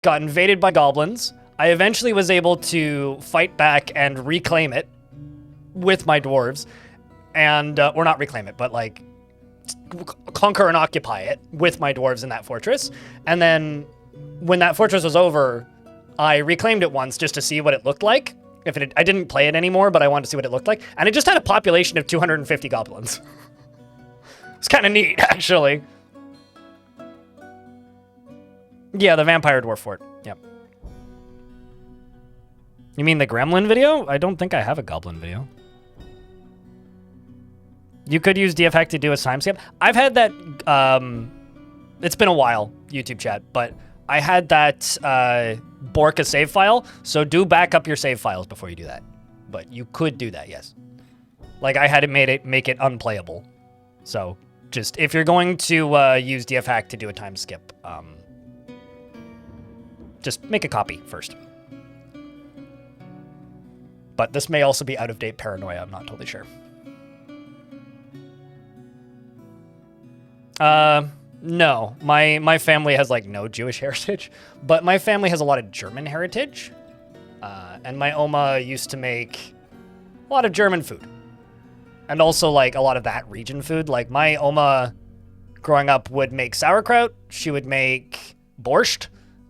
got invaded by goblins. I eventually was able to fight back and reclaim it with my dwarves. And, or not reclaim it, but like conquer and occupy it with my dwarves in that fortress. And then when that fortress was over, I reclaimed it once just to see what it looked like. I didn't play it anymore, but I wanted to see what it looked like. And it just had a population of 250 goblins. It's kind of neat, actually. Yeah, the vampire dwarf fort. Yep. You mean the gremlin video? I don't think I have a goblin video. You could use DF hack to do a time skip. I've had that, it's been a while, YouTube chat, but I had that bork a save file, so do back up your save files before you do that. But you could do that, yes. Like, I had it make it unplayable. So, just, if you're going to use DF hack to do a time skip, just make a copy first. But this may also be out-of-date paranoia, I'm not totally sure. No. My family has, like, no Jewish heritage, but my family has a lot of German heritage. And my Oma used to make a lot of German food. And also, like, a lot of that region food. Like, my Oma, growing up, would make sauerkraut, she would make borscht,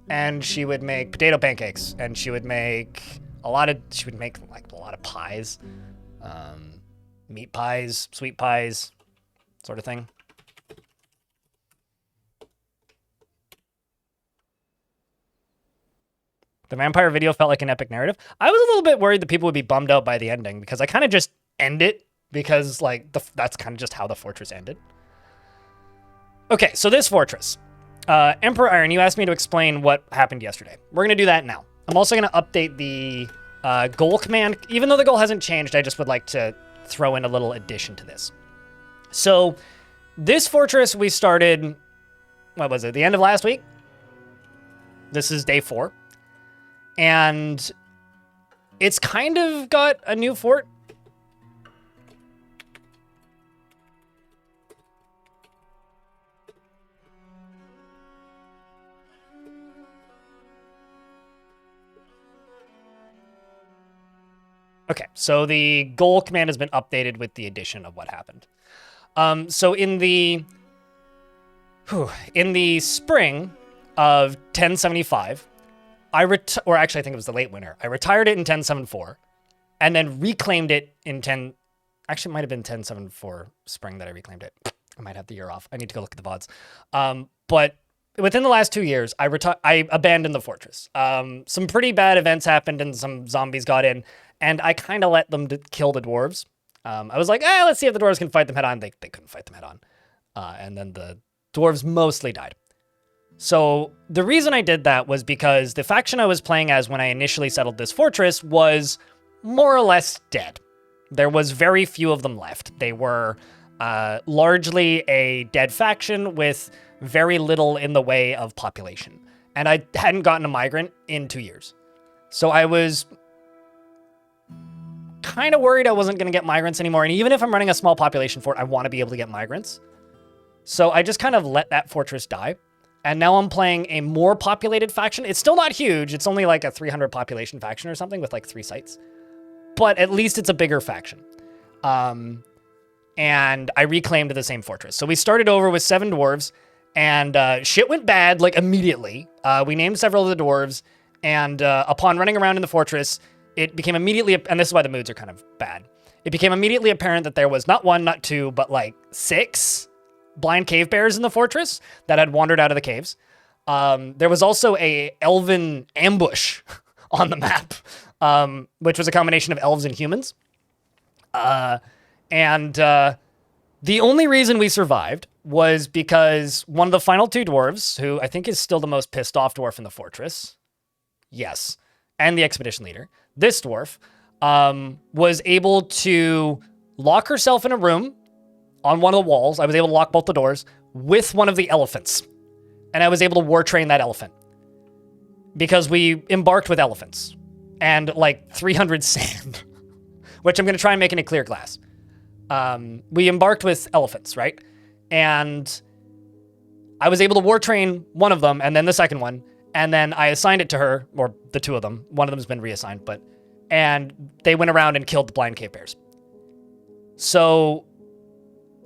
and she would make potato pancakes, and she would make like a lot of pies, meat pies, sweet pies, sort of thing. The vampire video felt like an epic narrative. I was a little bit worried that people would be bummed out by the ending because I kind of just end it because like that's kind of just how the fortress ended. Okay, so this fortress. Emperor Iron, you asked me to explain what happened yesterday. We're going to do that now. I'm also going to update the goal command. Even though the goal hasn't changed, I just would like to throw in a little addition to this. So this fortress we started, what was it, the end of last week? This is day 4. And it's kind of got a new fort. Okay, so the goal command has been updated with the addition of what happened. So in the spring of 1075, or actually I think it was the late winter, I retired it in 1074, and then reclaimed it in actually it might have been 1074 spring that I reclaimed it. I might have the year off. I need to go look at the VODs. But within the last 2 years, I abandoned the fortress. Some pretty bad events happened and some zombies got in, and I kind of let them kill the dwarves. I was like, let's see if the dwarves can fight them head on. They couldn't fight them head on. And then the dwarves mostly died. So the reason I did that was because the faction I was playing as when I initially settled this fortress was more or less dead. There was very few of them left. They were largely a dead faction with very little in the way of population. And I hadn't gotten a migrant in 2 years. So I was kind of worried I wasn't going to get migrants anymore. And even if I'm running a small population fort, I want to be able to get migrants. So I just kind of let that fortress die. And now I'm playing a more populated faction. It's still not huge. It's only like a 300 population faction or something with like 3 sites. But at least it's a bigger faction. And I reclaimed the same fortress. So we started over with 7 dwarves. And shit went bad like immediately. We named several of the dwarves. And upon running around in the fortress, it became immediately... And this is why the moods are kind of bad. It became immediately apparent that there was not 1, not 2, but like 6... blind cave bears in the fortress that had wandered out of the caves. There was also a elven ambush on the map, which was a combination of elves and humans. And the only reason we survived was because one of the final 2 dwarves, who I think is still the most pissed off dwarf in the fortress, yes, and the expedition leader, this dwarf, was able to lock herself in a room on one of the walls. I was able to lock both the doors with one of the elephants. And I was able to war train that elephant. Because we embarked with elephants. And like 300 sand. Which I'm going to try and make into clear glass. We embarked with elephants, right? And I was able to war train one of them and then the second one. And then I assigned it to her, or the two of them. One of them's been reassigned, and they went around and killed the blind cave bears. So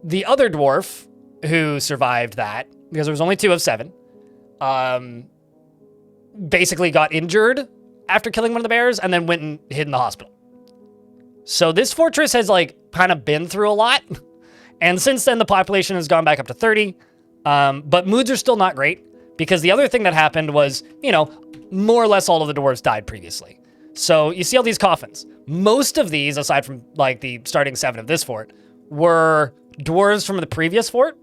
the other dwarf who survived that, because there was only 2 of 7, basically got injured after killing one of the bears and then went and hid in the hospital. So this fortress has like kind of been through a lot. And since then, the population has gone back up to 30. But moods are still not great because the other thing that happened was, more or less all of the dwarves died previously. So you see all these coffins. Most of these, aside from like the starting 7 of this fort, were dwarves from the previous fort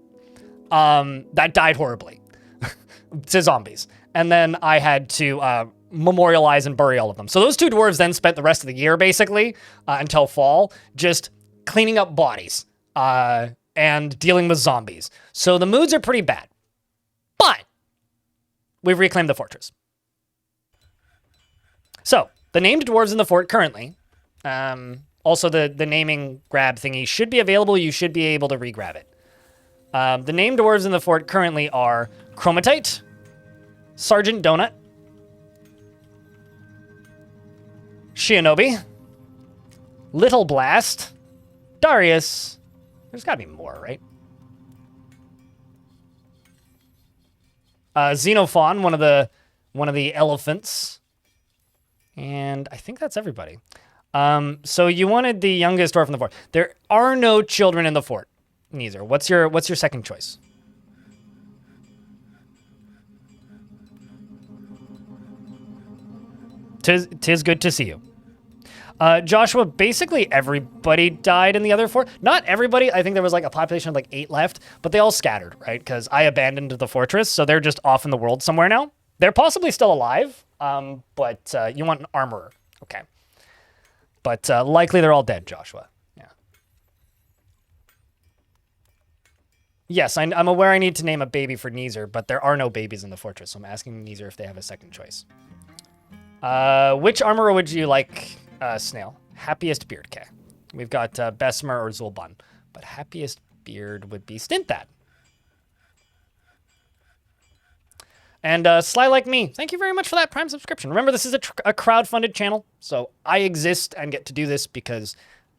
that died horribly to zombies. And then I had to memorialize and bury all of them. So those 2 dwarves then spent the rest of the year, basically, until fall, just cleaning up bodies and dealing with zombies. So the moods are pretty bad. But we've reclaimed the fortress. So the named dwarves in the fort currently, also the naming grab thingy should be available. You should be able to re-grab it. The named dwarves in the fort currently are Chromatite, Sergeant Donut, Shinobi, Little Blast, Darius. There's got to be more, right? Xenophon, one of the elephants. And I think that's everybody. So you wanted the youngest dwarf in the fort. There are no children in the fort. Neither. What's your second choice? Tis good to see you. Joshua, basically everybody died in the other fort. Not everybody. I think there was like a population of like 8 left, but they all scattered, right? Because I abandoned the fortress, so they're just off in the world somewhere now. They're possibly still alive, but you want an armorer. Okay. But likely they're all dead, Joshua. Yeah. Yes, I'm aware I need to name a baby for Neezer, but there are no babies in the fortress, so I'm asking Neezer if they have a second choice. Which armorer would you like, Snail? Happiest Beard. Okay. We've got Besmer or Zulban, but Happiest Beard would be Stinthad. And Sly Like Me, thank you very much for that Prime subscription. Remember, this is a crowd-funded channel, so I exist and get to do this because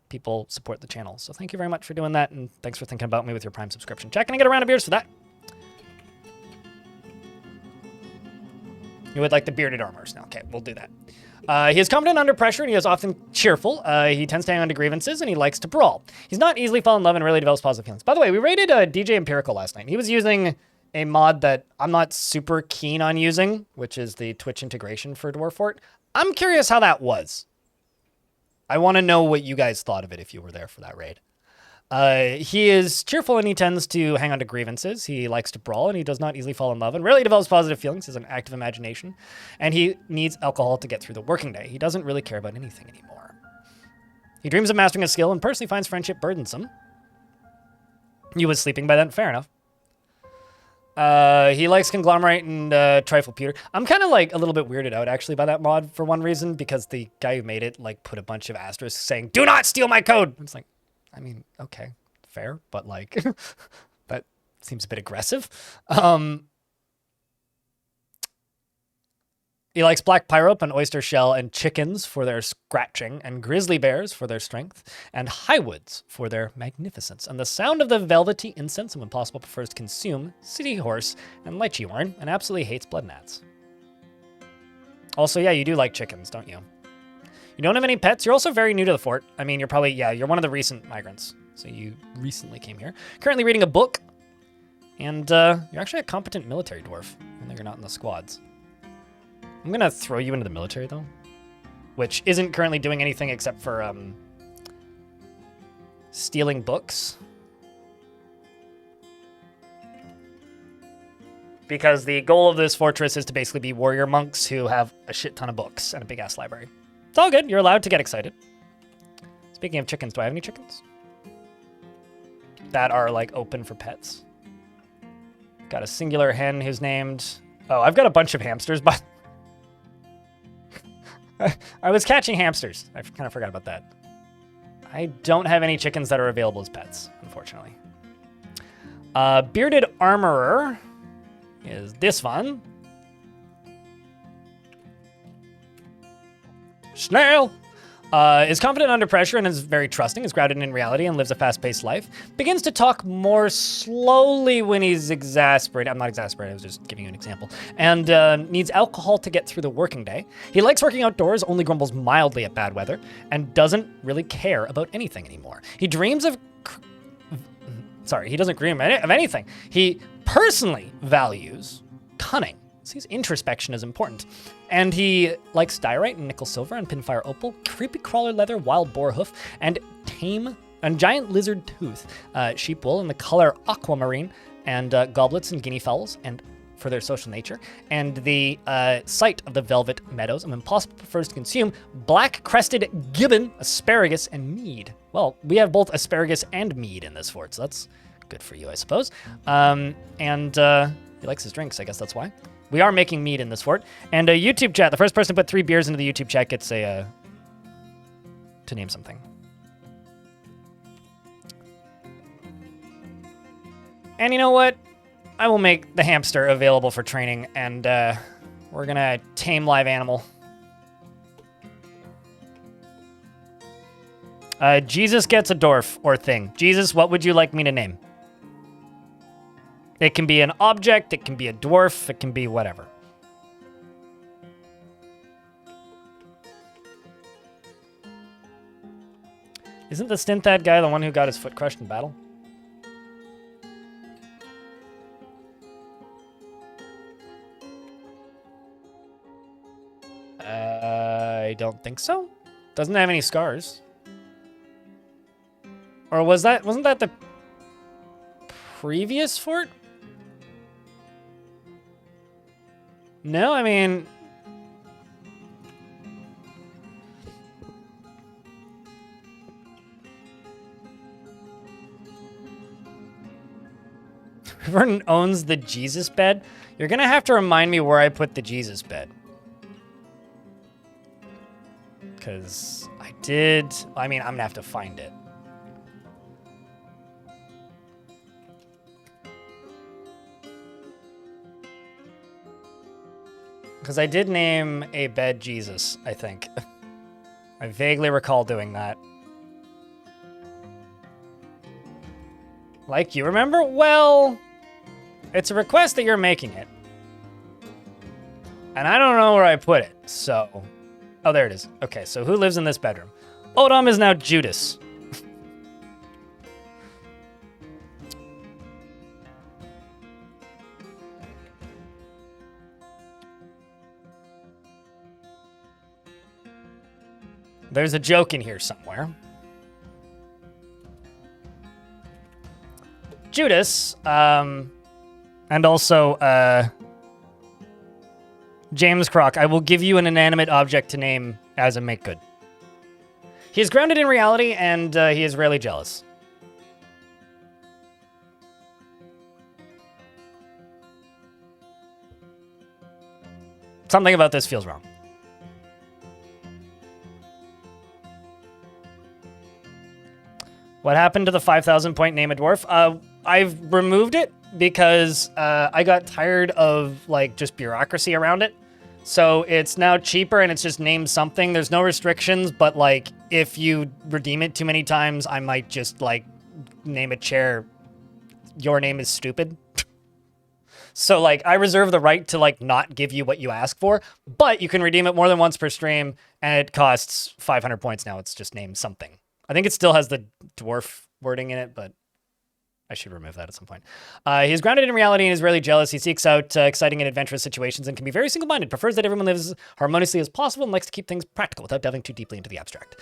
people support the channel. So thank you very much for doing that, and thanks for thinking about me with your Prime subscription. Check, can I get a round of beers for that? You would like the bearded armors now. Okay, we'll do that. He is competent under pressure, and he is often cheerful. He tends to hang on to grievances, and he likes to brawl. He's not easily fall in love and really develops positive feelings. By the way, we rated DJ Empirical last night. He was using a mod that I'm not super keen on using, which is the Twitch integration for Dwarf Fort. I'm curious how that was. I want to know what you guys thought of it if you were there for that raid. He is cheerful and he tends to hang on to grievances. He likes to brawl and he does not easily fall in love and rarely develops positive feelings. He has an active imagination and he needs alcohol to get through the working day. He doesn't really care about anything anymore. He dreams of mastering a skill and personally finds friendship burdensome. You was sleeping by then? Fair enough. He likes conglomerate and trifle pewter. I'm kind of like a little bit weirded out actually by that mod for one reason, because the guy who made it like put a bunch of asterisks saying, "Do not steal my code." It's like, I mean, okay, fair, but like that seems a bit aggressive. He likes black pyrope and oyster shell and chickens for their scratching and grizzly bears for their strength and highwoods for their magnificence and the sound of the velvety incense, and when possible prefers to consume city horse and lychee wine and absolutely hates blood gnats. Also, yeah, you do like chickens, don't you? You don't have any pets. You're also very new to the fort. I mean, you're probably, yeah, you're one of the recent migrants. So you recently came here. Currently reading a book. And you're actually a competent military dwarf, even though you're not in the squads. I'm going to throw you into the military, though, which isn't currently doing anything except for stealing books. Because the goal of this fortress is to basically be warrior monks who have a shit ton of books and a big-ass library. It's all good. You're allowed to get excited. Speaking of chickens, do I have any chickens that are, like, open for pets? Got a singular hen who's named... Oh, I've got a bunch of hamsters, but... I was catching hamsters. I kind of forgot about that. I don't have any chickens that are available as pets, unfortunately. Bearded Armorer is this one. Snail! Is confident under pressure and is very trusting, is grounded in reality and lives a fast-paced life. Begins to talk more slowly when he's exasperated. I'm not exasperated, I was just giving you an example. And needs alcohol to get through the working day. He likes working outdoors, only grumbles mildly at bad weather, and doesn't really care about anything anymore. He dreams of... Sorry, he doesn't dream of anything. He personally values cunning. Sees introspection as important. And he likes diorite and nickel silver and pinfire opal, creepy crawler leather, wild boar hoof, and giant lizard tooth, sheep wool in the color aquamarine, and goblets and guinea fowls, and for their social nature. And the site of the velvet meadows, and impossible prefers to consume black-crested gibbon, asparagus, and mead. Well, we have both asparagus and mead in this fort, so that's good for you, I suppose. And he likes his drinks, I guess that's why. We are making mead in this fort. And a YouTube chat. The first person to put 3 beers into the YouTube chat gets a... to name something. And you know what? I will make the hamster available for training, and we're gonna tame live animal. Jesus gets a dwarf or thing. Jesus, what would you like me to name? It can be an object, it can be a dwarf, it can be whatever. Isn't the Stinthad guy the one who got his foot crushed in battle? I don't think so. Doesn't have any scars. Or wasn't that the previous fort? No, I mean... Whoever owns the Jesus bed, you're gonna have to remind me where I put the Jesus bed. Because I did... I mean, I'm gonna have to find it. Because I did name a bed Jesus, I think. I vaguely recall doing that. Like, you remember? Well, it's a request that you're making it. And I don't know where I put it, so... Oh, there it is. Okay, so who lives in this bedroom? Odom is now Judas. There's a joke in here somewhere. Judas, and also, James Croc, I will give you an inanimate object to name as a make good. He is grounded in reality, and he is rarely jealous. Something about this feels wrong. What happened to the 5,000 point name a dwarf? I've removed it because I got tired of like just bureaucracy around it. So it's now cheaper and it's just named something. There's no restrictions, but like if you redeem it too many times, I might just like name a chair, your name is stupid. So like I reserve the right to like not give you what you ask for, but you can redeem it more than once per stream and it costs 500 points now. It's just named something. I think it still has the dwarf wording in it, but I should remove that at some point. He is grounded in reality and is rarely jealous. He seeks out exciting and adventurous situations and can be very single-minded, prefers that everyone lives harmoniously as possible, and likes to keep things practical without delving too deeply into the abstract.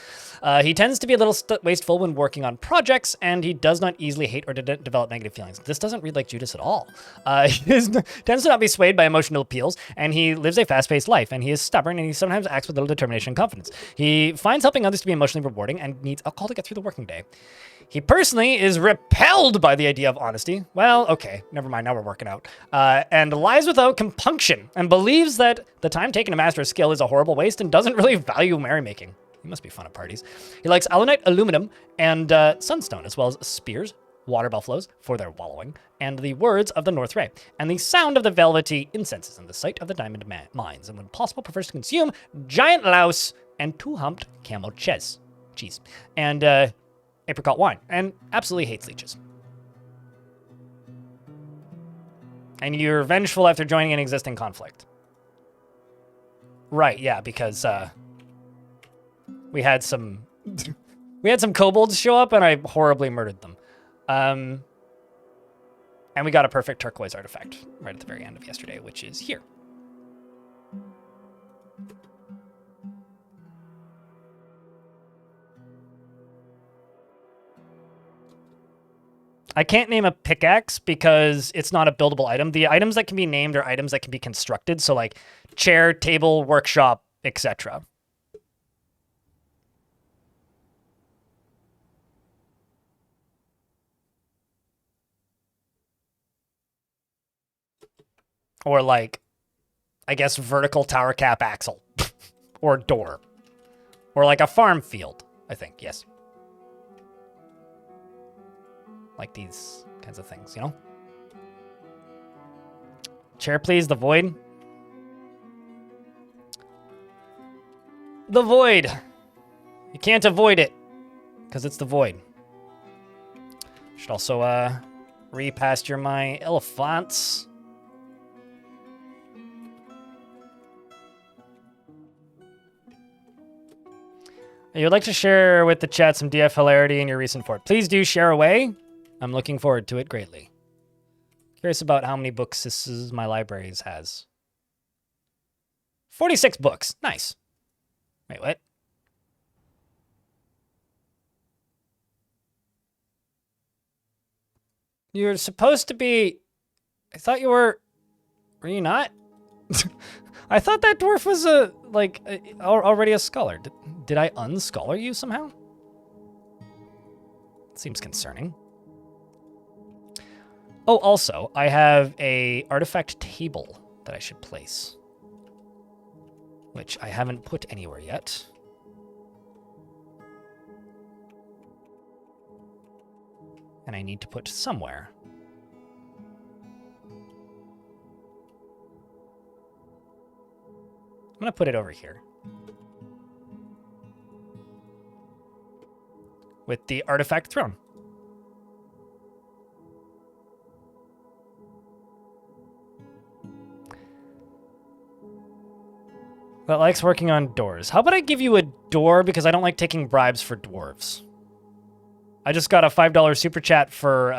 He tends to be a little wasteful when working on projects, and he does not easily hate or develop negative feelings. This doesn't read like Judas at all. He tends to not be swayed by emotional appeals, and he lives a fast-paced life, and he is stubborn, and he sometimes acts with little determination and confidence. He finds helping others to be emotionally rewarding and needs alcohol to get through the working day. He personally is repelled by the idea of honesty. Well, okay, never mind, now we're working out. And lies without compunction and believes that the time taken to master a skill is a horrible waste and doesn't really value merrymaking. He must be fun at parties. He likes alunite, aluminum, and sunstone, as well as spears, water buffaloes for their wallowing, and the words of the North Ray, and the sound of the velvety incenses in the site of the diamond mines, and when possible prefers to consume giant louse and two-humped camel cheese, and apricot wine, and absolutely hates leeches. And you're vengeful after joining an existing conflict. Right, yeah, because we had some kobolds show up and I horribly murdered them. And we got a perfect turquoise artifact right at the very end of yesterday, which is here. I can't name a pickaxe because it's not a buildable item. The items that can be named are items that can be constructed. So like chair, table, workshop, etc. Or like, I guess, vertical tower cap axle. Or door. Or like a farm field, I think, yes. Like these kinds of things, you know? Chair, please, the void. The void. You can't avoid it, because it's the void. Should also repasture my elephants. You'd like to share with the chat some DF hilarity in your recent fort. Please do share away. I'm looking forward to it greatly. Curious about how many books this is my libraries has. 46 books. Nice. Wait, what? You're supposed to be... I thought you were... Were you not? I thought that dwarf was already a scholar. Did I unscholar you somehow? Seems concerning. Oh, also, I have a artifact table that I should place, which I haven't put anywhere yet. And I need to put somewhere. I'm gonna put it over here. With the artifact throne. That likes working on doors. How about I give you a door because I don't like taking bribes for dwarves. I just got a $5 super chat for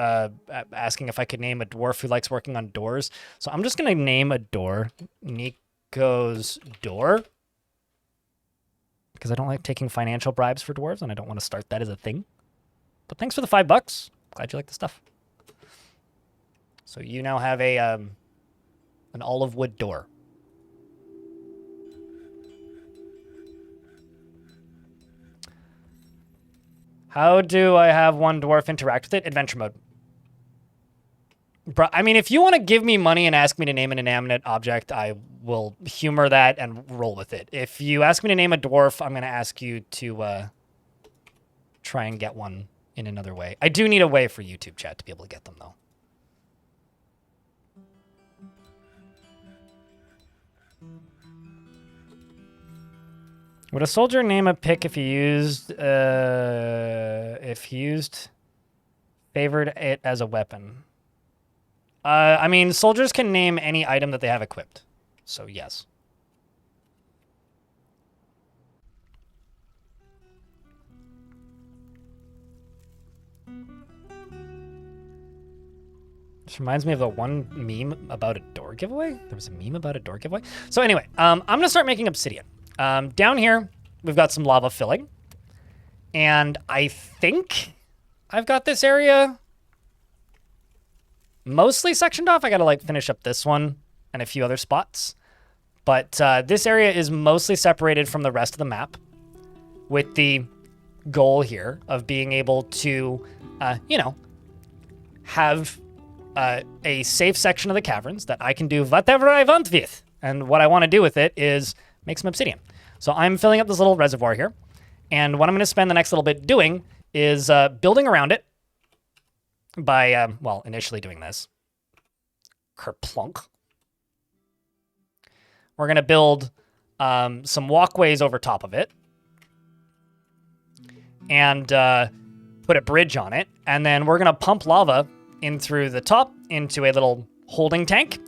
asking if I could name a dwarf who likes working on doors. So I'm just going to name a door Nico's door. Because I don't like taking financial bribes for dwarves and I don't want to start that as a thing. But thanks for the $5. Glad you like the stuff. So you now have a an olive wood door. How do I have one dwarf interact with it? Adventure mode. Bro, I mean, if you want to give me money and ask me to name an inanimate object, I will humor that and roll with it. If you ask me to name a dwarf, I'm going to ask you to try and get one in another way. I do need a way for YouTube chat to be able to get them, though. Would a soldier name a pick if he used favored it as a weapon? I mean, soldiers can name any item that they have equipped. So, yes. This reminds me of the one meme about a door giveaway. There was a meme about a door giveaway. So anyway, I'm going to start making obsidian. Down here, we've got some lava filling. And I think I've got this area mostly sectioned off. I got to like finish up this one and a few other spots. But this area is mostly separated from the rest of the map with the goal here of being able to, you know, have a safe section of the caverns that I can do whatever I want with. And what I want to do with it is make some obsidian. So I'm filling up this little reservoir here. And what I'm going to spend the next little bit doing is building around it by, well, initially doing this. Kerplunk. We're going to build some walkways over top of it and put a bridge on it. And then we're going to pump lava in through the top into a little holding tank.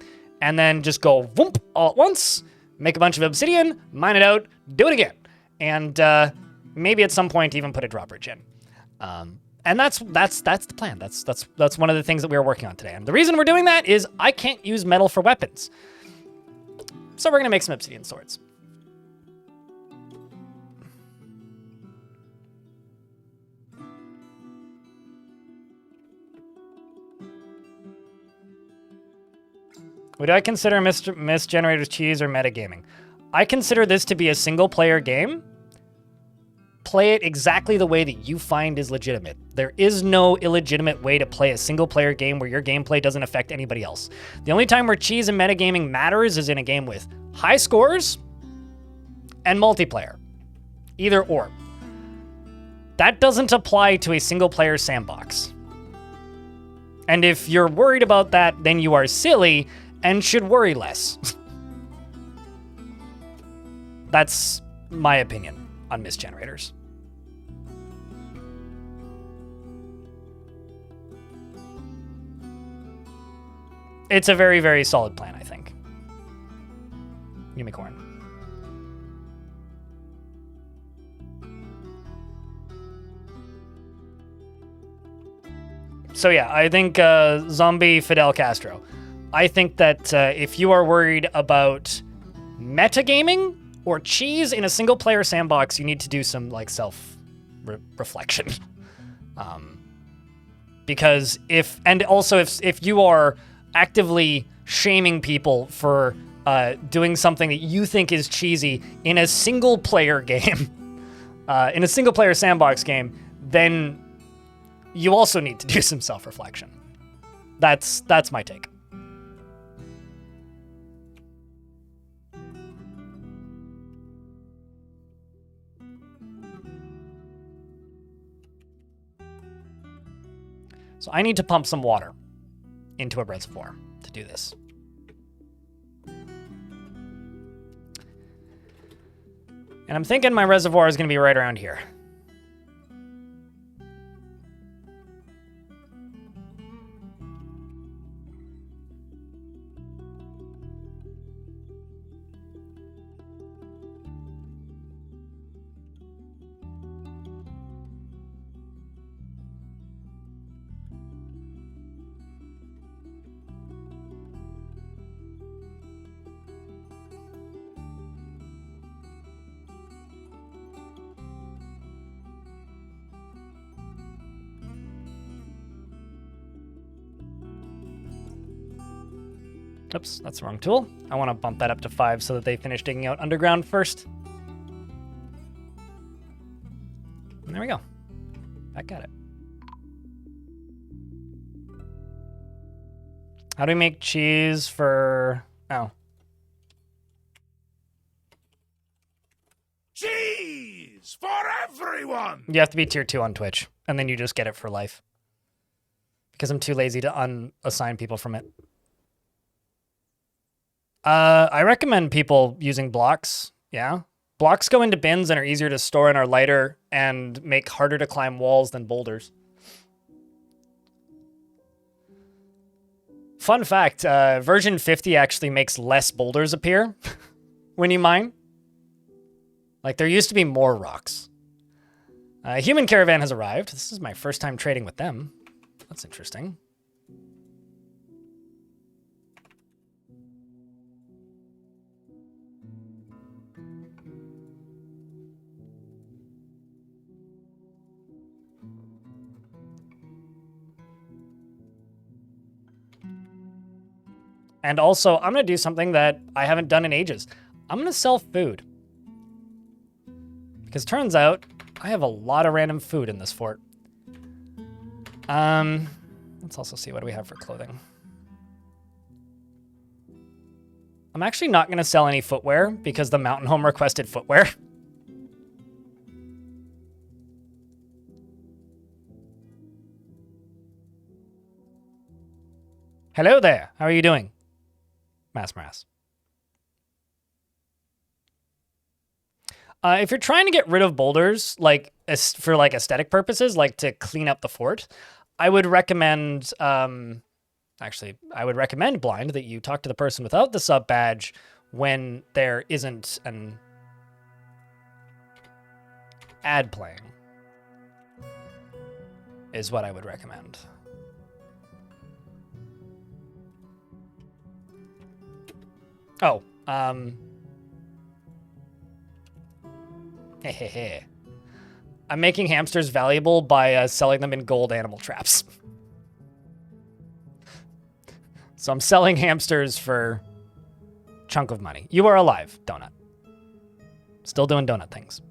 And then just go whoomp all at once, make a bunch of obsidian, mine it out, do it again. And maybe at some point even put a drawbridge in. And that's the plan. That's one of the things that we were working on today. And the reason we're doing that is I can't use metal for weapons. So we're going to make some obsidian swords. Would I consider Misgenerator's cheese or metagaming? I consider this to be a single-player game. Play it exactly the way that you find is legitimate. There is no illegitimate way to play a single-player game where your gameplay doesn't affect anybody else. The only time where cheese and metagaming matters is in a game with high scores and multiplayer. Either or. That doesn't apply to a single-player sandbox. And if you're worried about that, then you are silly and should worry less. That's my opinion on misgenerators. It's a very, very solid plan, I think. Unicorn. So yeah, I think zombie Fidel Castro. I think that if you are worried about metagaming or cheese in a single-player sandbox, you need to do some like self-reflection. Because if you are actively shaming people for doing something that you think is cheesy in a single-player game, in a single-player sandbox game, then you also need to do some self-reflection. That's my take. So I need to pump some water into a reservoir to do this. And I'm thinking my reservoir is going to be right around here. Oops, that's the wrong tool. I want to bump that up to 5 so that they finish digging out underground first. And there we go. Back at it. How do we make cheese for... Oh. Cheese for everyone! You have to be tier 2 on Twitch, and then you just get it for life. Because I'm too lazy to unassign people from it. I recommend people using blocks. Yeah. Blocks go into bins and are easier to store and are lighter and make harder to climb walls than boulders. Fun fact, version 50 actually makes less boulders appear when you mine. Like, there used to be more rocks. Human Caravan has arrived. This is my first time trading with them. That's interesting. And also, I'm going to do something that I haven't done in ages. I'm going to sell food. Because turns out, I have a lot of random food in this fort. Let's also see what do we have for clothing. I'm actually not going to sell any footwear because the mountain home requested footwear. Hello there. How are you doing? Mass. If you're trying to get rid of boulders, like, for like aesthetic purposes, like to clean up the fort, I would recommend, actually, I would recommend Blind that you talk to the person without the sub badge when there isn't an ad playing, is what I would recommend. Oh, hehehe. I'm making hamsters valuable by selling them in gold animal traps. So I'm selling hamsters for a chunk of money. You are alive, donut. Still doing donut things.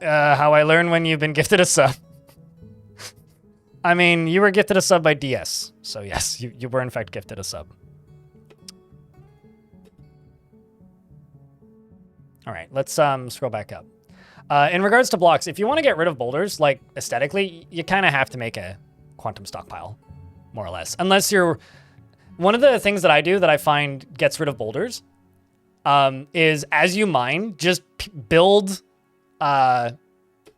How I learn when you've been gifted a sub. I mean, you were gifted a sub by DS. So yes, you were in fact gifted a sub. All right, let's scroll back up. In regards to blocks, if you want to get rid of boulders, like aesthetically, you kind of have to make a quantum stockpile, more or less. Unless you're... One of the things that I do that I find gets rid of boulders is as you mine, just build...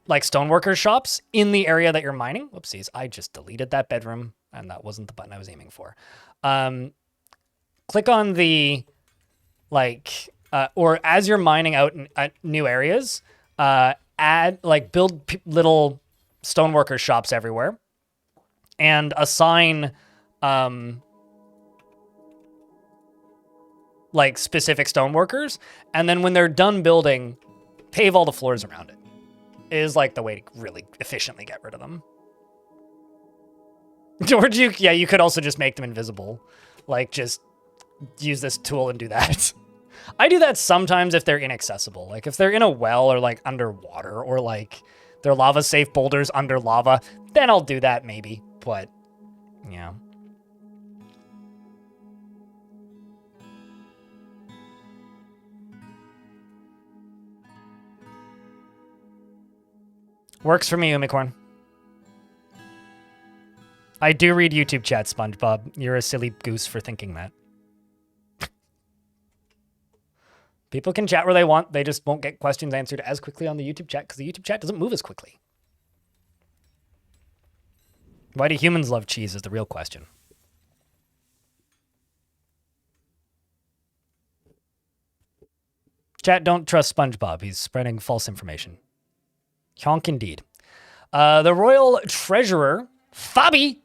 like stoneworker shops in the area that you're mining. Whoopsies, I just deleted that bedroom and that wasn't the button I was aiming for. Click on the, like, or as you're mining out in new areas, build little stoneworker shops everywhere and assign, like specific stoneworkers. And then when they're done building, pave all the floors around it. Is like the way to really efficiently get rid of them. Or you could also just make them invisible. Like just use this tool and do that. I do that sometimes if they're inaccessible. Like if they're in a well or like underwater or like they're lava safe boulders under lava, then I'll do that maybe. But yeah. Works for me, Umicorn. I do read YouTube chat, SpongeBob. You're a silly goose for thinking that. People can chat where they want. They just won't get questions answered as quickly on the YouTube chat because the YouTube chat doesn't move as quickly. Why do humans love cheese is the real question. Chat, don't trust SpongeBob. He's spreading false information. Honk indeed. The royal treasurer, Fabi,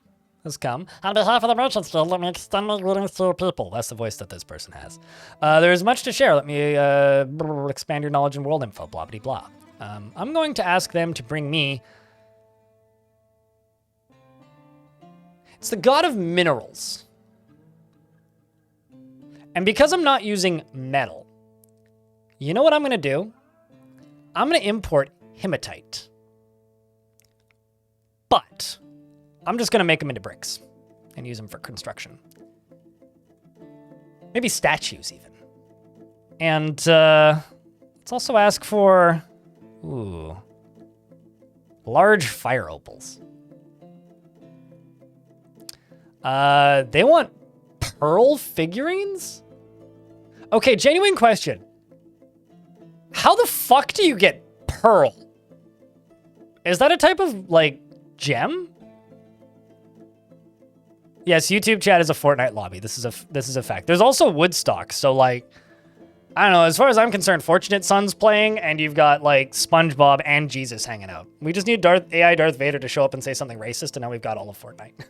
has come. On behalf of the merchants guild, let me extend my greetings to your people. That's the voice that this person has. There is much to share. Let me expand your knowledge and world info, blah, blah, blah. I'm going to ask them to bring me... It's the god of minerals. And because I'm not using metal, you know what I'm going to do? I'm going to import hematite. But I'm just going to make them into bricks and use them for construction. Maybe statues even. And let's also ask for large fire opals. They want pearl figurines? Okay, genuine question. How the fuck do you get pearl? Is that a type of, like, gem? Yes, YouTube chat is a Fortnite lobby. This is a fact. There's also Woodstock, so, like, I don't know. As far as I'm concerned, Fortunate Son's playing, and you've got, like, SpongeBob and Jesus hanging out. We just need AI Darth Vader to show up and say something racist, and now we've got all of Fortnite.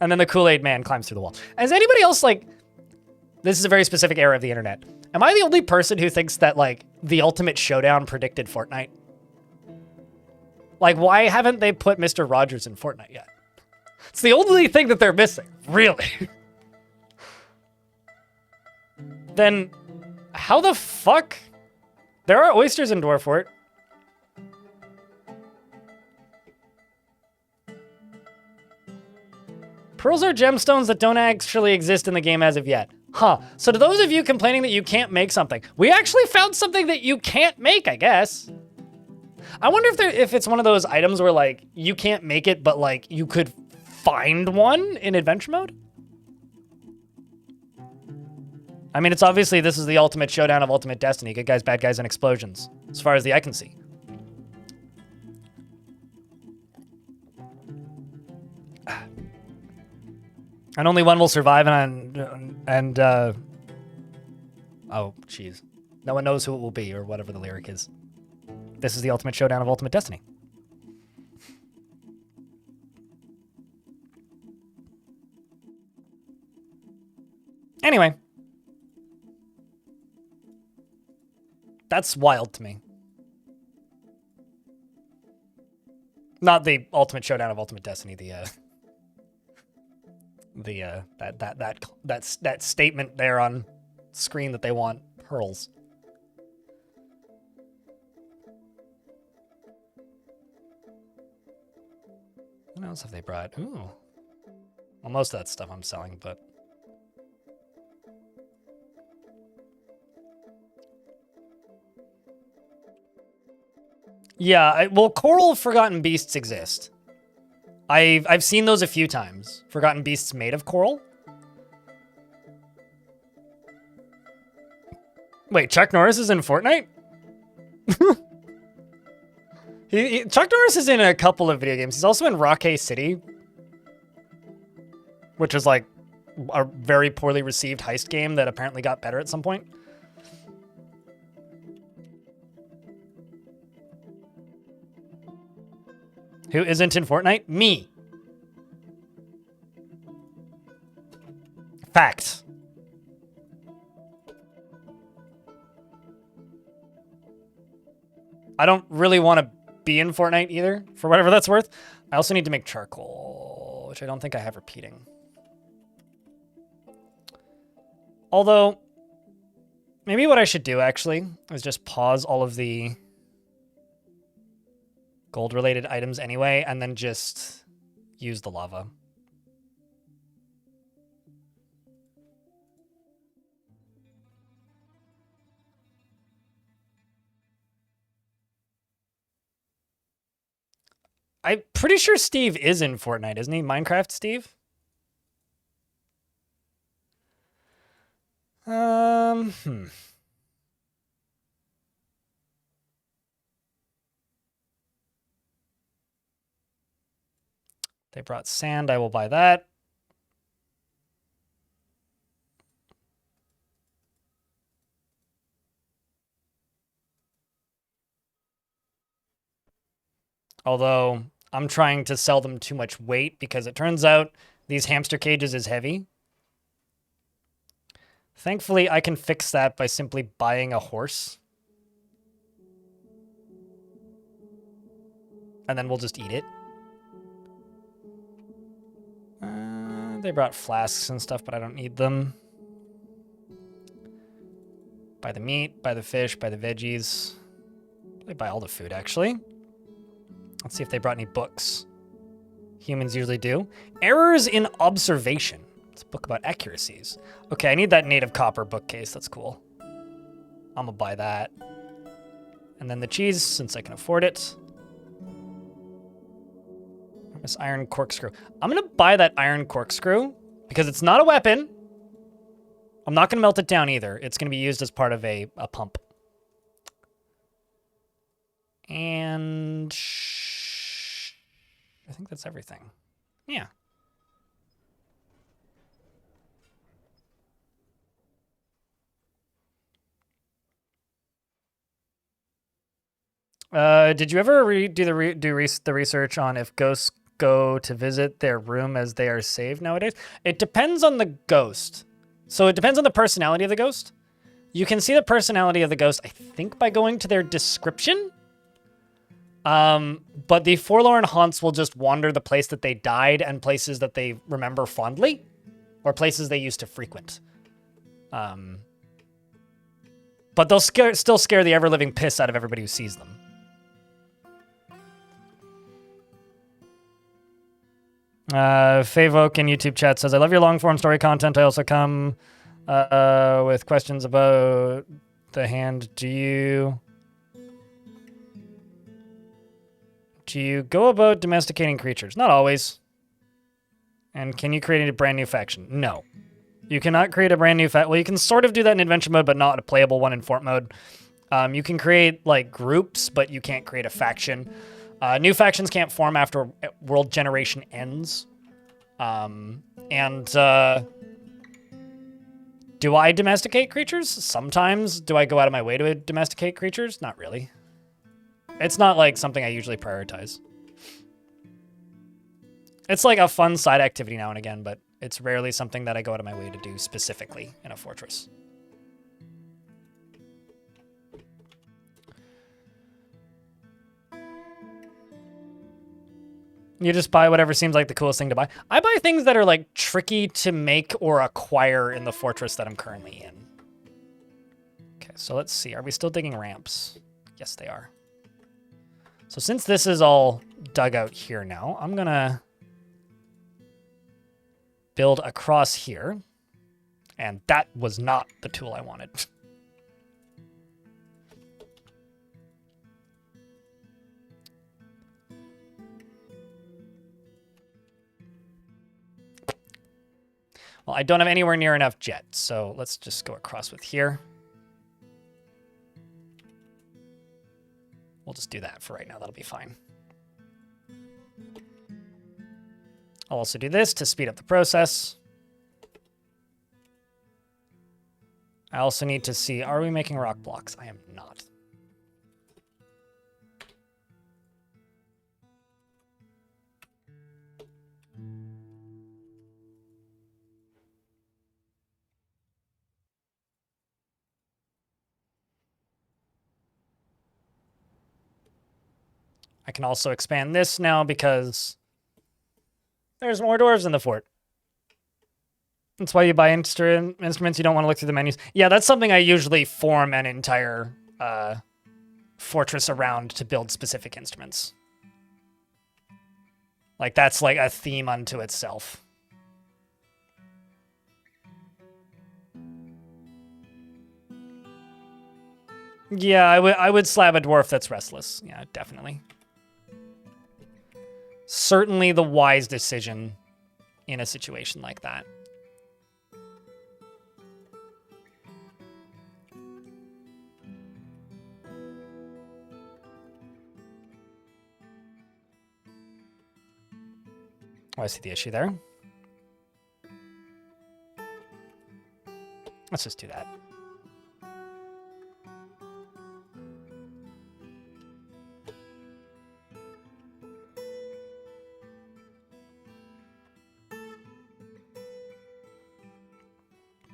And then the Kool-Aid Man climbs through the wall. Is anybody else, like... This is a very specific era of the internet. Am I the only person who thinks that, like, the Ultimate Showdown predicted Fortnite? Like, why haven't they put Mr. Rogers in Fortnite yet? It's the only thing that they're missing, really. Then, how the fuck? There are oysters in Dwarf Fort. Pearls are gemstones that don't actually exist in the game as of yet. Huh. So to those of you complaining that you can't make something, we actually found something that you can't make, I guess. I wonder if it's one of those items where, like, you can't make it, but, like, you could find one in adventure mode? I mean, it's obviously this is the ultimate showdown of Ultimate Destiny. Good guys, bad guys, and explosions. As far as the eye can see. And only one will survive, and oh, jeez. No one knows who it will be, or whatever the lyric is. This is the ultimate showdown of Ultimate Destiny. Anyway. That's wild to me. Not the ultimate showdown of Ultimate Destiny, that statement there on screen that they want pearls. What else have they brought? Ooh. Well, most of that stuff I'm selling, but... Yeah, well, Coral Forgotten Beasts exist. I've seen those a few times. Forgotten Beasts made of coral. Wait, Chuck Norris is in Fortnite? Chuck Norris is in a couple of video games. He's also in Rockay City, which is like a very poorly received heist game that apparently got better at some point. Who isn't in Fortnite? Me. Fact. I don't really want to be in Fortnite either, for whatever that's worth. I also need to make charcoal, which I don't think I have repeating. Although, maybe what I should do, actually, is just pause all of the gold-related items anyway, and then just use the lava. I'm pretty sure Steve is in Fortnite, isn't he? Minecraft Steve? They brought sand. I will buy that. Although I'm trying to sell them too much weight because it turns out these hamster cages is heavy. Thankfully, I can fix that by simply buying a horse. And then we'll just eat it. They brought flasks and stuff, but I don't need them. Buy the meat, buy the fish, buy the veggies. They buy all the food, actually. Let's see if they brought any books. Humans usually do. Errors in observation. It's a book about accuracies. Okay, I need that native copper bookcase. That's cool. I'm gonna buy that. And then the cheese, since I can afford it. This iron corkscrew. I'm gonna buy that iron corkscrew because it's not a weapon. I'm not gonna melt it down either. It's gonna be used as part of a pump. And I think that's everything. Yeah. Did you ever do the research on if ghosts go to visit their room as they are saved nowadays? It depends on the ghost. So it depends on the personality of the ghost. You can see the personality of the ghost, I think, by going to their description. But the forlorn haunts will just wander the place that they died and places that they remember fondly, or places they used to frequent. But they'll still scare the ever-living piss out of everybody who sees them. Favoke in YouTube chat says, I love your long-form story content. I also come with questions about the hand. Do you go about domesticating creatures? Not always. And can you create a brand new faction? No. You cannot create a brand new well, you can sort of do that in adventure mode, but not a playable one in fort mode. You can create like groups, but you can't create a faction. New factions can't form after world generation ends. Do I domesticate creatures? Sometimes. Do I go out of my way to domesticate creatures? Not really. It's not like something I usually prioritize. It's like a fun side activity now and again, but it's rarely something that I go out of my way to do specifically in a fortress. You just buy whatever seems like the coolest thing to buy. I buy things that are like tricky to make or acquire in the fortress that I'm currently in. Okay, so let's see. Are we still digging ramps? Yes, they are. So since this is all dug out here now, I'm gonna build across here. And that was not the tool I wanted. Well, I don't have anywhere near enough jet, so let's just go across with here. We'll just do that for right now. That'll be fine. I'll also do this to speed up the process. I also need to see, are we making rock blocks? I am not. I can also expand this now because there's more dwarves in the fort. That's why you buy instruments. You don't want to look through the menus. Yeah, that's something I usually form an entire fortress around to build specific instruments. Like, that's like a theme unto itself. Yeah, I would slab a dwarf that's restless. Yeah, definitely. Certainly the wise decision in a situation like that. Oh, I see the issue there. Let's just do that.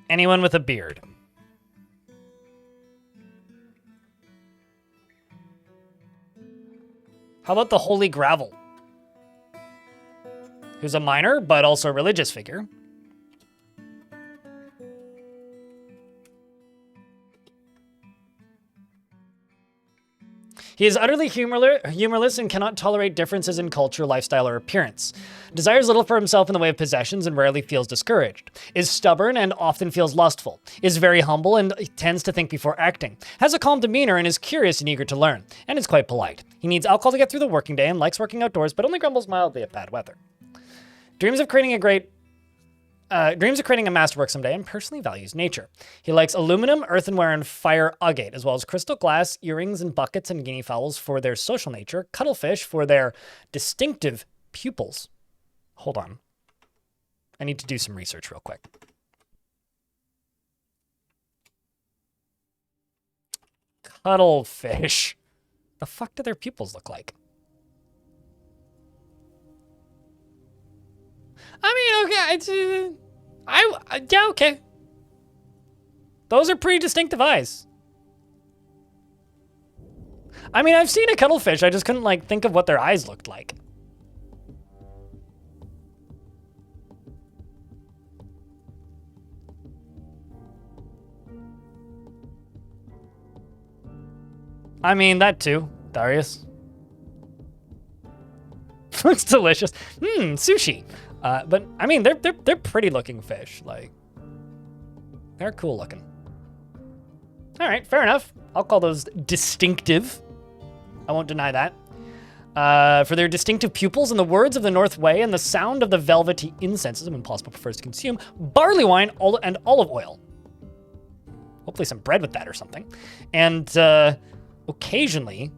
Anyone with a beard. How about the Holy Gravel? Who's a miner, but also a religious figure. He is utterly humorless and cannot tolerate differences in culture, lifestyle, or appearance. Desires little for himself in the way of possessions and rarely feels discouraged. Is stubborn and often feels lustful. Is very humble and tends to think before acting. Has a calm demeanor and is curious and eager to learn. And is quite polite. He needs alcohol to get through the working day and likes working outdoors, but only grumbles mildly at bad weather. Dreams of creating a masterwork someday and personally values nature. He likes aluminum, earthenware, and fire agate, as well as crystal glass, earrings, and buckets, and guinea fowls for their social nature, cuttlefish for their distinctive pupils. Hold on. I need to do some research real quick. Cuttlefish. The fuck do their pupils look like? I mean, okay, yeah, okay. Those are pretty distinctive eyes. I mean, I've seen a cuttlefish. I just couldn't, like, think of what their eyes looked like. I mean, that too, Darius. Looks delicious. Sushi. But I mean, they're pretty looking fish. Like, they're cool looking. All right, fair enough. I'll call those distinctive. I won't deny that. For their distinctive pupils, in the words of the North Way, and the sound of the velvety incenses, when possible prefers to consume, barley wine and olive oil. Hopefully some bread with that or something. And occasionally,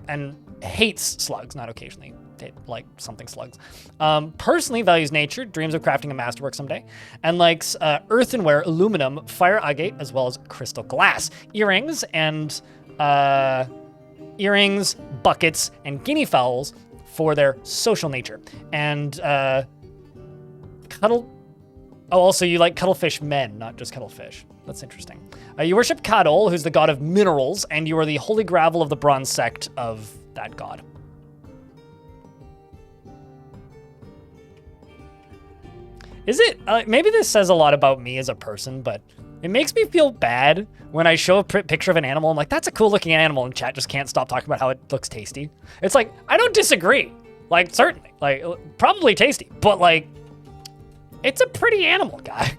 and hates slugs, not occasionally. They like something slugs. Personally values nature, dreams of crafting a masterwork someday, and likes earthenware, aluminum, fire agate, as well as crystal glass. Earrings, buckets, and guinea fowls for their social nature. And cuddle. Oh, also you like cuttlefish men, not just cuttlefish. That's interesting. You worship Kadol, who's the god of minerals, and you are the holy gravel of the bronze sect of that god. Is it? Maybe this says a lot about me as a person, but it makes me feel bad when I show a picture of an animal. I'm like, that's a cool looking animal, and chat just can't stop talking about how it looks tasty. It's like, I don't disagree. Like, certainly. Like, probably tasty, but like, it's a pretty animal, guy.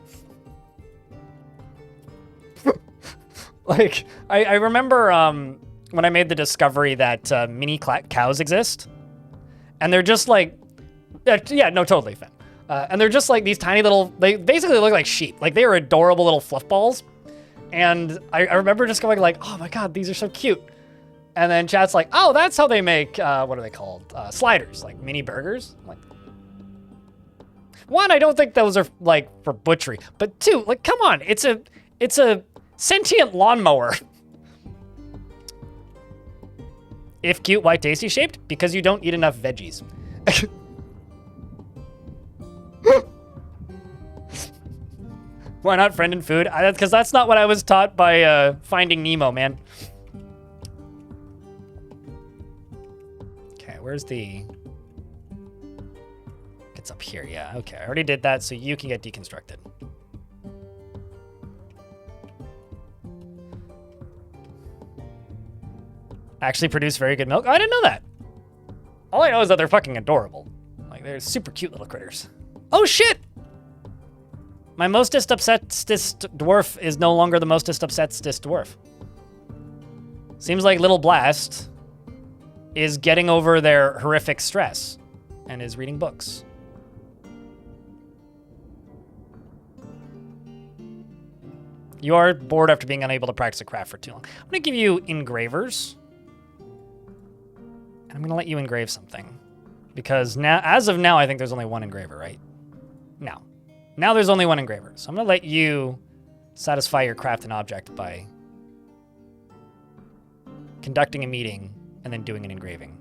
Like, I remember when I made the discovery that mini cows exist, and they're just like, yeah, no, totally, Finn. And they're just like these tiny little, they basically look like sheep. Like, they are adorable little fluff balls. And I remember just going like, oh my God, these are so cute. And then chat's like, oh, that's how they make, what are they called? Sliders, like mini burgers. I'm like, one, I don't think those are like for butchery, but two, like, come on, it's a sentient lawnmower. If cute, why tasty shaped? Because you don't eat enough veggies. Why not friend and food? Because that's not what I was taught by Finding Nemo, man. Okay, where's the... It's up here, yeah. Okay, I already did that, so you can get deconstructed. Actually produce very good milk? Oh, I didn't know that. All I know is that they're fucking adorable. Like, they're super cute little critters. Oh, shit! My mostest upsetest dwarf is no longer the mostest upsetest dwarf. Seems like Little Blast is getting over their horrific stress and is reading books. You are bored after being unable to practice a craft for too long. I'm gonna give you engravers. And I'm gonna let you engrave something. Because now, as of now, I think there's only one engraver, right? No. Now there's only one engraver. So I'm gonna let you satisfy your craft and object by conducting a meeting and then doing an engraving.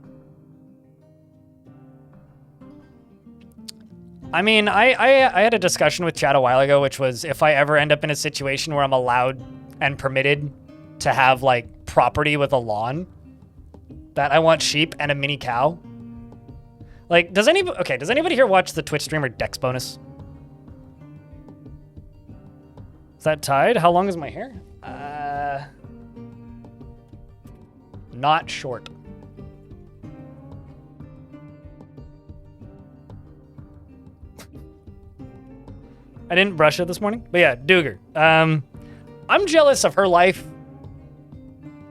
I mean, I had a discussion with Chad a while ago, which was if I ever end up in a situation where I'm allowed and permitted to have like property with a lawn, that I want sheep and a mini cow. Like, does anybody here watch the Twitch streamer Dex Bonus? Is that tied? How long is my hair? Not short. I didn't brush it this morning, but yeah, Duger. I'm jealous of her life.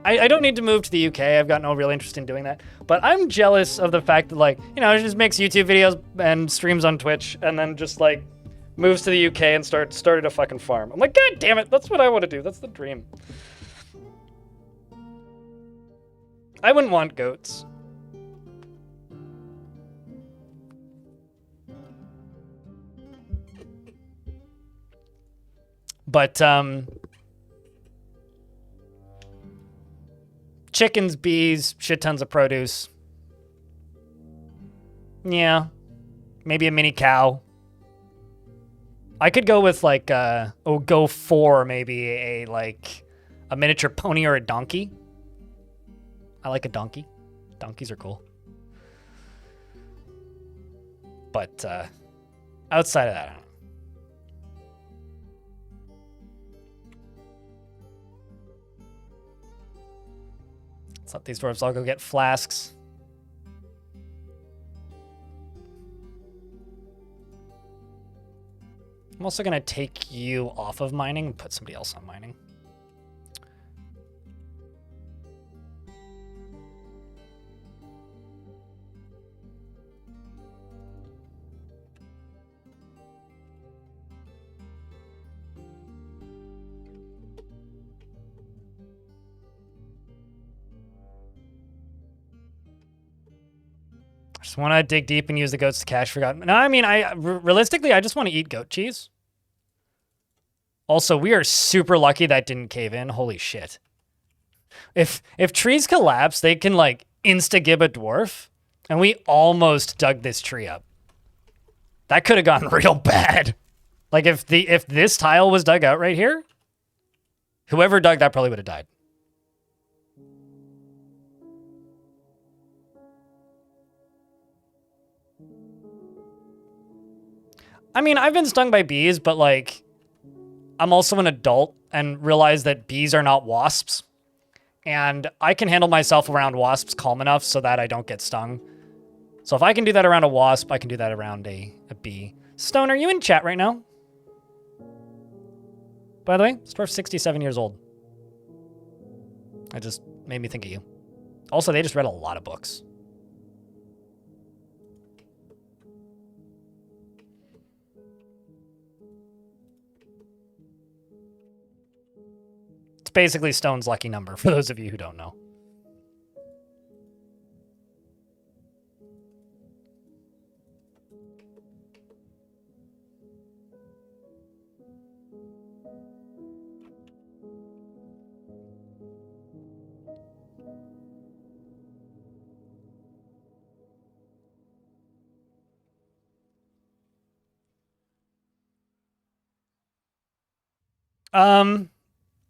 I don't need to move to the UK. I've got no real interest in doing that. But I'm jealous of the fact that, like, you know, she just makes YouTube videos and streams on Twitch and then just, like, moves to the UK and started a fucking farm. I'm like, God damn it, that's what I want to do. That's the dream. I wouldn't want goats. But, chickens, bees, shit tons of produce. Yeah. Maybe a mini cow. I could go with like, go for maybe a miniature pony or a donkey. I like a donkey. Donkeys are cool. But, outside of that, I don't know. Let's let these dwarves all go get flasks. I'm also going to take you off of mining and put somebody else on mining. Just want to dig deep and use the goats to cash for God. No, I mean, realistically, I just want to eat goat cheese. Also, we are super lucky that didn't cave in. Holy shit. If trees collapse, they can like insta-gib a dwarf, and we almost dug this tree up. That could have gotten real bad. Like if this tile was dug out right here, whoever dug that probably would have died. I mean, I've been stung by bees, but like, I'm also an adult and realize that bees are not wasps. And I can handle myself around wasps calm enough so that I don't get stung. So if I can do that around a wasp, I can do that around a bee. Stone, are you in chat right now? By the way, Dwarf's 67 years old. It just made me think of you. Also, they just read a lot of books. It's basically Stone's lucky number, for those of you who don't know.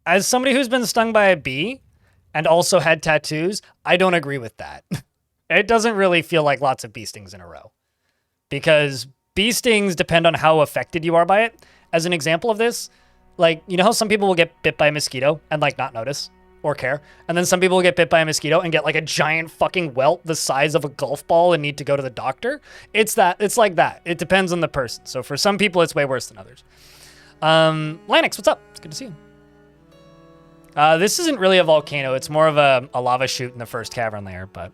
As somebody who's been stung by a bee and also had tattoos, I don't agree with that. It doesn't really feel like lots of bee stings in a row, because bee stings depend on how affected you are by it. As an example of this, like, you know how some people will get bit by a mosquito and like not notice or care? And then some people will get bit by a mosquito and get like a giant fucking welt the size of a golf ball and need to go to the doctor. It's like that. It depends on the person. So for some people, it's way worse than others. Lanix, what's up? It's good to see you. This isn't really a volcano. It's more of a lava chute in the first cavern layer, but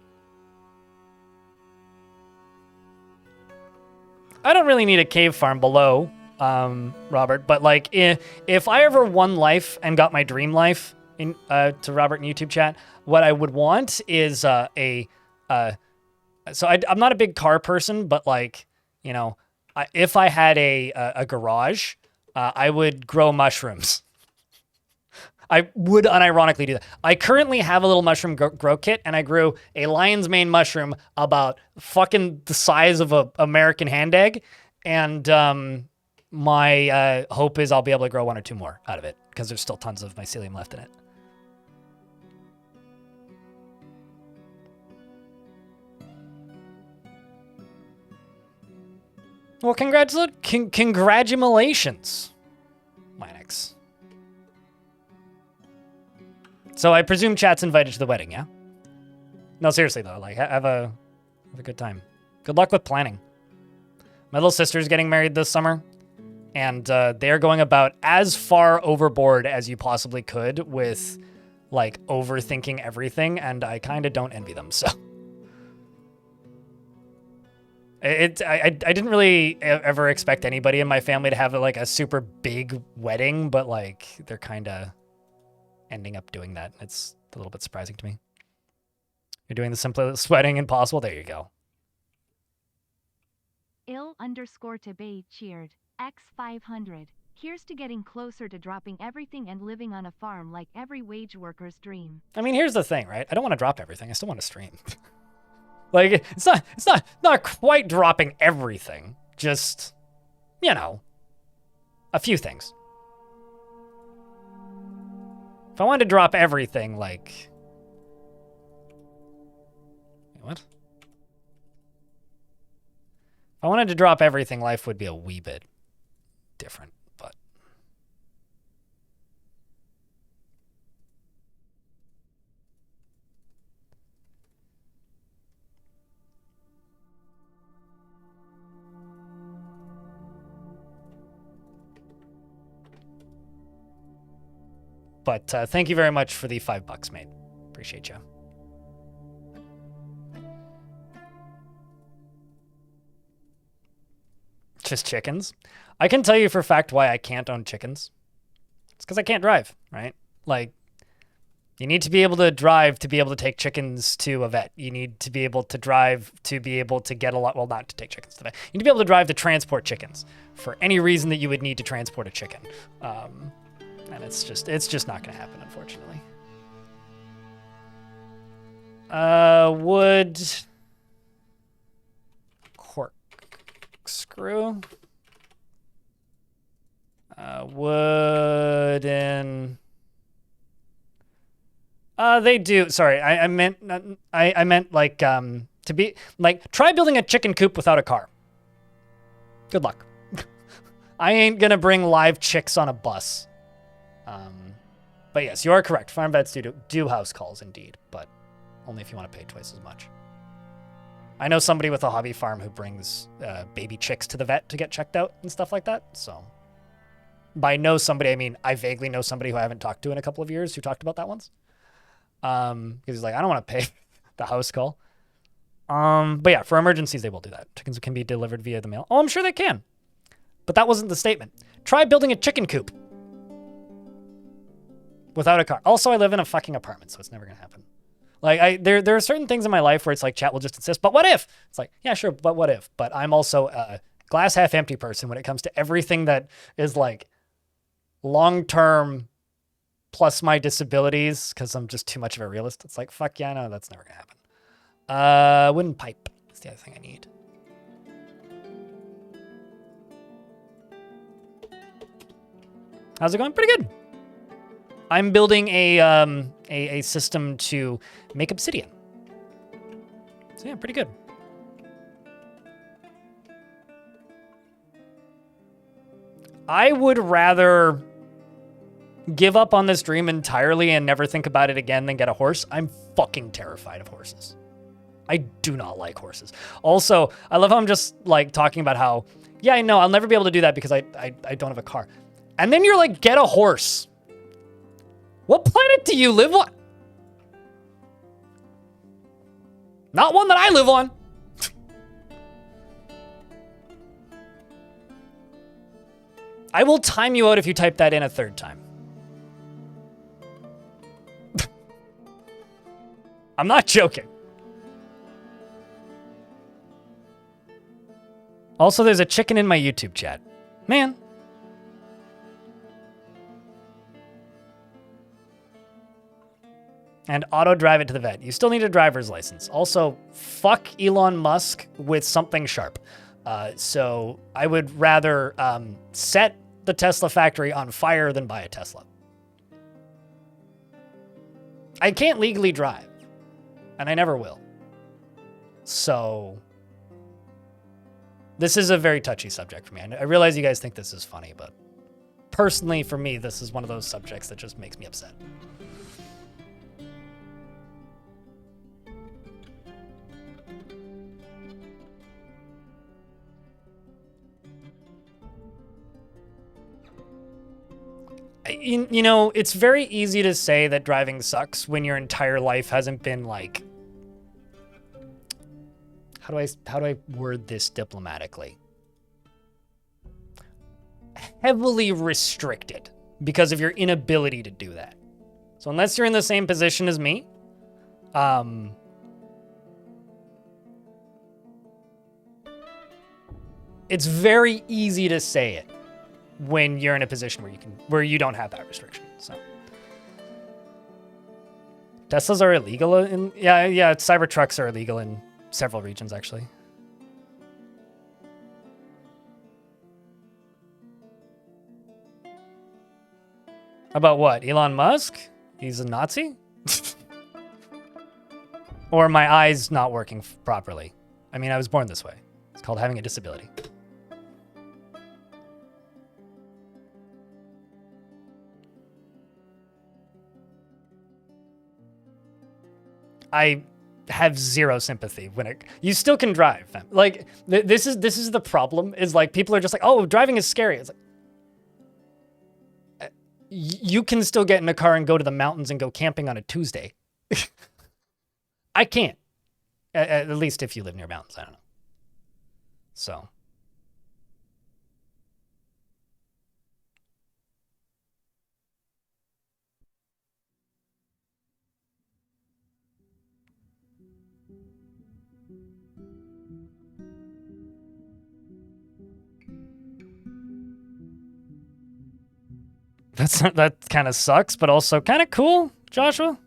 I don't really need a cave farm below, Robert, but like if I ever won life and got my dream life in to Robert in YouTube chat, what I would want is so I'm not a big car person, but like, you know, if I had a garage, I would grow mushrooms. I would unironically do that. I currently have a little mushroom grow kit, and I grew a lion's mane mushroom about fucking the size of a American hand egg. And my hope is I'll be able to grow one or two more out of it, because there's still tons of mycelium left in it. Well, congratulations, Linux. So I presume chat's invited to the wedding, yeah? No, seriously though, like have a good time. Good luck with planning. My little sister's getting married this summer, and they're going about as far overboard as you possibly could with like overthinking everything, and I kind of don't envy them, so. I didn't really ever expect anybody in my family to have like a super big wedding, but like they're kind of ending up doing that. It's a little bit surprising to me. You're doing the simplest wedding impossible. There you go. _Tebay cheered. X500. Here's to getting closer to dropping everything and living on a farm like every wage worker's dream. I mean, here's the thing, right? I don't want to drop everything. I still want to stream. Like, it's not quite dropping everything. Just, you know, a few things. If I wanted to drop everything, like... What? If I wanted to drop everything, life would be a wee bit different, but... But thank you very much for the $5, mate. Appreciate you. Just chickens. I can tell you for a fact why I can't own chickens. It's because I can't drive, right? Like, You need to be able to drive to be able to take chickens to a vet. You need to be able to drive to be able to get a lot, well, not to take chickens to the vet. You need to be able to drive to transport chickens for any reason that you would need to transport a chicken. And it's just not going to happen, unfortunately. Wood corkscrew. Wooden. They do. Sorry, I meant like to be like try building a chicken coop without a car. Good luck. I ain't gonna bring live chicks on a bus. But yes, you are correct. Farm vets do house calls indeed, but only if you want to pay twice as much. I know somebody with a hobby farm who brings baby chicks to the vet to get checked out and stuff like that. So by know somebody, I mean I vaguely know somebody who I haven't talked to in a couple of years who talked about that once. Because he's like, I don't want to pay the house call. But yeah, for emergencies, they will do that. Chickens can be delivered via the mail. Oh, I'm sure they can. But that wasn't the statement. Try building a chicken coop without a car. Also, I live in a fucking apartment, so it's never going to happen. Like, there are certain things in my life where it's like, chat will just insist, but what if? It's like, yeah, sure, but what if? But I'm also a glass half empty person when it comes to everything that is like long-term plus my disabilities, because I'm just too much of a realist. It's like, fuck yeah, no, that's never going to happen. Wooden pipe is the other thing I need. How's it going? Pretty good. I'm building a system to make Obsidian. So yeah, pretty good. I would rather give up on this dream entirely and never think about it again than get a horse. I'm fucking terrified of horses. I do not like horses. Also, I love how I'm just like talking about how, yeah, I know I'll never be able to do that because I don't have a car. And then you're like, get a horse. What planet do you live on? Not one that I live on. I will time you out if you type that in a third time. I'm not joking. Also, there's a chicken in my YouTube chat. Man. And auto drive it to the vet. You still need a driver's license. Also, fuck Elon Musk with something sharp. So I would rather set the Tesla factory on fire than buy a Tesla. I can't legally drive, and I never will. So this is a very touchy subject for me. I realize you guys think this is funny, but personally for me, this is one of those subjects that just makes me upset. You know, it's very easy to say that driving sucks when your entire life hasn't been like, how do I word this diplomatically? Heavily restricted because of your inability to do that. So unless you're in the same position as me, it's very easy to say it when you're in a position where you don't have that restriction. So Teslas are illegal in Cybertrucks are illegal in several regions actually. About what? Elon Musk? He's a Nazi? Or my eyes not working properly? I mean, I was born this way. It's called having a disability. I have zero sympathy when you still can drive. Like this is the problem is like people are just like, oh, driving is scary. It's like you can still get in a car and go to the mountains and go camping on a Tuesday. I can't. At least if you live near mountains, I don't know. So That kind of sucks, but also kind of cool, Joshua.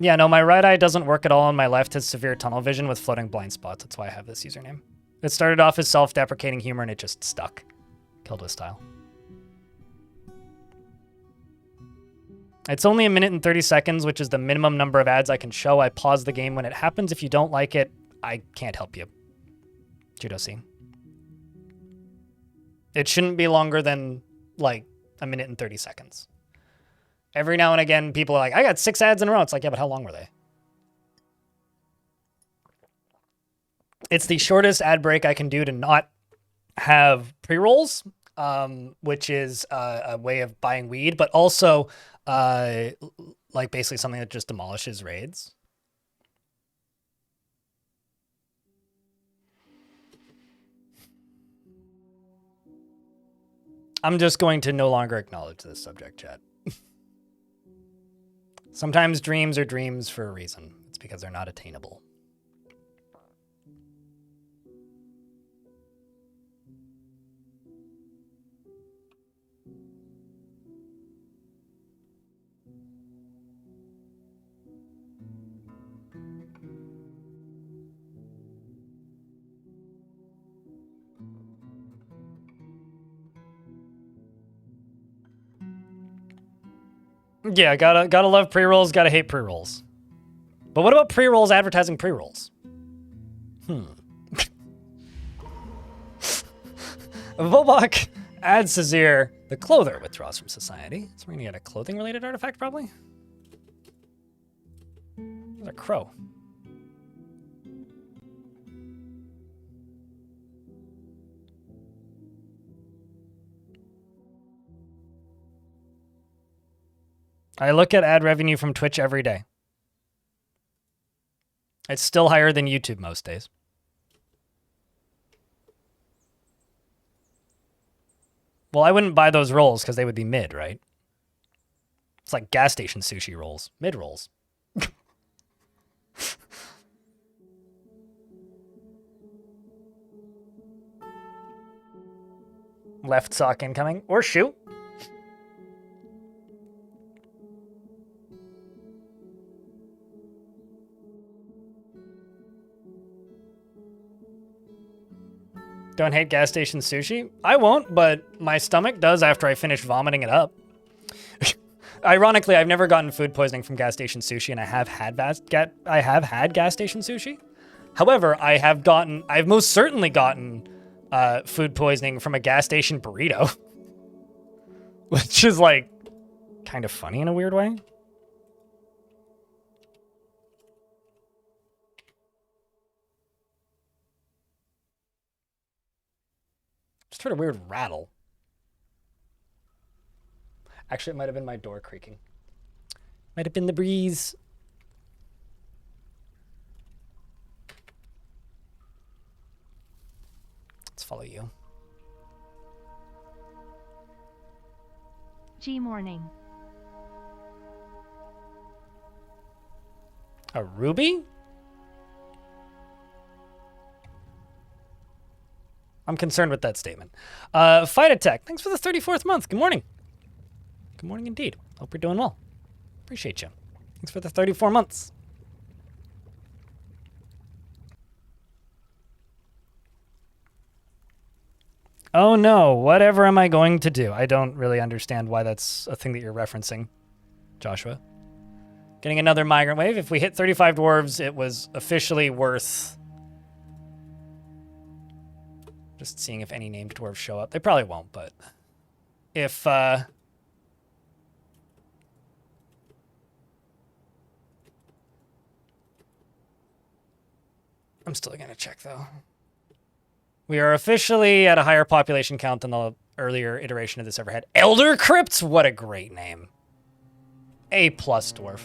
Yeah, no, my right eye doesn't work at all, and my left has severe tunnel vision with floating blind spots. That's why I have this username. It started off as self-deprecating humor, and it just stuck. Killed with style. It's only 1 minute and 30 seconds, which is the minimum number of ads I can show. I pause the game when it happens. If you don't like it, I can't help you. Judo C. It shouldn't be longer than, like, 1 minute and 30 seconds. Every now and again, people are like, I got 6 ads in a row. It's like, yeah, but how long were they? It's the shortest ad break I can do to not have pre-rolls, which is a way of buying weed, but also like basically something that just demolishes raids. I'm just going to no longer acknowledge this subject, chat. Sometimes dreams are dreams for a reason. It's because they're not attainable. Yeah, gotta love pre-rolls, gotta hate pre-rolls. But what about pre-rolls advertising pre-rolls? Volbach adds Sazir, the clother withdraws from society. So we're gonna get a clothing-related artifact, probably? There's a crow. I look at ad revenue from Twitch every day. It's still higher than YouTube most days. Well, I wouldn't buy those rolls because they would be mid, right? It's like gas station sushi rolls. Mid rolls. Left sock incoming. Or shoot. Don't hate gas station sushi? I won't, but my stomach does after I finish vomiting it up. Ironically, I've never gotten food poisoning from gas station sushi, and I have had gas station sushi. However, I've most certainly gotten food poisoning from a gas station burrito, which is like kind of funny in a weird way. Just heard a weird rattle. Actually, it might have been my door creaking. Might have been the breeze. Let's follow you. G morning. A ruby? I'm concerned with that statement. Fight Attack, thanks for the 34th month. Good morning. Good morning indeed. Hope you're doing well. Appreciate you. Thanks for the 34 months. Oh no, whatever am I going to do? I don't really understand why that's a thing that you're referencing, Joshua. Getting another migrant wave. If we hit 35 dwarves, it was officially worth... Just seeing if any named dwarves show up. They probably won't, but if I'm still gonna check though. We are officially at a higher population count than the earlier iteration of this ever had. Elder Crypts? What a great name. A+ dwarf.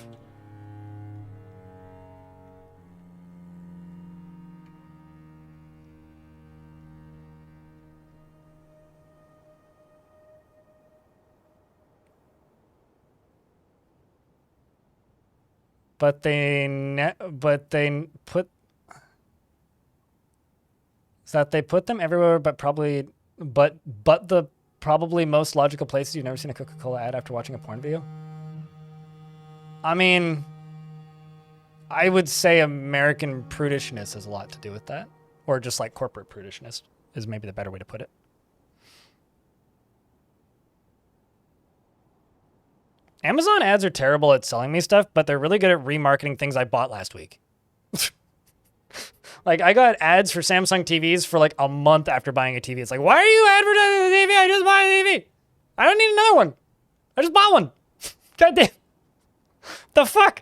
But they put Is that they put them everywhere, but the probably most logical places you've never seen a Coca-Cola ad after watching a porn video? I mean, I would say American prudishness has a lot to do with that. Or just like corporate prudishness is maybe the better way to put it. Amazon ads are terrible at selling me stuff, but they're really good at remarketing things I bought last week. Like, I got ads for Samsung TVs for like a month after buying a TV. It's like, why are you advertising the TV? I just bought a TV. I don't need another one. I just bought one. God damn. The fuck?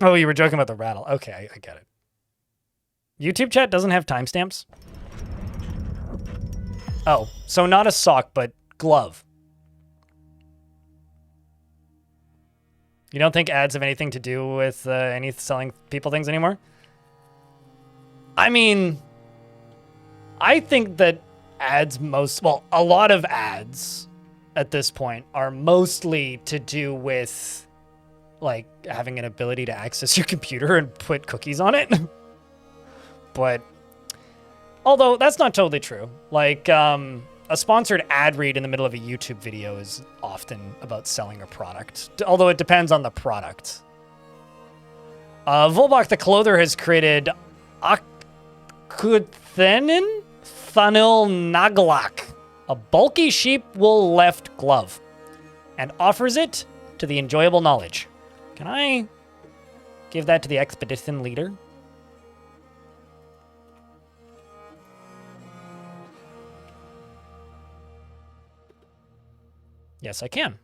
Oh, you were joking about the rattle. Okay, I get it. YouTube chat doesn't have timestamps? Oh, so not a sock, but glove. You don't think ads have anything to do with any selling people things anymore? I mean, I think that ads a lot of ads at this point are mostly to do with like having an ability to access your computer and put cookies on it. But although that's not totally true. Like a sponsored ad read in the middle of a YouTube video is often about selling a product, although it depends on the product. Volbach the Clother has created Akutthenin Thanil Naglak, a bulky sheep wool left glove, and offers it to the enjoyable knowledge. Can I give that to the expedition leader? Yes, I can.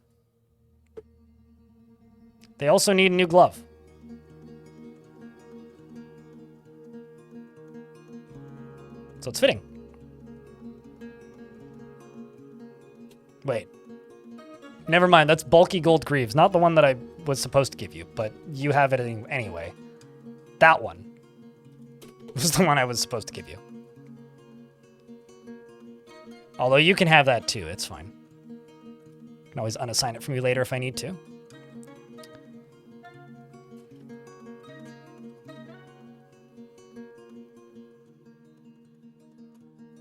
They also need a new glove. So it's fitting. Wait. Never mind, that's bulky gold greaves, not the one that I was supposed to give you, but you have it anyway. That one was the one I was supposed to give you. Although you can have that too, it's fine. I can always unassign it from you later if I need to.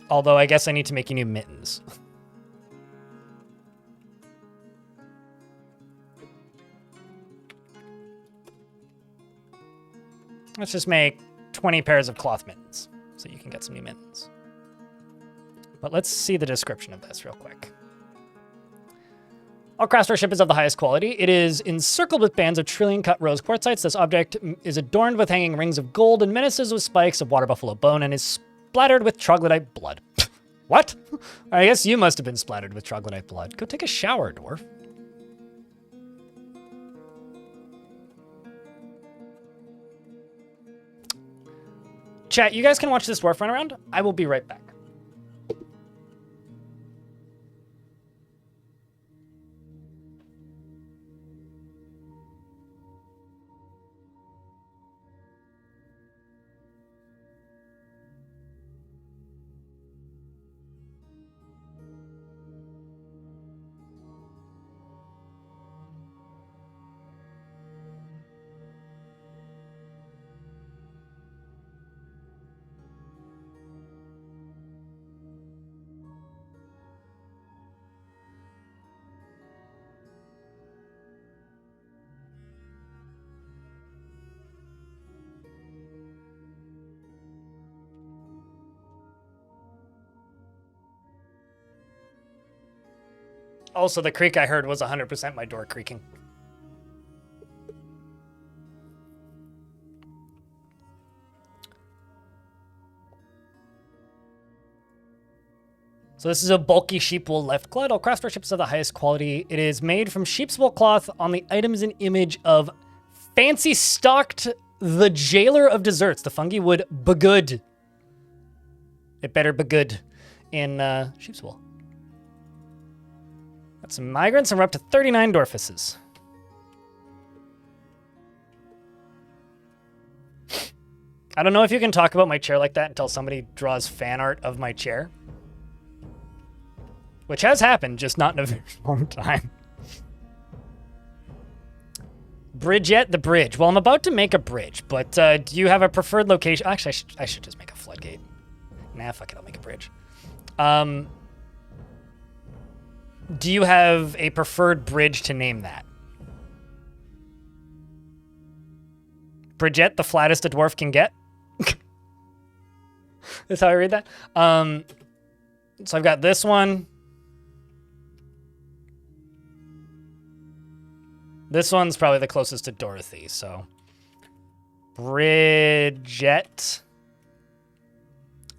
Although I guess I need to make you new mittens. Let's just make 20 pairs of cloth mittens so you can get some new mittens. But let's see the description of this real quick. All craftsmanship is of the highest quality. It is encircled with bands of trillion-cut rose quartzites. This object is adorned with hanging rings of gold and menaces with spikes of water buffalo bone and is splattered with troglodyte blood. What? I guess you must have been splattered with troglodyte blood. Go take a shower, dwarf. Chat, you guys can watch this dwarf run around. I will be right back. Also, the creak I heard was 100% my door creaking. So this is a bulky sheep wool left cloth. All craftsmanship is of the highest quality. It is made from sheep's wool cloth. On the item is an image of fancy stocked the jailer of desserts. The fungi would be good. It better be good in sheep's wool. Got some migrants, and we're up to 39 dwarfuses. I don't know if you can talk about my chair like that until somebody draws fan art of my chair. Which has happened, just not in a very long time. Bridge yet? The bridge. Well, I'm about to make a bridge, but do you have a preferred location? Actually, I should just make a floodgate. Nah, fuck it, I'll make a bridge. Do you have a preferred bridge to name that? Bridgette, the flattest a dwarf can get. That's how I read that. So I've got this one. This one's probably the closest to Dorothy, so. Bridgette,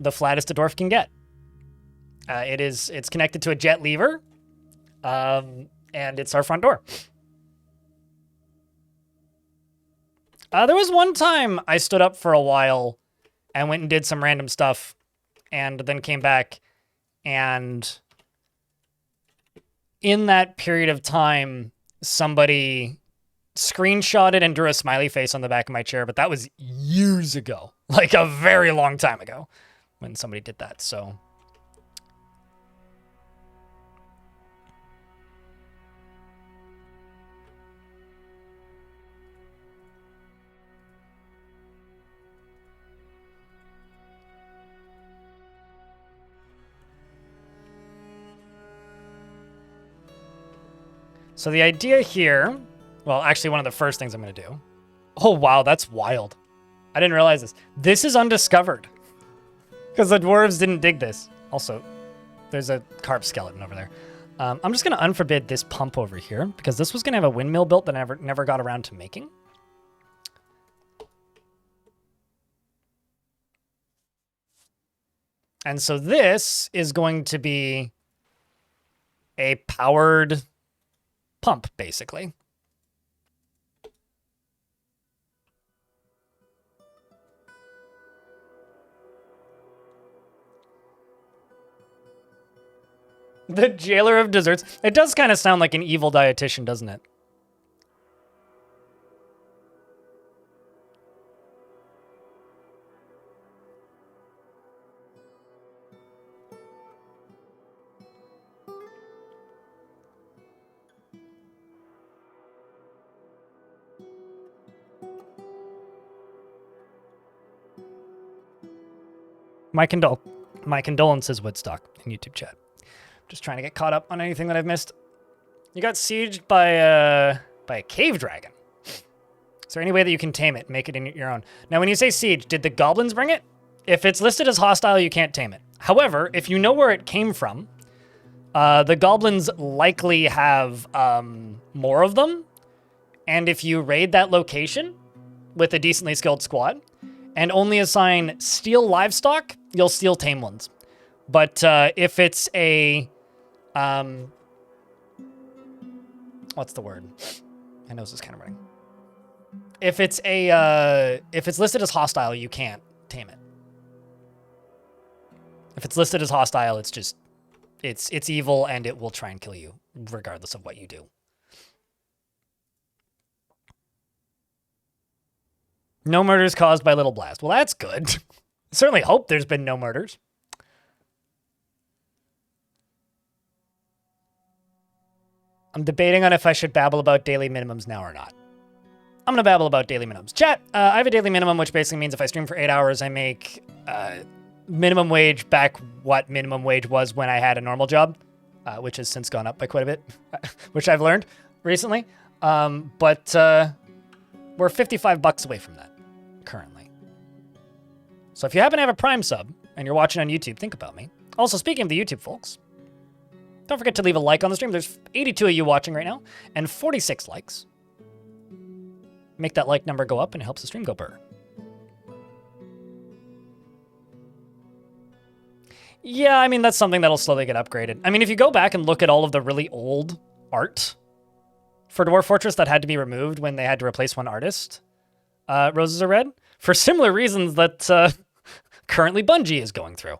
the flattest a dwarf can get. It's connected to a jet lever, and it's our front door. There was one time I stood up for a while and went and did some random stuff and then came back, and in that period of time, somebody screenshotted and drew a smiley face on the back of my chair, but that was years ago, like a very long time ago when somebody did that, so. So the idea here, well, actually one of the first things I'm going to do. Oh, wow, that's wild. I didn't realize this. This is undiscovered because the dwarves didn't dig this. Also, there's a carp skeleton over there. I'm just going to unforbid this pump over here because this was going to have a windmill built that I never got around to making. And so this is going to be a powered pump, basically. The jailer of desserts. It does kind of sound like an evil dietitian, doesn't it? My condolences, Woodstock, in YouTube chat. Just trying to get caught up on anything that I've missed. You got sieged by a cave dragon. Is there any way that you can tame it and make it in your own? Now, when you say siege, did the goblins bring it? If it's listed as hostile, you can't tame it. However, if you know where it came from, the goblins likely have more of them. And if you raid that location with a decently skilled squad and only assign steel livestock, you'll steal tame ones. But if it's a... what's the word? My nose is kind of running. If it's listed as hostile, you can't tame it. If it's listed as hostile, it's just, it's evil and it will try and kill you regardless of what you do. No murders caused by Little Blast. Well, that's good. Certainly hope there's been no murders. I'm debating on if I should babble about daily minimums now or not. I'm going to babble about daily minimums. Chat, I have a daily minimum, which basically means if I stream for 8 hours, I make minimum wage back what minimum wage was when I had a normal job, which has since gone up by quite a bit, which I've learned recently. But we're $55 away from that currently. So if you happen to have a Prime sub and you're watching on YouTube, think about me. Also, speaking of the YouTube folks, don't forget to leave a like on the stream. There's 82 of you watching right now and 46 likes. Make that like number go up and it helps the stream go burr. Yeah, I mean, that's something that'll slowly get upgraded. I mean, if you go back and look at all of the really old art for Dwarf Fortress that had to be removed when they had to replace one artist, Roses Are Red, for similar reasons that currently Bungie is going through.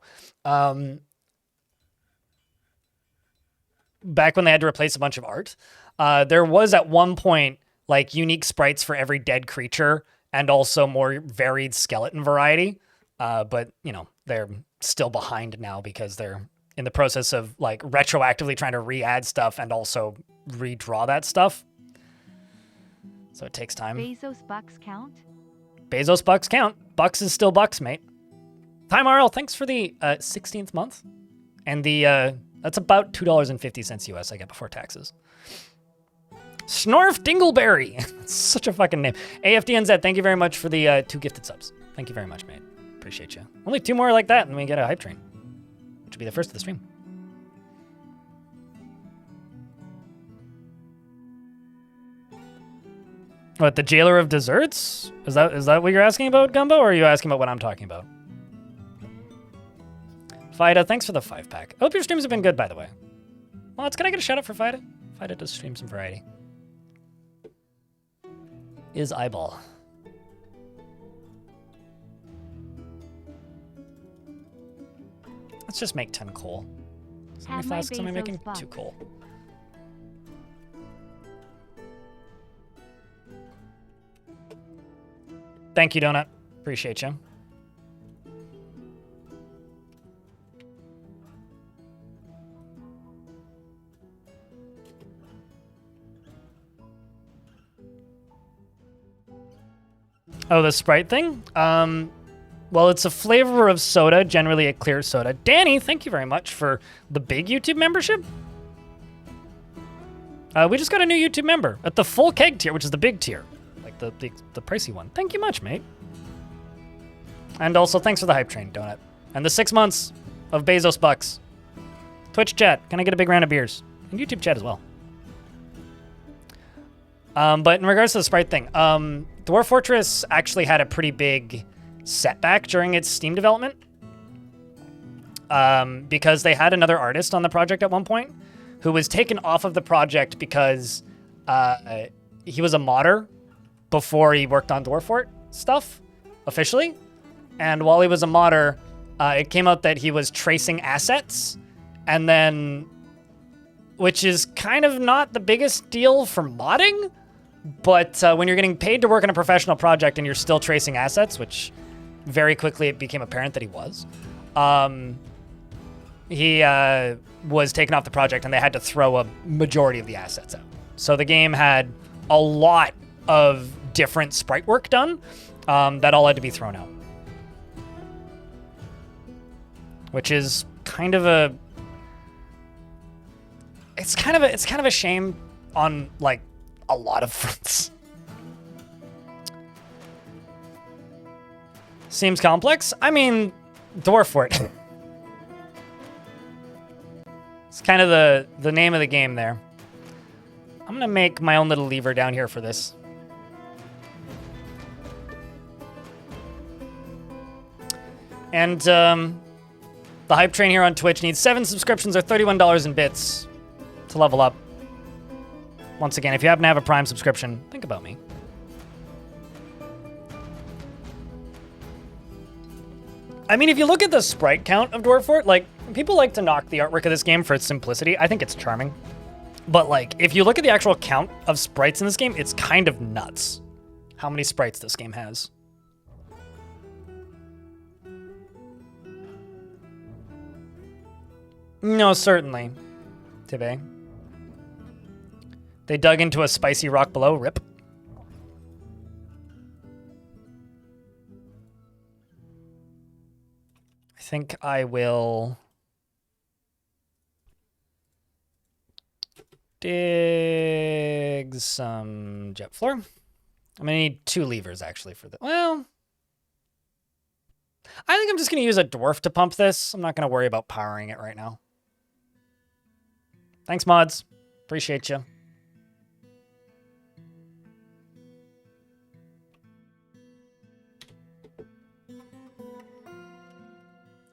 Back when they had to replace a bunch of art, there was at one point like unique sprites for every dead creature and also more varied skeleton variety. But, you know, they're still behind now because they're in the process of like retroactively trying to re-add stuff and also redraw that stuff. So it takes time. Bezos bucks count? Bezos bucks count. Bucks is still bucks, mate. Time RL, thanks for the 16th month. And the that's about $2.50 US I get before taxes. Snorf Dingleberry. That's such a fucking name. AFDNZ, thank you very much for the 2 gifted subs. Thank you very much, mate. Appreciate you. Only 2 more like that and we get a hype train. Which will be the first of the stream. What, the Jailer of Desserts? Is that what you're asking about, Gumbo, or are you asking about what I'm talking about? Fida, thanks for the 5-pack. I hope your streams have been good, by the way. Well, can I get a shout out for Fida? Fida does stream some variety. Is eyeball. Let's just make 10 coal. How many flasks am I making? 2 coal. Thank you, Donut. Appreciate you. Oh, the Sprite thing? Well, it's a flavor of soda, generally a clear soda. Danny, thank you very much for the big YouTube membership. We just got a new YouTube member at the full keg tier, which is the big tier. Like the pricey one. Thank you much, mate. And also, thanks for the hype train, Donut. And the 6 months of Bezos bucks. Twitch chat, can I get a big round of beers? And YouTube chat as well. But in regards to the Sprite thing, Dwarf Fortress actually had a pretty big setback during its Steam development. Because they had another artist on the project at one point who was taken off of the project because he was a modder before he worked on Dwarf Fort stuff officially. And while he was a modder, it came out that he was tracing assets, and then, which is kind of not the biggest deal for modding, but when you're getting paid to work on a professional project and you're still tracing assets, which very quickly it became apparent that he was, he was taken off the project and they had to throw a majority of the assets out. So the game had a lot of different sprite work done that all had to be thrown out. Which is kind of a... It's kind of a shame on, like, a lot of fronts. Seems complex. I mean, Dwarf Fort. It's kind of the name of the game there. I'm gonna make my own little lever down here for this. And the hype train here on Twitch needs 7 subscriptions or $31 in bits to level up. Once again, if you happen to have a Prime subscription, think about me. I mean, if you look at the sprite count of Dwarf Fort, like, people like to knock the artwork of this game for its simplicity. I think it's charming. But, like, if you look at the actual count of sprites in this game, it's kind of nuts how many sprites this game has. No, certainly. Tibe. They dug into a spicy rock below. Rip. I think I will dig some jet floor. I'm gonna need 2 levers actually for that. Well, I think I'm just gonna use a dwarf to pump this. I'm not gonna worry about powering it right now. Thanks, mods. Appreciate you.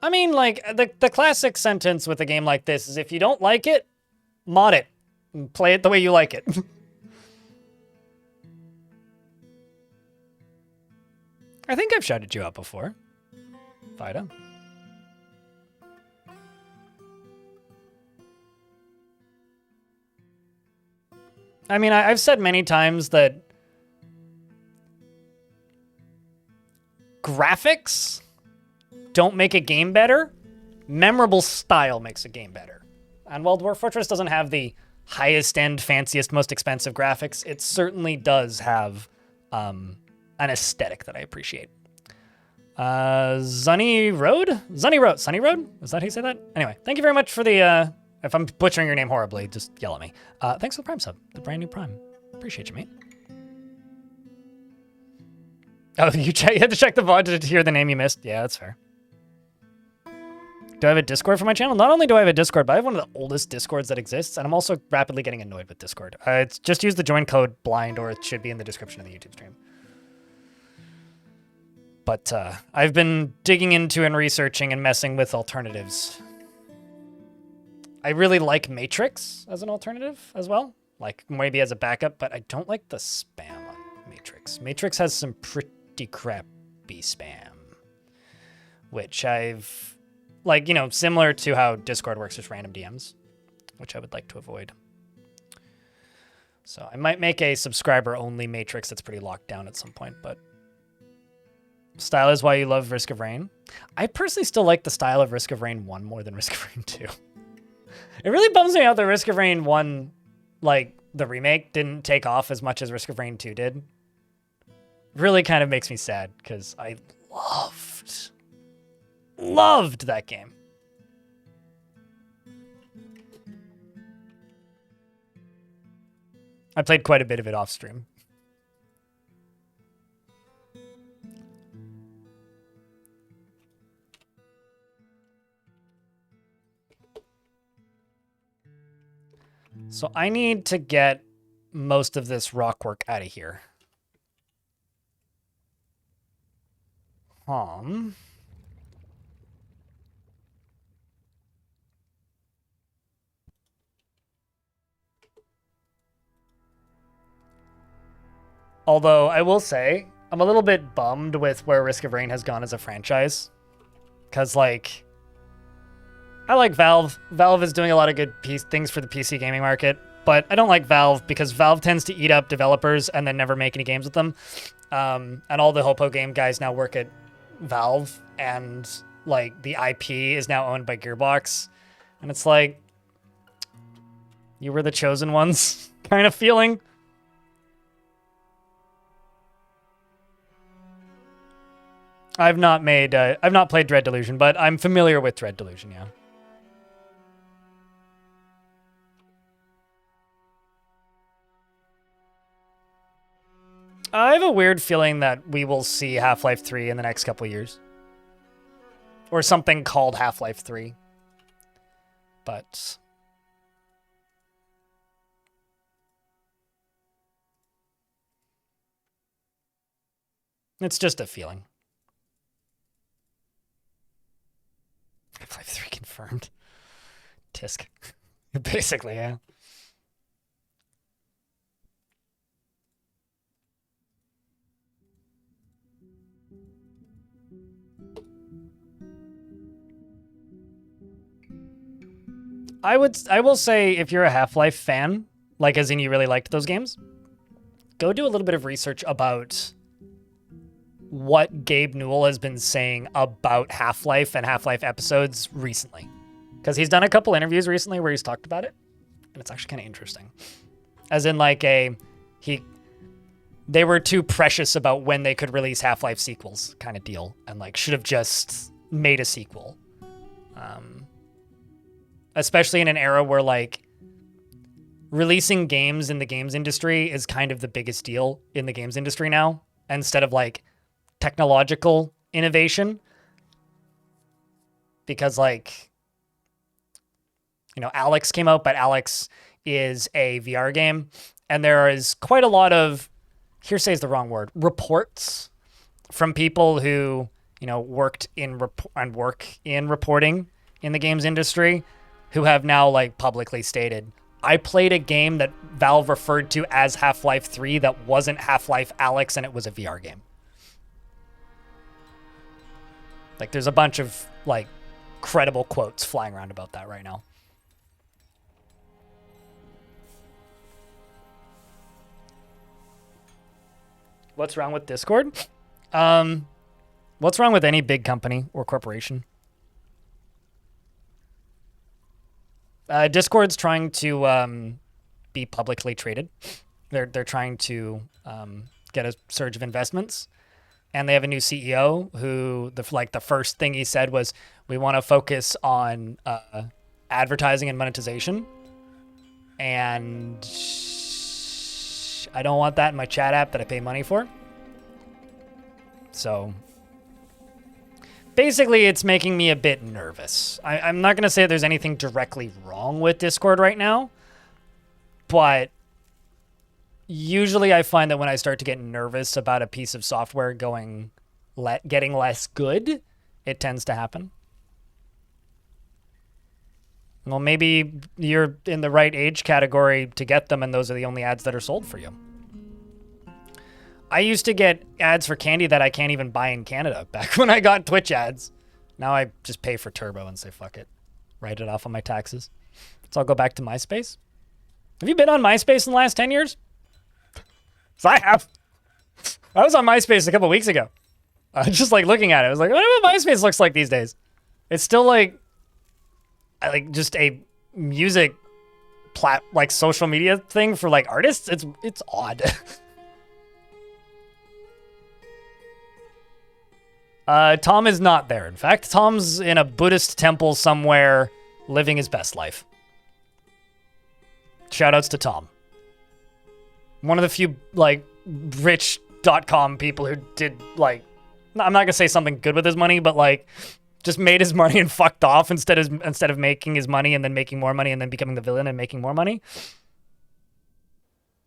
I mean, like, the classic sentence with a game like this is if you don't like it, mod it. And play it the way you like it. I think I've shouted you out before. Vida. I mean, I've said many times that graphics don't make a game better. Memorable style makes a game better. And while Dwarf Fortress doesn't have the highest end, fanciest, most expensive graphics, it certainly does have an aesthetic that I appreciate. Sunny Road? Sunny Road? Is that how you say that? Anyway, thank you very much for the, if I'm butchering your name horribly, just yell at me. Thanks for the Prime sub, the brand new Prime. Appreciate you, mate. Oh, you had to check the VOD to hear the name you missed? Yeah, that's fair. Do I have a Discord for my channel? Not only do I have a Discord, but I have one of the oldest Discords that exists, and I'm also rapidly getting annoyed with Discord. It's just use the join code BLIND, or it should be in the description of the YouTube stream. But I've been digging into and researching and messing with alternatives. I really like Matrix as an alternative as well, like maybe as a backup, but I don't like the spam on Matrix. Matrix has some pretty crappy spam, which I've... Like, you know, similar to how Discord works with random DMs, which I would like to avoid. So I might make a subscriber-only Matrix that's pretty locked down at some point, but... Style is why you love Risk of Rain. I personally still like the style of Risk of Rain 1 more than Risk of Rain 2. It really bums me out that Risk of Rain 1, like, the remake didn't take off as much as Risk of Rain 2 did. Really kind of makes me sad, because I loved that game. I played quite a bit of it off stream. So I need to get most of this rock work out of here. Although, I will say, I'm a little bit bummed with where Risk of Rain has gone as a franchise. Because, like, I like Valve. Valve is doing a lot of good things for the PC gaming market. But I don't like Valve because Valve tends to eat up developers and then never make any games with them. And all the Hopo game guys now work at Valve. And, like, the IP is now owned by Gearbox. And it's like, you were the chosen ones kind of feeling. I've not played Dread Delusion, but I'm familiar with Dread Delusion, yeah. I have a weird feeling that we will see Half-Life 3 in the next couple years. Or something called Half-Life 3. But... it's just a feeling. Half-Life 3 confirmed. Tisk. Basically, yeah. I will say if you're a Half-Life fan, like as in you really liked those games, go do a little bit of research about what Gabe Newell has been saying about Half-Life and Half-Life episodes recently. Because he's done a couple interviews recently where he's talked about it, and it's actually kind of interesting. As in like they were too precious about when they could release Half-Life sequels kind of deal, and like should have just made a sequel. Especially in an era where like releasing games in the games industry is kind of the biggest deal in the games industry now, instead of like technological innovation. Because like, you know, Alex came out, but Alex is a VR game, and there is quite a lot of, hearsay is the wrong word, reports from people who, you know, worked in work in reporting in the games industry, who have now like publicly stated, I played a game that Valve referred to as Half-Life 3 that wasn't Half-Life Alex, and it was a VR game. Like there's a bunch of like credible quotes flying around about that right now. What's wrong with Discord? What's wrong with any big company or corporation? Discord's trying to be publicly traded. They're trying to get a surge of investments, and they have a new CEO who the first thing he said was, "We want to focus on advertising and monetization, and I don't want that in my chat app that I pay money for." So basically, it's making me a bit nervous. I'm not going to say there's anything directly wrong with Discord right now, but usually I find that when I start to get nervous about a piece of software getting less good, it tends to happen. Well, maybe you're in the right age category to get them, and those are the only ads that are sold for you. I used to get ads for candy that I can't even buy in Canada back when I got Twitch ads. Now I just pay for Turbo and say, fuck it. Write it off on my taxes. So I'll go back to MySpace. Have you been on MySpace in the last 10 years? So I have. I was on MySpace a couple weeks ago. Just like looking at it. I was like, I wonder what MySpace looks like these days. It's still like just a music social media thing for like artists. It's odd. Tom is not there. In fact, Tom's in a Buddhist temple somewhere living his best life. Shoutouts to Tom. One of the few, rich.com people who did, I'm not going to say something good with his money, but, just made his money and fucked off instead of making his money and then making more money and then becoming the villain and making more money.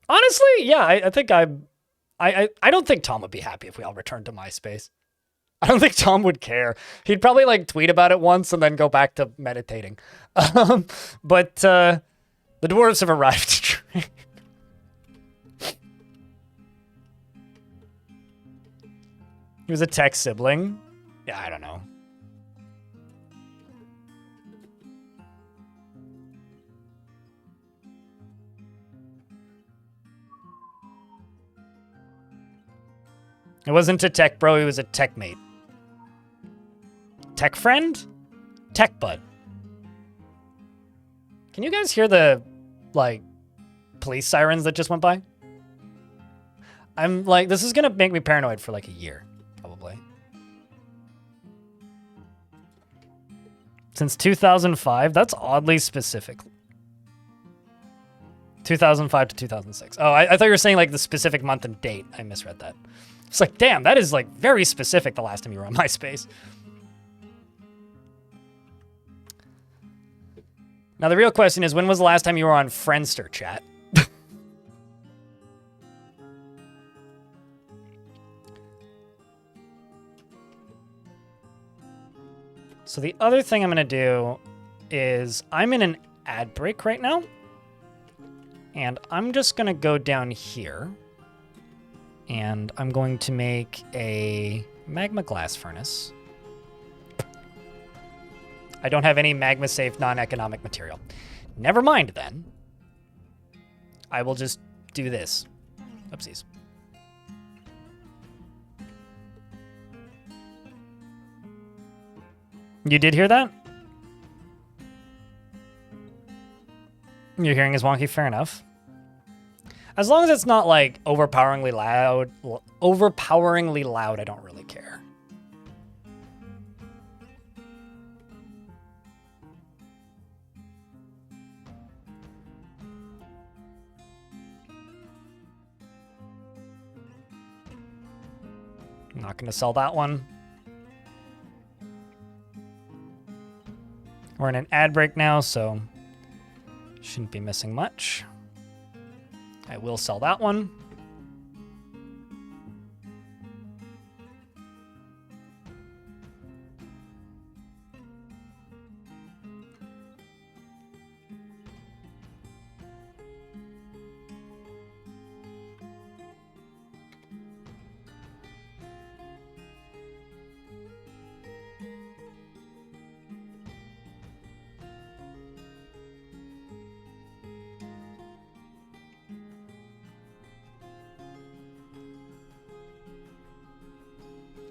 Honestly, yeah, I think I don't think Tom would be happy if we all returned to MySpace. I don't think Tom would care. He'd probably tweet about it once and then go back to meditating. But the dwarves have arrived. He was a tech sibling. Yeah, I don't know. It wasn't a tech bro, he was a tech mate. Tech friend? Tech bud. Can you guys hear the, police sirens that just went by? I'm this is gonna make me paranoid for a year, probably. Since 2005? That's oddly specific. 2005 to 2006. Oh, I thought you were saying the specific month and date. I misread that. It's damn, that is very specific the last time you were on MySpace. Now, the real question is, when was the last time you were on Friendster, chat? So the other thing I'm going to do is I'm in an ad break right now. And I'm just going to go down here. And I'm going to make a magma glass furnace. I don't have any magma-safe, non-economic material. Never mind, then. I will just do this. Oopsies. You did hear that? Your hearing is wonky, fair enough. As long as it's not overpoweringly loud, I don't really care. I'm not going to sell that one. We're in an ad break now, so shouldn't be missing much. I will sell that one.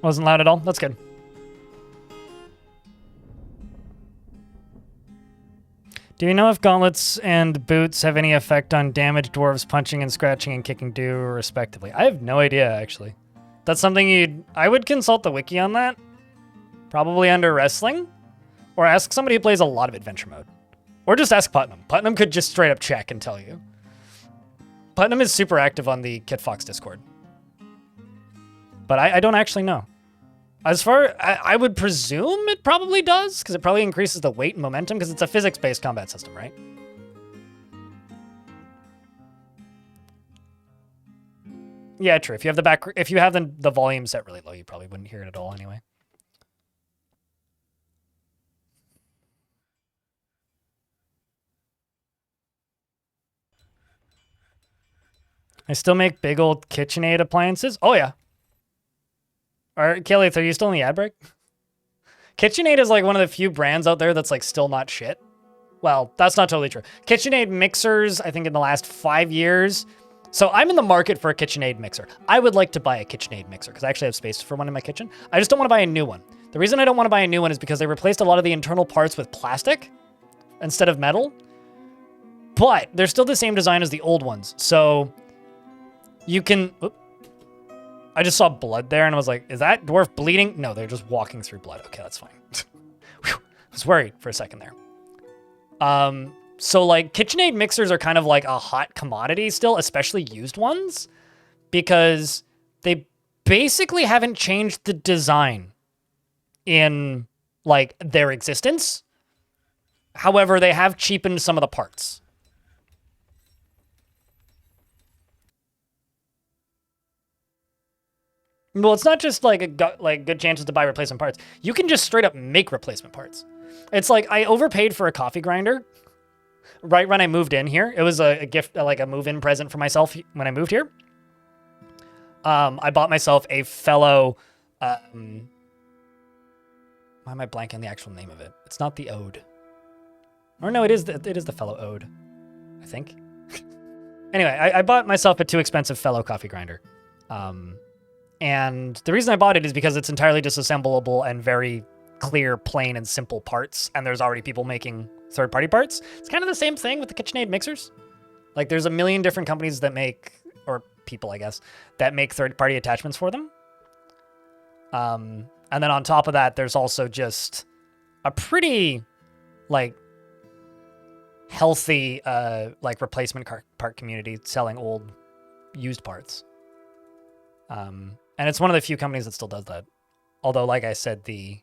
Wasn't loud at all? That's good. Do you know if gauntlets and boots have any effect on damage dwarves punching and scratching and kicking do, respectively? I have no idea, actually. That's something I would consult the wiki on that. Probably under wrestling. Or ask somebody who plays a lot of adventure mode. Or just ask Putnam. Putnam could just straight up check and tell you. Putnam is super active on the KitFox Discord. But I don't actually know. As far, I would presume it probably does, because it probably increases the weight and momentum, because it's a physics-based combat system, right? Yeah, true. If you have if you have the volume set really low, you probably wouldn't hear it at all anyway. I still make big old KitchenAid appliances. Oh yeah. Kelly, are you still in the ad break? KitchenAid is like one of the few brands out there that's like still not shit. Well, that's not totally true. KitchenAid mixers, I think in the last 5 years. So I'm in the market for a KitchenAid mixer. I would like to buy a KitchenAid mixer because I actually have space for one in my kitchen. I just don't want to buy a new one. The reason I don't want to buy a new one is because they replaced a lot of the internal parts with plastic instead of metal. But they're still the same design as the old ones. So you can... I just saw blood there and I was like, is that dwarf bleeding? No, they're just walking through blood. Okay, that's fine. Whew, I was worried for a second there. So like KitchenAid mixers are kind of like a hot commodity still, especially used ones, because they basically haven't changed the design in like their existence. However, they have cheapened some of the parts. Well, it's not just like good chances to buy replacement parts. You can just straight up make replacement parts. It's like I overpaid for a coffee grinder right when I moved in here. It was a gift, like a move-in present for myself when I moved here. I bought myself a fellow... why am I blanking the actual name of it? It's not the Ode. Or no, it is the fellow Ode, I think. Anyway, I bought myself a too expensive fellow coffee grinder. And the reason I bought it is because it's entirely disassemblable and very clear, plain, and simple parts. And there's already people making third-party parts. It's kind of the same thing with the KitchenAid mixers. Like, there's a million different companies that make, or people, I guess, that make third-party attachments for them. And then on top of that, there's also just a pretty, like, healthy, like, replacement part community selling old, used parts. And it's one of the few companies that still does that. Although, like I said, the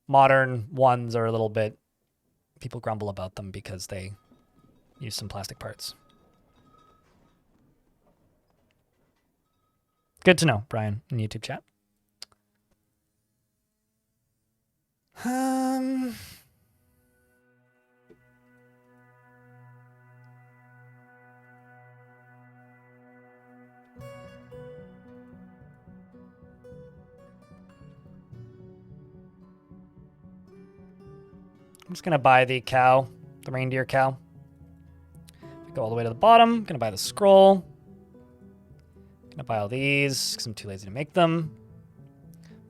modern ones are a little bit... People grumble about them because they use some plastic parts. Good to know, Brian, in YouTube chat. I'm just going to buy the cow, the reindeer cow. Go all the way to the bottom. Going to buy the scroll. Going to buy all these because I'm too lazy to make them.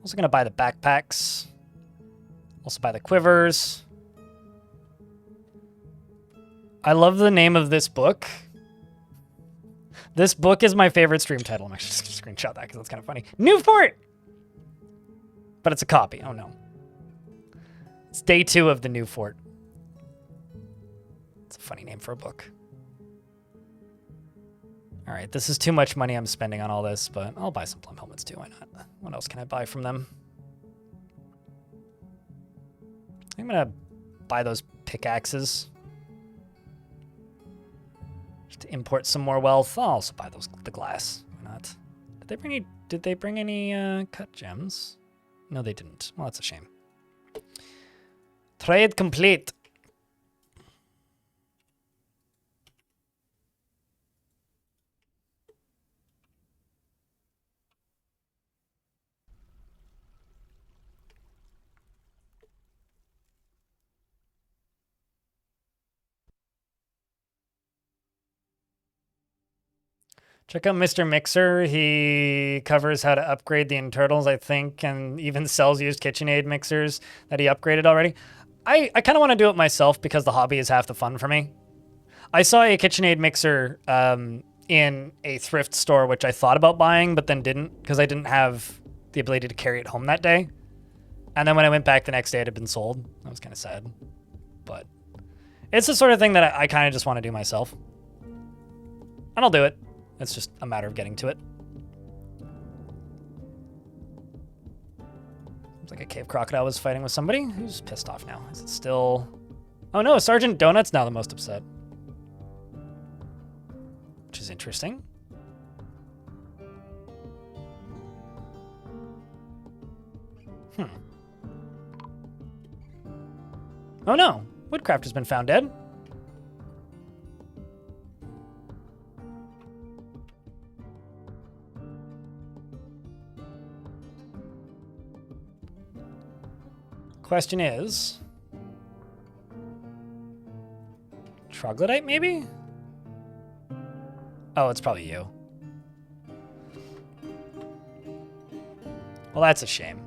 Also going to buy the backpacks. Also buy the quivers. I love the name of this book. This book is my favorite stream title. I'm actually just going to screenshot that because that's kind of funny. New Fort! But it's a copy. Oh, no. It's day 2 of the New Fort. It's a funny name for a book. All right, this is too much money I'm spending on all this, but I'll buy some plum helmets too. Why not? What else can I buy from them? I'm going to buy those pickaxes. Just to import some more wealth. I'll also buy the glass. Why not? Did they bring any cut gems? No, they didn't. Well, that's a shame. Trade complete. Check out Mr. Mixer. He covers how to upgrade the internals, I think, and even sells used KitchenAid mixers that he upgraded already. I kind of want to do it myself because the hobby is half the fun for me. I saw a KitchenAid mixer in a thrift store, which I thought about buying, but then didn't because I didn't have the ability to carry it home that day. And then when I went back the next day, it had been sold. That was kind of sad. But it's the sort of thing that I kind of just want to do myself. And I'll do it. It's just a matter of getting to it. Looks like a cave crocodile was fighting with somebody. Who's pissed off now? Is it still... Oh no, Sergeant Donut's now the most upset. Which is interesting. Oh no, Woodcraft has been found dead. Question is... Troglodyte, maybe? Oh, it's probably you. Well, that's a shame.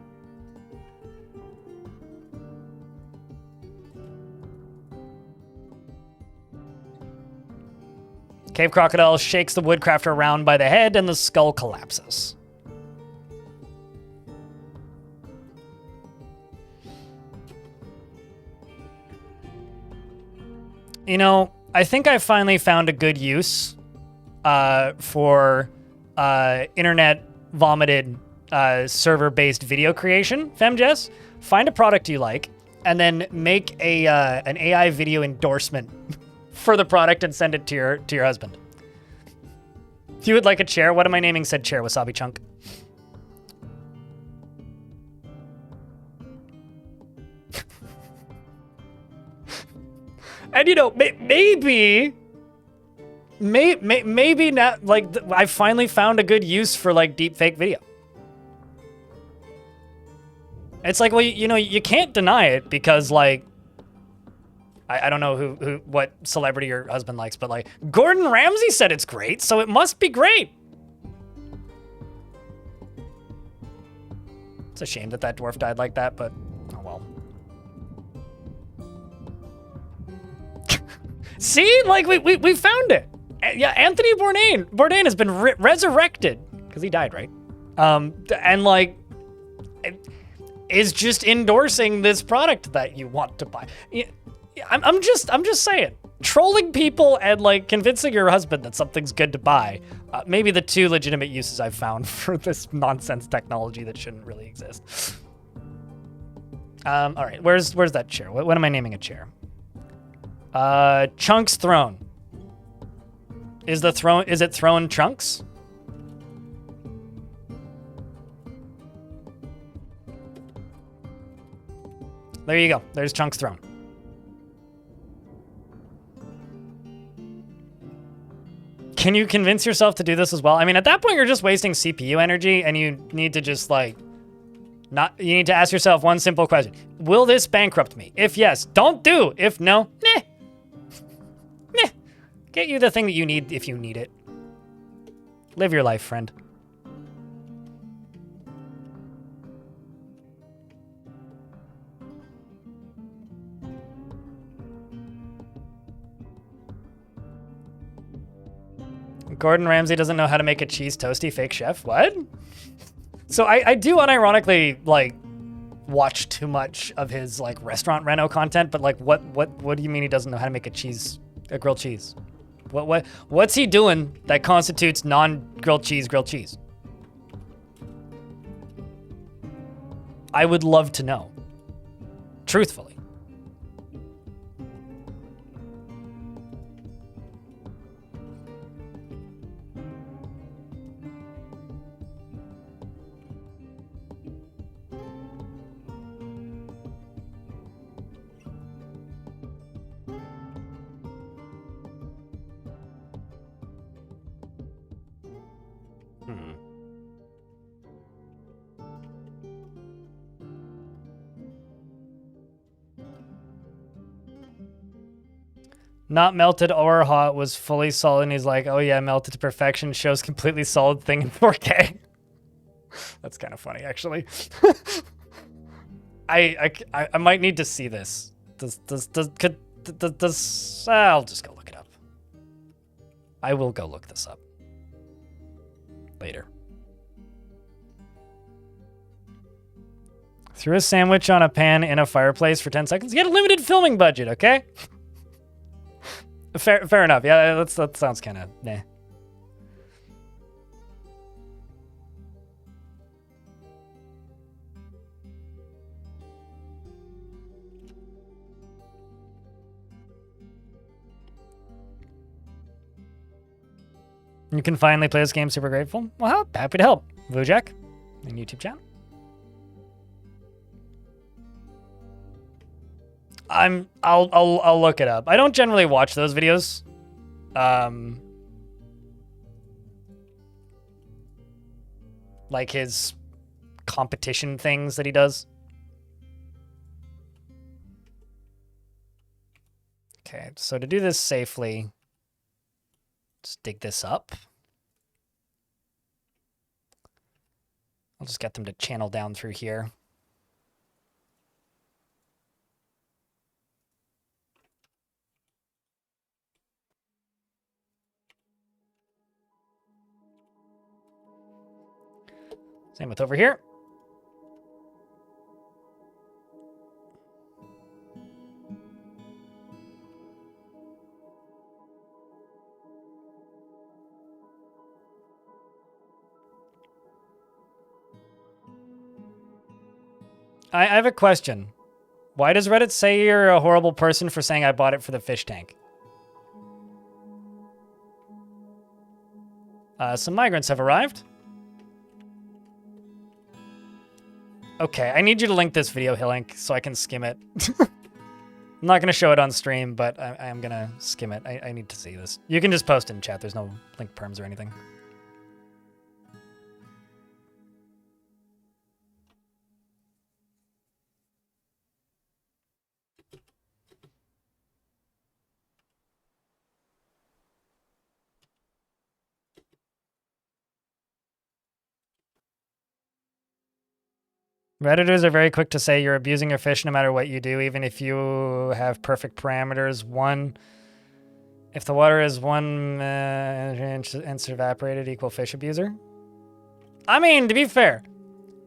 Cave crocodile shakes the woodcrafter around by the head and the skull collapses. You know, I think I finally found a good use for internet vomited server-based video creation, FemJess. Find a product you like and then make an AI video endorsement for the product and send it to your husband. If you would like a chair, what am I naming said chair, Wasabi Chunk? And you know, maybe now, like, I finally found a good use for like deepfake video. It's like, well, you know, you can't deny it because like, I don't know what celebrity your husband likes, but like Gordon Ramsay said it's great, so it must be great. It's a shame that dwarf died like that, but oh well. See, like we found it. Yeah, Anthony Bourdain has been resurrected because he died, right? And like is just endorsing this product that you want to buy. I'm just saying, trolling people and like convincing your husband that something's good to buy, maybe the two legitimate uses I've found for this nonsense technology that shouldn't really exist. All right, where's that chair? What am I naming a chair? Chunk's throne. Is it throne Chunks? There you go. There's Chunk's throne. Can you convince yourself to do this as well? I mean, at that point, you're just wasting CPU energy, and you need to just like, you need to ask yourself one simple question. Will this bankrupt me? If yes, don't do. If no, meh. Meh. Get you the thing that you need if you need it. Live your life, friend. Gordon Ramsay doesn't know how to make a cheese toasty, fake chef. What? So I do unironically like watch too much of his like restaurant reno content, but like what do you mean he doesn't know how to make a grilled cheese? What's he doing that constitutes non-grilled cheese grilled cheese? I would love to know. Truthfully. Not melted or hot, was fully solid, and he's like, oh yeah, melted to perfection, shows completely solid thing in 4K. That's kind of funny, actually. I might need to see this. I'll just go look it up. I will go look this up later. Threw a sandwich on a pan in a fireplace for 10 seconds. You had a limited filming budget, okay? Fair enough. Yeah, that sounds kind of nah. You can finally play this game. Super grateful. Well, happy to help. Vujak, and YouTube channel. I'll look it up. I don't generally watch those videos. Like his competition things that he does. Okay, so to do this safely, just dig this up. I'll just get them to channel down through here. Same with over here. I have a question. Why does Reddit say you're a horrible person for saying I bought it for the fish tank? Some migrants have arrived. Okay, I need you to link this video, Hillink, so I can skim it. I'm not going to show it on stream, but I am going to skim it. I need to see this. You can just post it in chat. There's no link perms or anything. Redditors are very quick to say you're abusing your fish no matter what you do, even if you have perfect parameters. One, if the water is 1 inch evaporated, equal fish abuser. I mean, to be fair,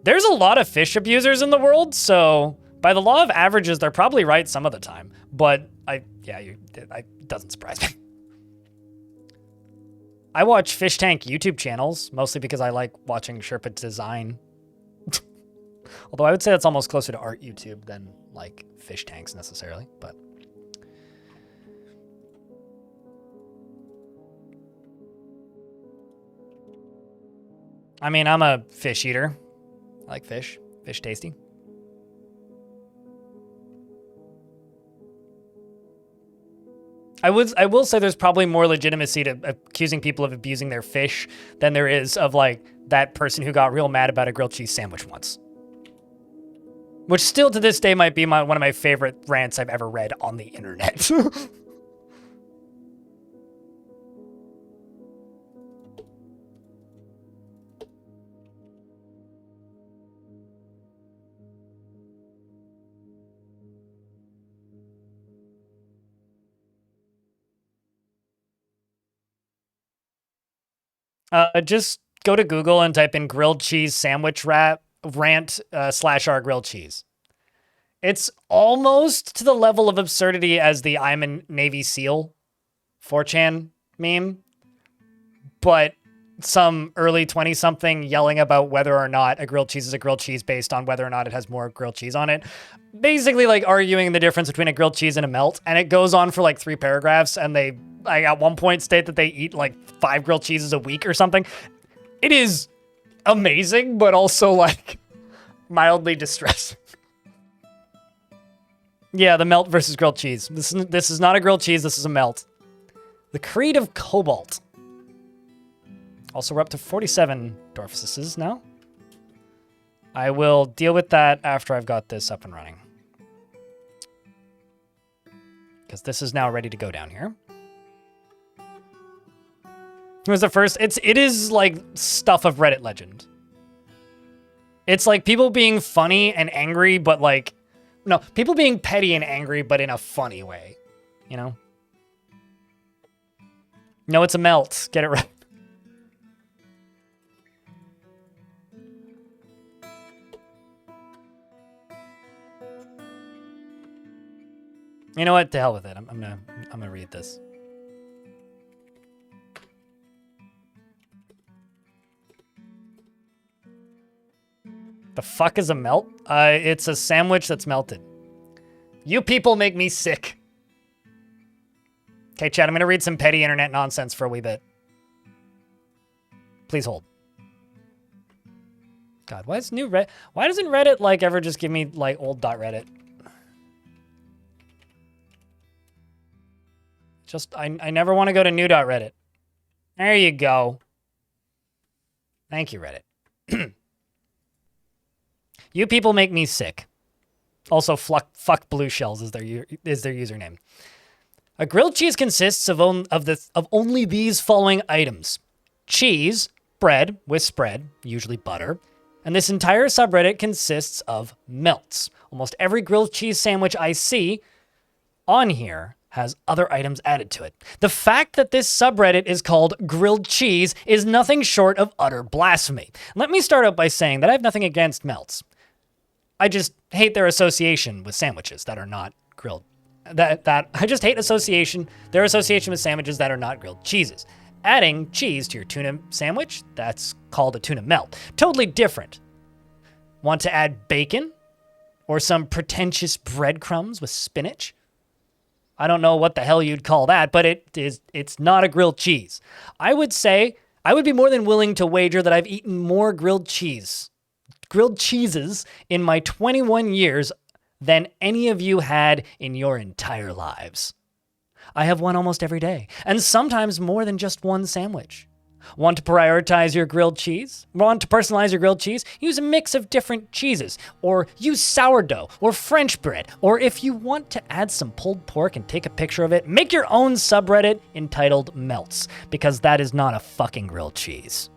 there's a lot of fish abusers in the world, so by the law of averages, they're probably right some of the time. But it doesn't surprise me. I watch fish tank YouTube channels, mostly because I like watching Sherpa design. Although I would say that's almost closer to art YouTube than like fish tanks necessarily, but. I mean, I'm a fish eater. I like fish. Fish tasty. I will say there's probably more legitimacy to accusing people of abusing their fish than there is of like that person who got real mad about a grilled cheese sandwich once. Which still to this day might be one of my favorite rants I've ever read on the internet. Just go to Google and type in grilled cheese sandwich rant /r grilled cheese. It's almost to the level of absurdity as the I'm a Navy SEAL 4chan meme, but some early 20-something yelling about whether or not a grilled cheese is a grilled cheese based on whether or not it has more grilled cheese on it. Basically like arguing the difference between a grilled cheese and a melt, and it goes on for like 3 paragraphs, and they at one point state that they eat like 5 grilled cheeses a week or something. It is amazing, but also like mildly distressing. Yeah, the melt versus grilled cheese. This is not a grilled cheese, this is a melt. The Creed of Cobalt. Also, we're up to 47 Dwarfses now. I will deal with that after I've got this up and running. Because this is now ready to go down here. It was the first. It is like stuff of Reddit legend. It's like people being funny and angry, but like No, people being petty and angry, but in a funny way, you know? No, it's a melt. Get it right. You know what? To hell with it. I'm gonna read this. The fuck is a melt? It's a sandwich that's melted. You people make me sick. Okay, chat, I'm gonna read some petty internet nonsense for a wee bit. Please hold. God, why doesn't Reddit like ever just give me like old.reddit? Just I never want to go to new.reddit. There you go. Thank you, Reddit. You people make me sick. Also, fuck blue shells is their username. A grilled cheese consists of only these following items: cheese, bread with spread, usually butter, and this entire subreddit consists of melts. Almost every grilled cheese sandwich I see on here has other items added to it. The fact that this subreddit is called grilled cheese is nothing short of utter blasphemy. Let me start out by saying that I have nothing against melts. I just hate their association with sandwiches that are not grilled. I just hate their association with sandwiches that are not grilled cheeses. Adding cheese to your tuna sandwich, that's called a tuna melt. Totally different. Want to add bacon? Or some pretentious breadcrumbs with spinach? I don't know what the hell you'd call that, but it's not a grilled cheese. I would say, I would be more than willing to wager that I've eaten more grilled cheeses in my 21 years than any of you had in your entire lives. I have one almost every day, and sometimes more than just one sandwich. Want to prioritize your grilled cheese? Want to personalize your grilled cheese? Use a mix of different cheeses, or use sourdough, or French bread, or if you want to add some pulled pork and take a picture of it, make your own subreddit entitled Melts, because that is not a fucking grilled cheese.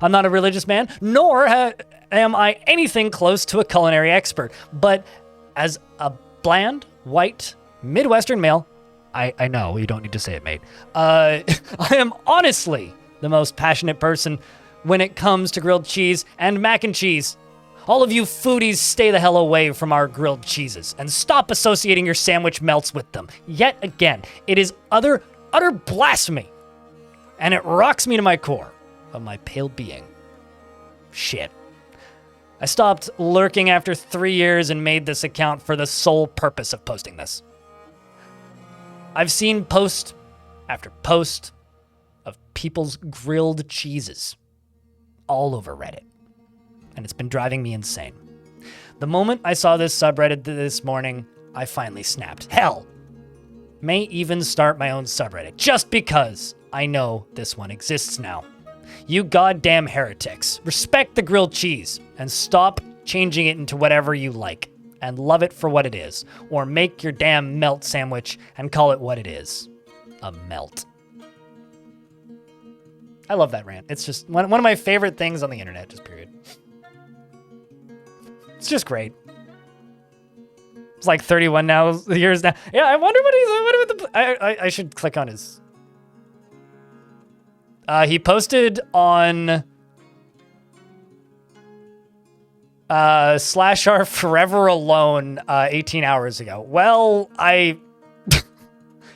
I'm not a religious man, nor am I anything close to a culinary expert, but as a bland, white, Midwestern male, I know, you don't need to say it, mate. I am honestly the most passionate person when it comes to grilled cheese and mac and cheese. All of you foodies, stay the hell away from our grilled cheeses and stop associating your sandwich melts with them. Yet again, it is utter blasphemy, and it rocks me to my core of my pale being. Shit. I stopped lurking after 3 years and made this account for the sole purpose of posting this. I've seen post after post of people's grilled cheeses all over Reddit, and it's been driving me insane. The moment I saw this subreddit this morning, I finally snapped. Hell, may even start my own subreddit just because I know this one exists now. You goddamn heretics, respect the grilled cheese and stop changing it into whatever you like and love it for what it is, or make your damn melt sandwich and call it what it is, a melt. I love that rant. It's just one of my favorite things on the internet, just period. It's just great. It's like 31 years now. Yeah, I wonder I should click on his. He posted on /r forever alone 18 hours ago. Well,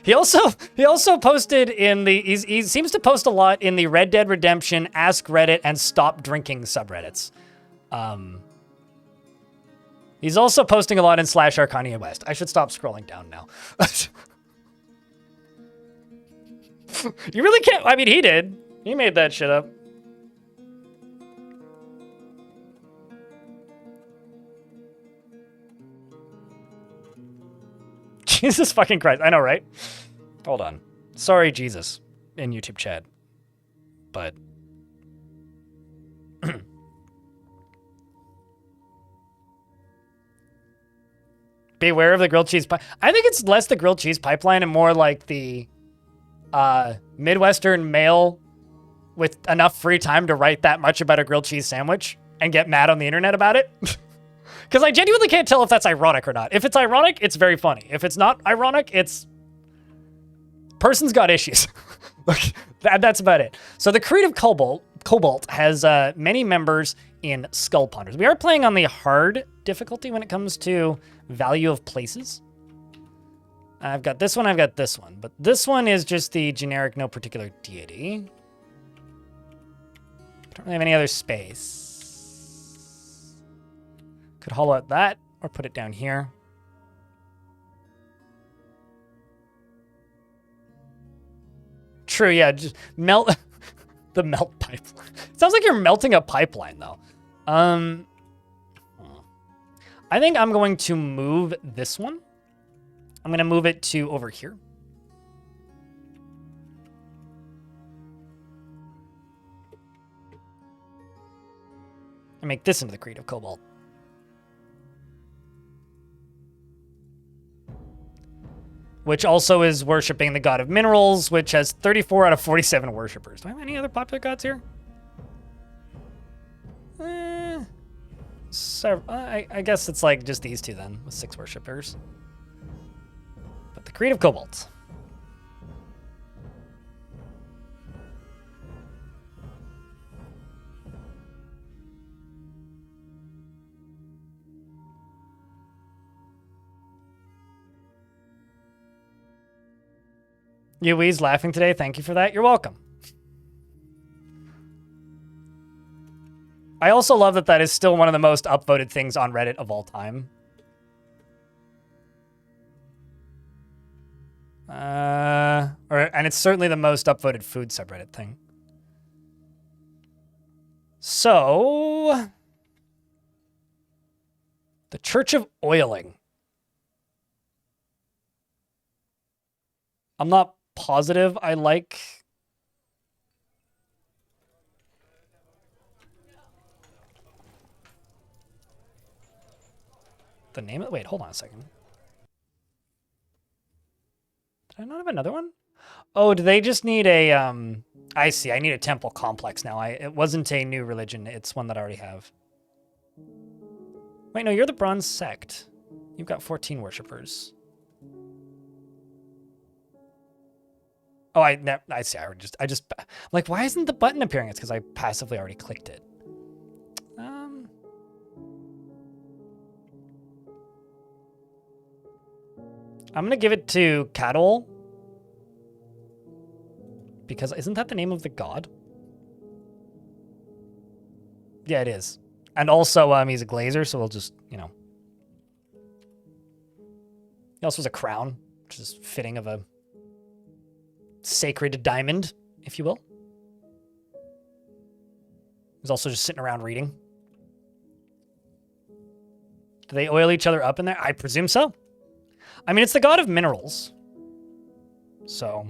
He also posted in the, he seems to post a lot in the Red Dead Redemption, Ask Reddit, and Stop Drinking subreddits. He's also posting a lot in /r Kanye West. I should stop scrolling down now. You really can't, I mean, he did. He made that shit up. Jesus fucking Christ. I know, right? Hold on. Sorry, Jesus, in YouTube chat. But... beware of the grilled cheese pipe. I think it's less the grilled cheese pipeline and more like the Midwestern male with enough free time to write that much about a grilled cheese sandwich and get mad on the internet about it. Because I genuinely can't tell if that's ironic or not. If it's ironic, it's very funny. If it's not ironic, it's... person's got issues. That's about it. So the Creative Cobalt has many members in SKULLPONDERS. We are playing on the hard difficulty when it comes to value of places. I've got this one, I've got this one. But this one is just the generic no particular deity. Don't really have any other space. Could hollow out that or put it down here. True, yeah, just melt the melt pipeline. Sounds like you're melting a pipeline though. I think I'm going to move this one. I'm going to move it to over here. And make this into the Creative Cobalt. Which also is worshipping the god of minerals, which has 34 out of 47 worshippers. Do I have any other popular gods here? I guess it's like just these two then, with 6 worshippers. But the Creative Cobalt. Yui's laughing today. Thank you for that. You're welcome. I also love that that is still one of the most upvoted things on Reddit of all time. And it's certainly the most upvoted food subreddit thing. So, the Church of Oiling. I'm not positive I like... the name of it? Wait, hold on a second. Did I not have another one? Oh, do they just need a, I see, I need a temple complex now. It wasn't a new religion, it's one that I already have. Wait, no, you're the Bronze Sect. You've got 14 worshippers. Oh, I see, I just, like, why isn't the button appearing? It's because I passively already clicked it. I'm gonna give it to Cattle. Because isn't that the name of the god? Yeah, it is. And also, he's a glazer, so we'll just, you know. He also has a crown, which is fitting of a sacred diamond, if you will. He's also just sitting around reading. Do they oil each other up in there? I presume so. I mean, it's the god of minerals. So,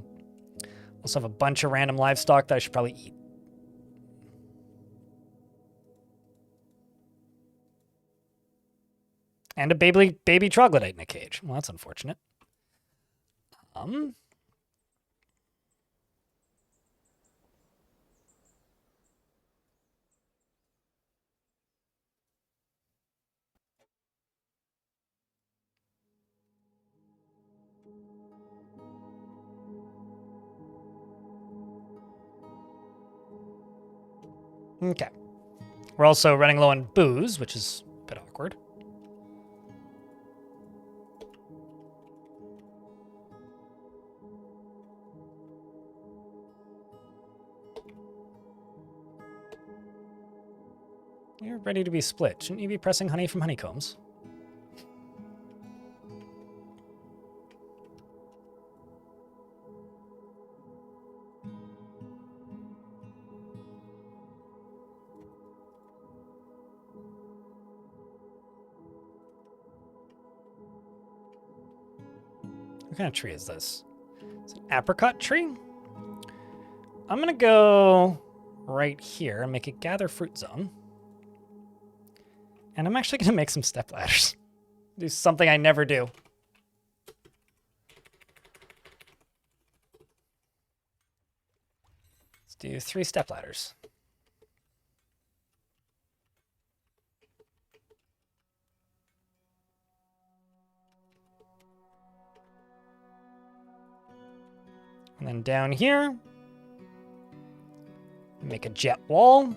also have a bunch of random livestock that I should probably eat. And a baby troglodyte in a cage. Well, that's unfortunate. Okay. We're also running low on booze, which is a bit awkward. You're ready to be split. Shouldn't you be pressing honey from honeycombs? What kind of tree is this? It's an apricot tree? I'm gonna go right here and make a gather fruit zone. And I'm actually gonna make some step ladders. Do something I never do. Let's do 3 step ladders. And then down here, make a jet wall.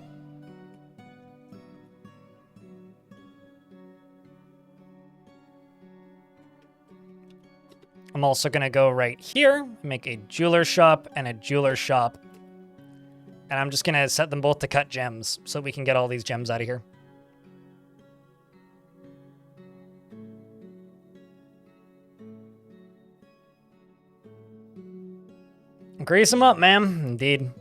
I'm also going to go right here, make a jeweler shop and a jeweler shop. And I'm just going to set them both to cut gems so we can get all these gems out of here. Grease them up, ma'am. Indeed.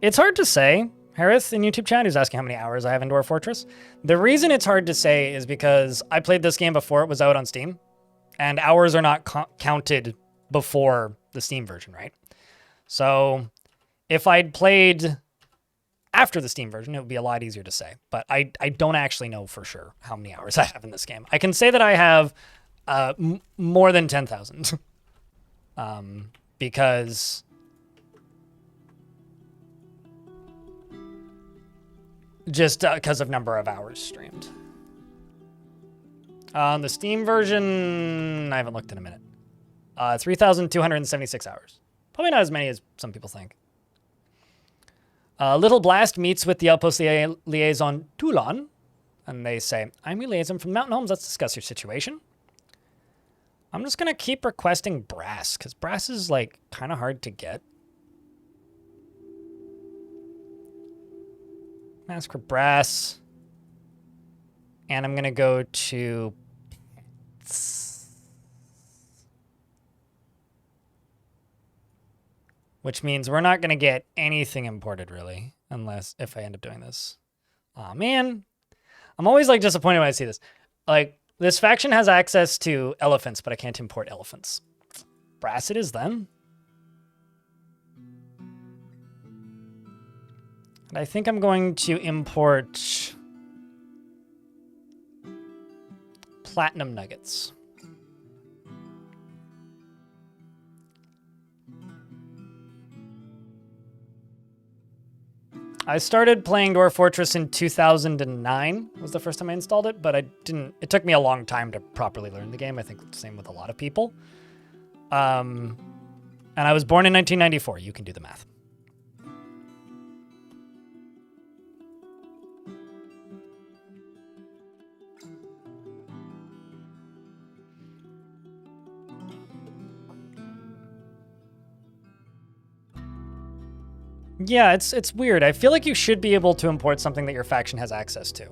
It's hard to say. Harris in YouTube chat is asking how many hours I have in Dwarf Fortress. The reason it's hard to say is because I played this game before it was out on Steam. And hours are not counted before the Steam version, right? So if I'd played after the Steam version, it would be a lot easier to say. But I don't actually know for sure how many hours I have in this game. I can say that I have more than 10,000. Because just because of number of hours streamed. The Steam version, I haven't looked in a minute. 3,276 hours. Probably not as many as some people think. Little Blast meets with the Outpost liaison Toulon, and they say, I'm your liaison from Mountain Homes. Let's discuss your situation. I'm just going to keep requesting brass, because brass is, like, kind of hard to get. Ask for brass. And I'm going to go to... which means we're not going to get anything imported, really, unless if I end up doing this. Aw, man. I'm always, like, disappointed when I see this. Like, this faction has access to elephants, but I can't import elephants. Brass it is, then. And I think I'm going to import... platinum nuggets. I started playing Dwarf Fortress in 2009 was the first time I installed it, but it took me a long time to properly learn the game. I think the same with a lot of people. And I was born in 1994. You can do the math. Yeah, it's weird. I feel like you should be able to import something that your faction has access to.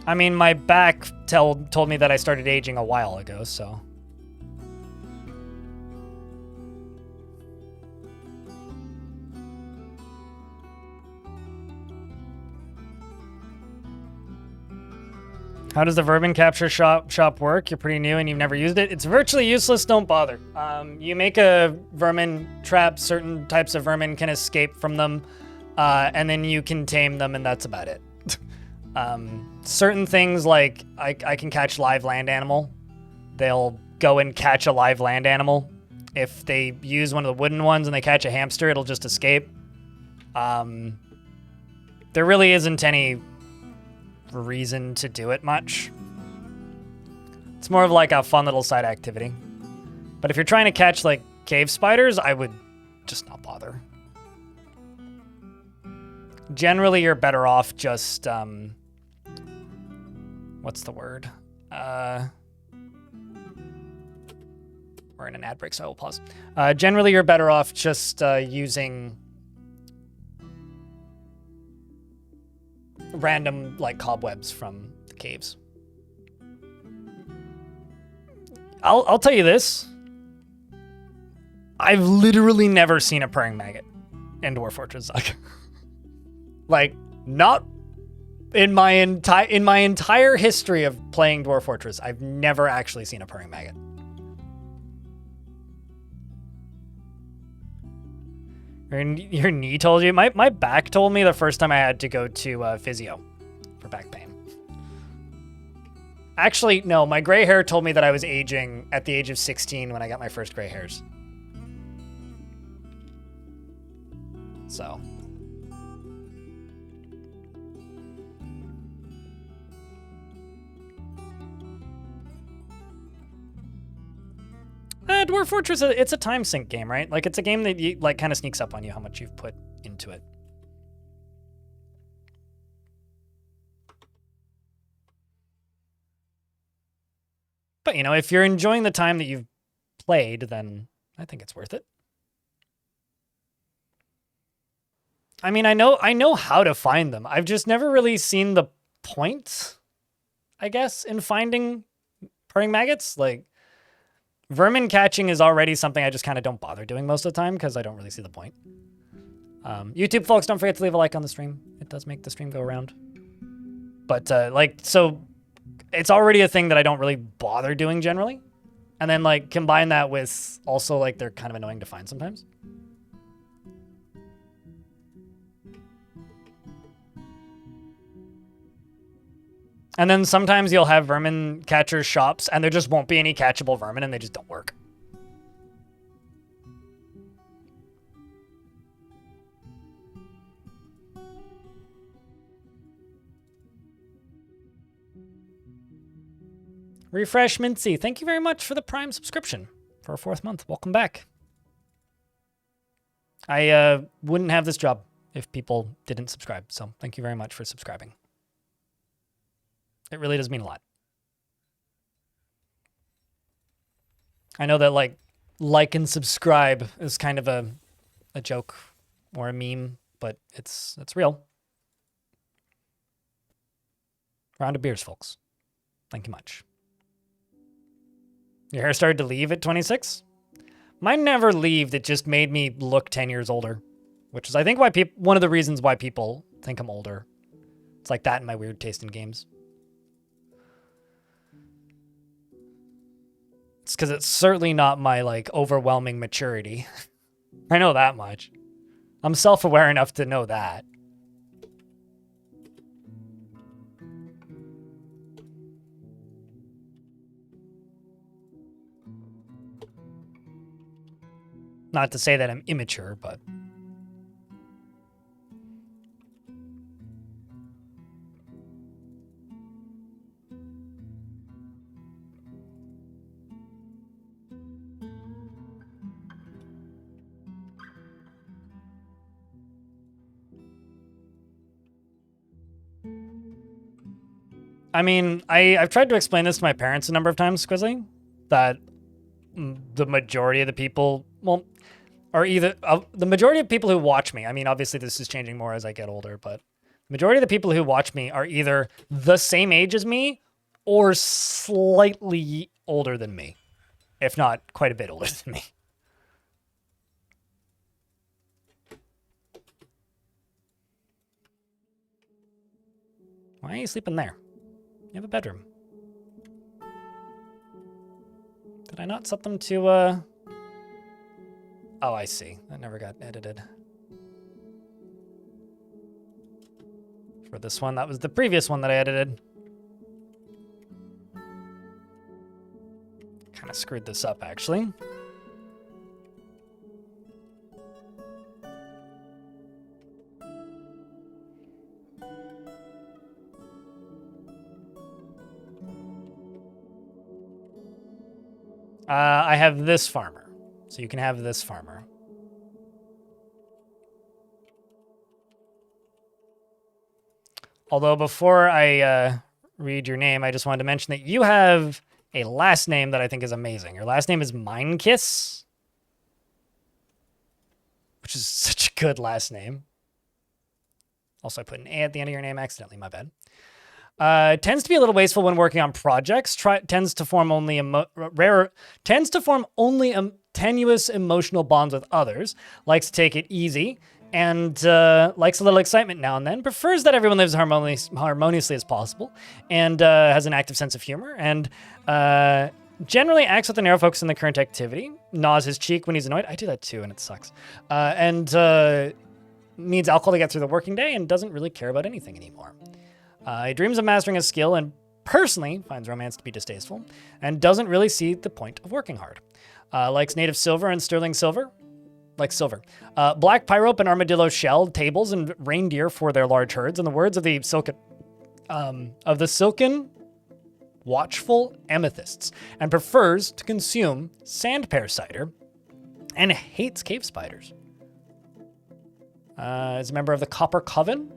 I mean, my back told me that I started aging a while ago, so... How does the vermin capture shop work? You're pretty new and you've never used it. It's virtually useless. Don't bother. You make a vermin trap. Certain types of vermin can escape from them, and then you can tame them, and that's about it. Certain things like I can catch live land animal. They'll go and catch a live land animal. If they use one of the wooden ones and they catch a hamster, it'll just escape. There really isn't any reason to do it much. It's more of like a fun little side activity. But if you're trying to catch like cave spiders, I would just not bother. Generally, you're better off just what's the word? We're in an ad break, so I will pause. Generally, you're better off just using random like cobwebs from the caves. I'll tell you this. I've literally never seen a praying maggot in Dwarf Fortress. Like, not in my entire history of playing Dwarf Fortress, I've never actually seen a praying maggot. Your knee told you? My back told me the first time I had to go to physio for back pain. Actually, no, my gray hair told me that I was aging at the age of 16 when I got my first gray hairs. So. Dwarf Fortress, it's a time sink game, right? Like, it's a game that you, like, kind of sneaks up on you how much you've put into it. But, you know, if you're enjoying the time that you've played, then I think it's worth it. I mean, I know how to find them. I've just never really seen the point, I guess, in finding purring maggots. Like, vermin catching is already something I just kind of don't bother doing most of the time because I don't really see the point. YouTube folks, don't forget to leave a like on the stream. It does make the stream go around. But, like, so it's already a thing that I don't really bother doing generally. And then, like, combine that with also, like, they're kind of annoying to find sometimes. And then sometimes you'll have vermin catcher shops and there just won't be any catchable vermin and they just don't work. Refresh Mincy, thank you very much for the Prime subscription for a 4th month. Welcome back. I wouldn't have this job if people didn't subscribe, so thank you very much for subscribing. It really does mean a lot. I know that like and subscribe is kind of a joke or a meme, but it's real. Round of beers, folks. Thank you much. Your hair started to leave at 26? Mine never leaved. It just made me look 10 years older, which is, I think, why one of the reasons why people think I'm older. It's like that and my weird taste in games. It's because it's certainly not my, like, overwhelming maturity. I know that much. I'm self-aware enough to know that. Not to say that I'm immature, but... I mean, I've tried to explain this to my parents a number of times, Squizzly, that the majority of the people, well, are either, the majority of people who watch me, I mean, obviously this is changing more as I get older, but the majority of the people who watch me are either the same age as me or slightly older than me, if not quite a bit older than me. Why are you sleeping there? You have a bedroom. Did I not set them to, Oh, I see. That never got edited. For this one, that was the previous one that I edited. Kind of screwed this up, actually. I have this farmer, so you can have this farmer. Although before I read your name, I just wanted to mention that you have a last name that I think is amazing. Your last name is Minekiss, which is such a good last name. Also, I put an A at the end of your name accidentally, my bad. Tends to be a little wasteful when working on projects. Tends to form only tenuous emotional bonds with others. Likes to take it easy and likes a little excitement now and then. Prefers that everyone lives harmoniously as possible and has an active sense of humor and generally acts with a narrow focus on the current activity. Gnaws his cheek when he's annoyed. I do that too, and it sucks. And needs alcohol to get through the working day and doesn't really care about anything anymore. He dreams of mastering a skill and personally finds romance to be distasteful and doesn't really see the point of working hard. Likes native silver and sterling silver. Like silver. Black pyrope and armadillo shell tables and reindeer for their large herds. In the words of the silken watchful amethysts, and prefers to consume sand pear cider and hates cave spiders. Is a member of the Copper Coven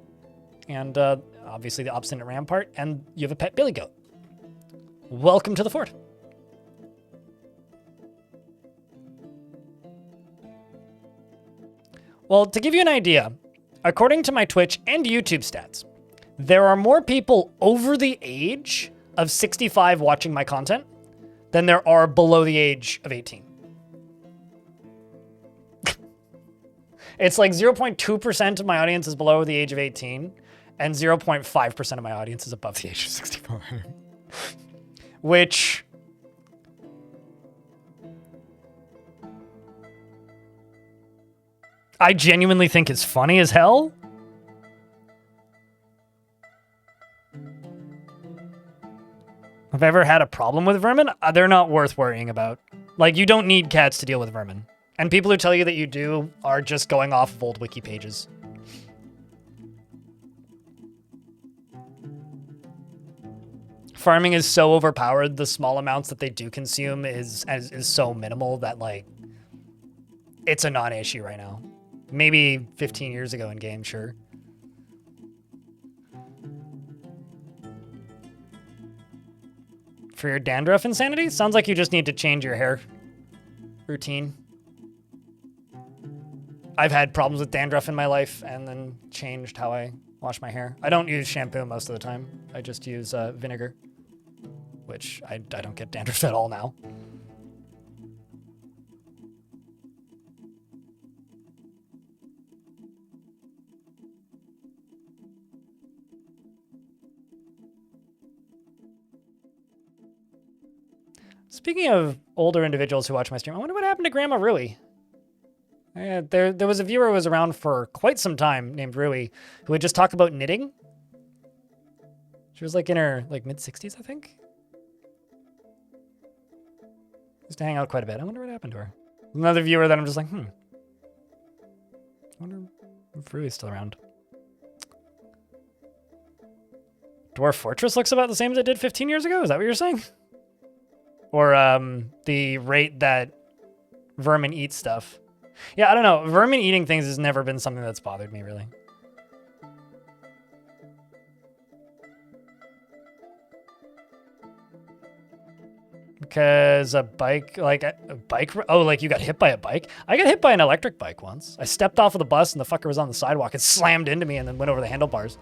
and obviously the Obstinate Rampart, and you have a pet billy goat. Welcome to the fort. Well, to give you an idea, according to my Twitch and YouTube stats, there are more people over the age of 65 watching my content than there are below the age of 18. It's like 0.2% of my audience is below the age of 18, and 0.5% of my audience is above the age of 65. Which... I genuinely think is funny as hell. Have I ever had a problem with vermin? They're not worth worrying about. Like, you don't need cats to deal with vermin. And people who tell you that you do are just going off of old wiki pages. Farming is so overpowered, the small amounts that they do consume is so minimal that, like, it's a non-issue right now. Maybe 15 years ago in game, sure. For your dandruff insanity? Sounds like you just need to change your hair routine. I've had problems with dandruff in my life and then changed how I wash my hair. I don't use shampoo most of the time. I just use vinegar, which I don't get dandruff at all now. Speaking of older individuals who watch my stream, I wonder what happened to Grandma Rui. There was a viewer who was around for quite some time named Rui who would just talk about knitting. She was like in her mid-60s, I think. Used to hang out quite a bit. I wonder what happened to her. Another viewer that I'm just like, I wonder if Rui's still around. Dwarf Fortress looks about the same as it did 15 years ago? Is that what you're saying? Or the rate that vermin eat stuff. Yeah, I don't know. Vermin eating things has never been something that's bothered me, really. Because a bike, oh, like you got hit by a bike? I got hit by an electric bike once. I stepped off of the bus and the fucker was on the sidewalk and slammed into me and then went over the handlebars.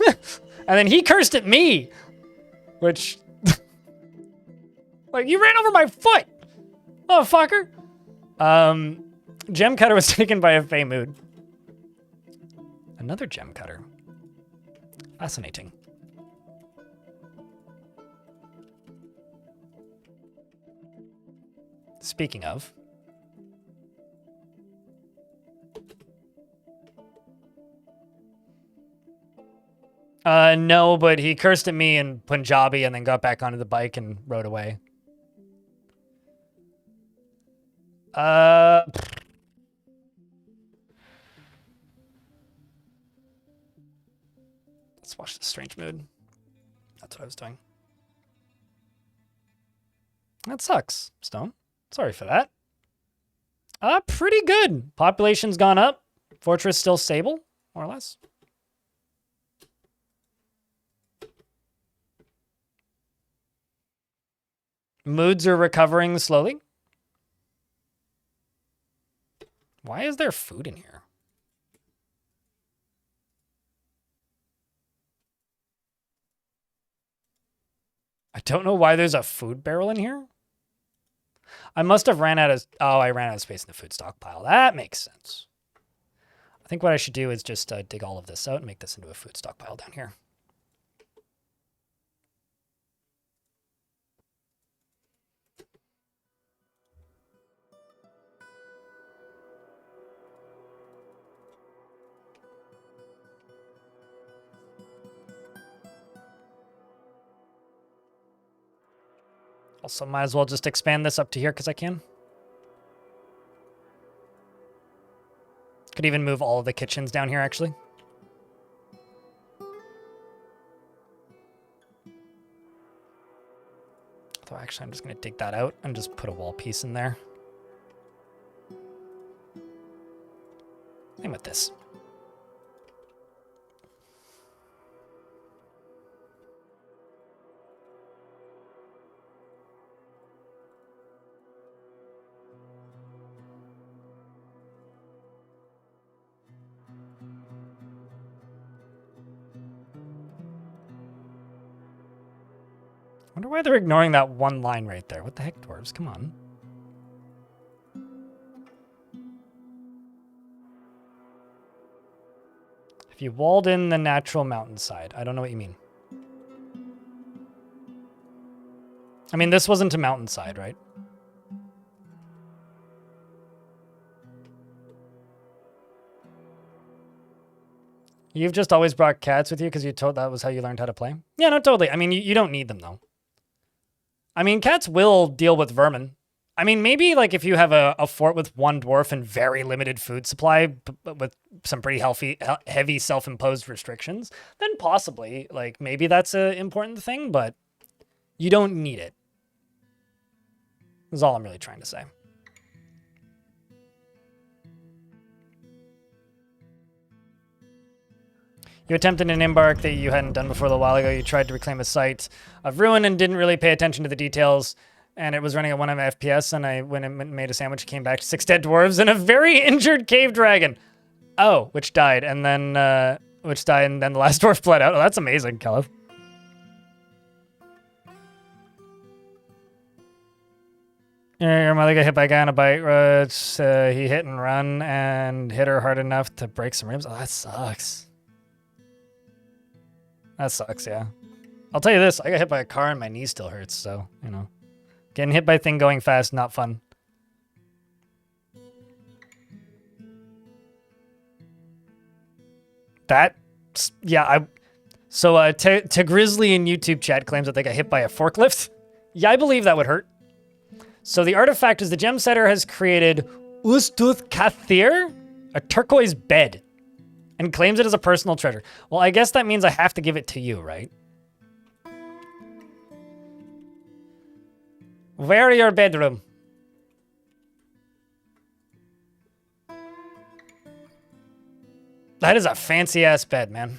And then he cursed at me, which... Like, you ran over my foot, motherfucker. Gem Cutter was taken by a Fey mood. Another Gem Cutter. Fascinating. Speaking of. No, but he cursed at me in Punjabi and then got back onto the bike and rode away. Let's watch the strange mood. That's what I was doing. That sucks, Stone. Sorry for that. Pretty good. Population's gone up. Fortress still stable, more or less. Moods are recovering slowly. Why is there food in here? I don't know why there's a food barrel in here. I must have ran out of... Oh, I ran out of space in the food stockpile. That makes sense. I think what I should do is just dig all of this out and make this into a food stockpile down here. Also, might as well just expand this up to here because I can. Could even move all of the kitchens down here, actually. Although, actually, I'm just going to dig that out and just put a wall piece in there. Same with this. Wonder why they're ignoring that one line right there. What the heck, dwarves? Come on. If you walled in the natural mountainside, I don't know what you mean. I mean, this wasn't a mountainside, right? You've just always brought cats with you because you told that was how you learned how to play? Yeah, no, totally. I mean, you don't need them, though. I mean, cats will deal with vermin. I mean, maybe like if you have a fort with one dwarf and very limited food supply, but with some pretty heavy self-imposed restrictions, then possibly, like, maybe that's an important thing, but you don't need it. That's all I'm really trying to say. You attempted an embark that you hadn't done before a little while ago. You tried to reclaim a site of ruin and didn't really pay attention to the details. And it was running at 1 FPS, and I went and made a sandwich, came back to 6 dead dwarves and a very injured cave dragon. Oh, which died, and then the last dwarf bled out. Oh, that's amazing, Caleb. Your mother got hit by a guy on a bike road. He hit and run and hit her hard enough to break some ribs. Oh, that sucks. That sucks, yeah. I'll tell you this, I got hit by a car and my knee still hurts, so, you know. Getting hit by a thing going fast, not fun. That, yeah, to Grizzly in YouTube chat claims that they got hit by a forklift. Yeah, I believe that would hurt. So the artifact is the gem setter has created Ustuth Kathir, a turquoise bed, and claims it as a personal treasure. Well, I guess that means I have to give it to you, right? Where are your bedroom? That is a fancy-ass bed, man.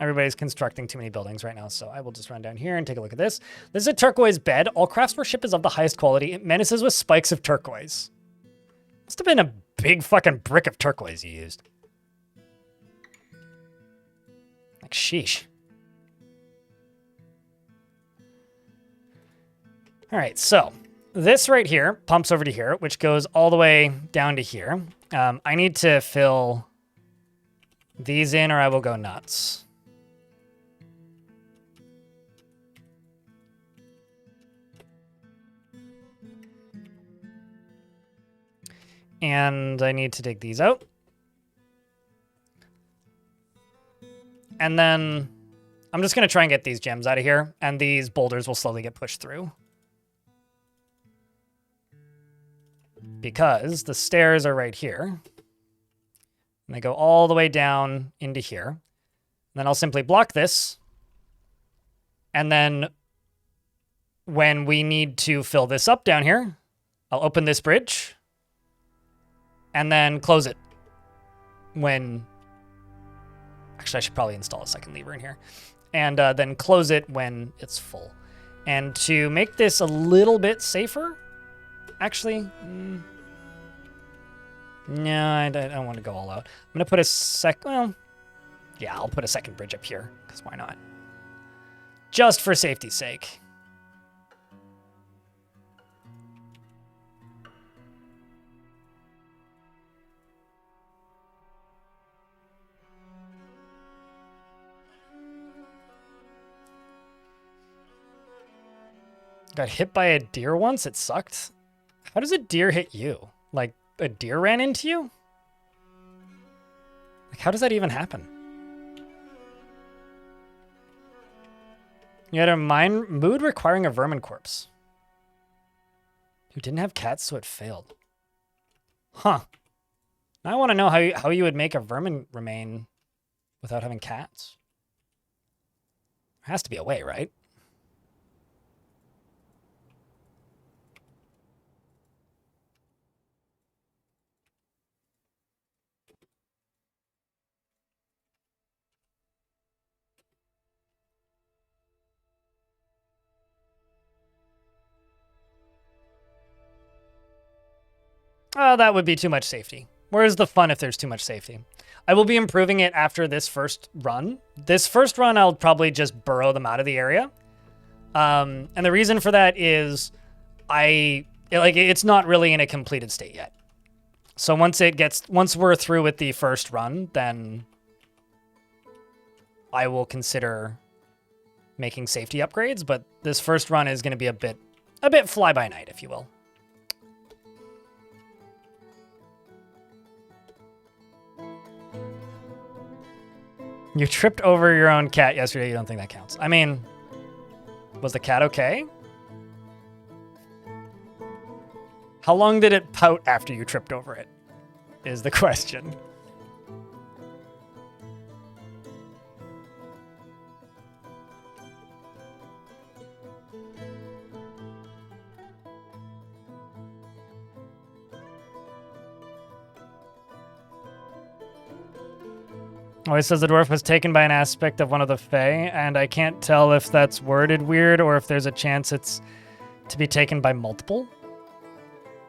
Everybody's constructing too many buildings right now, so I will just run down here and take a look at this. This is a turquoise bed. All craftsmanship is of the highest quality. It menaces with spikes of turquoise. Must have been a big fucking brick of turquoise you used. Like, sheesh. All right, so this right here pumps over to here, which goes all the way down to here. I need to fill these in or I will go nuts. And I need to dig these out. And then I'm just going to try and get these gems out of here, and these boulders will slowly get pushed through. Because the stairs are right here. And they go all the way down into here. And then I'll simply block this. And then when we need to fill this up down here, I'll open this bridge. And then close it when... Actually, I should probably install a second lever in here. And then close it when it's full. And to make this a little bit safer... Actually... No, I don't want to go all out. I'm going to put a Well, yeah, I'll put a second bridge up here. Because why not? Just for safety's sake. Got hit by a deer once. It sucked. How does a deer hit you? Like, a deer ran into you? Like, how does that even happen? You had a mood requiring a vermin corpse. You didn't have cats, so it failed. Huh. Now I want to know how you would make a vermin remain without having cats. There has to be a way, right? Oh, that would be too much safety. Where's the fun if there's too much safety? I will be improving it after this first run. This first run, I'll probably just burrow them out of the area. And the reason for that is it's not really in a completed state yet. So once we're through with the first run, then I will consider making safety upgrades, but this first run is going to be a bit fly by night, if you will. You tripped over your own cat yesterday. You don't think that counts. I mean, was the cat okay? How long did it pout after you tripped over it? Is the question. Oh, it says the dwarf was taken by an aspect of one of the Fae, and I can't tell if that's worded weird or if there's a chance it's to be taken by multiple.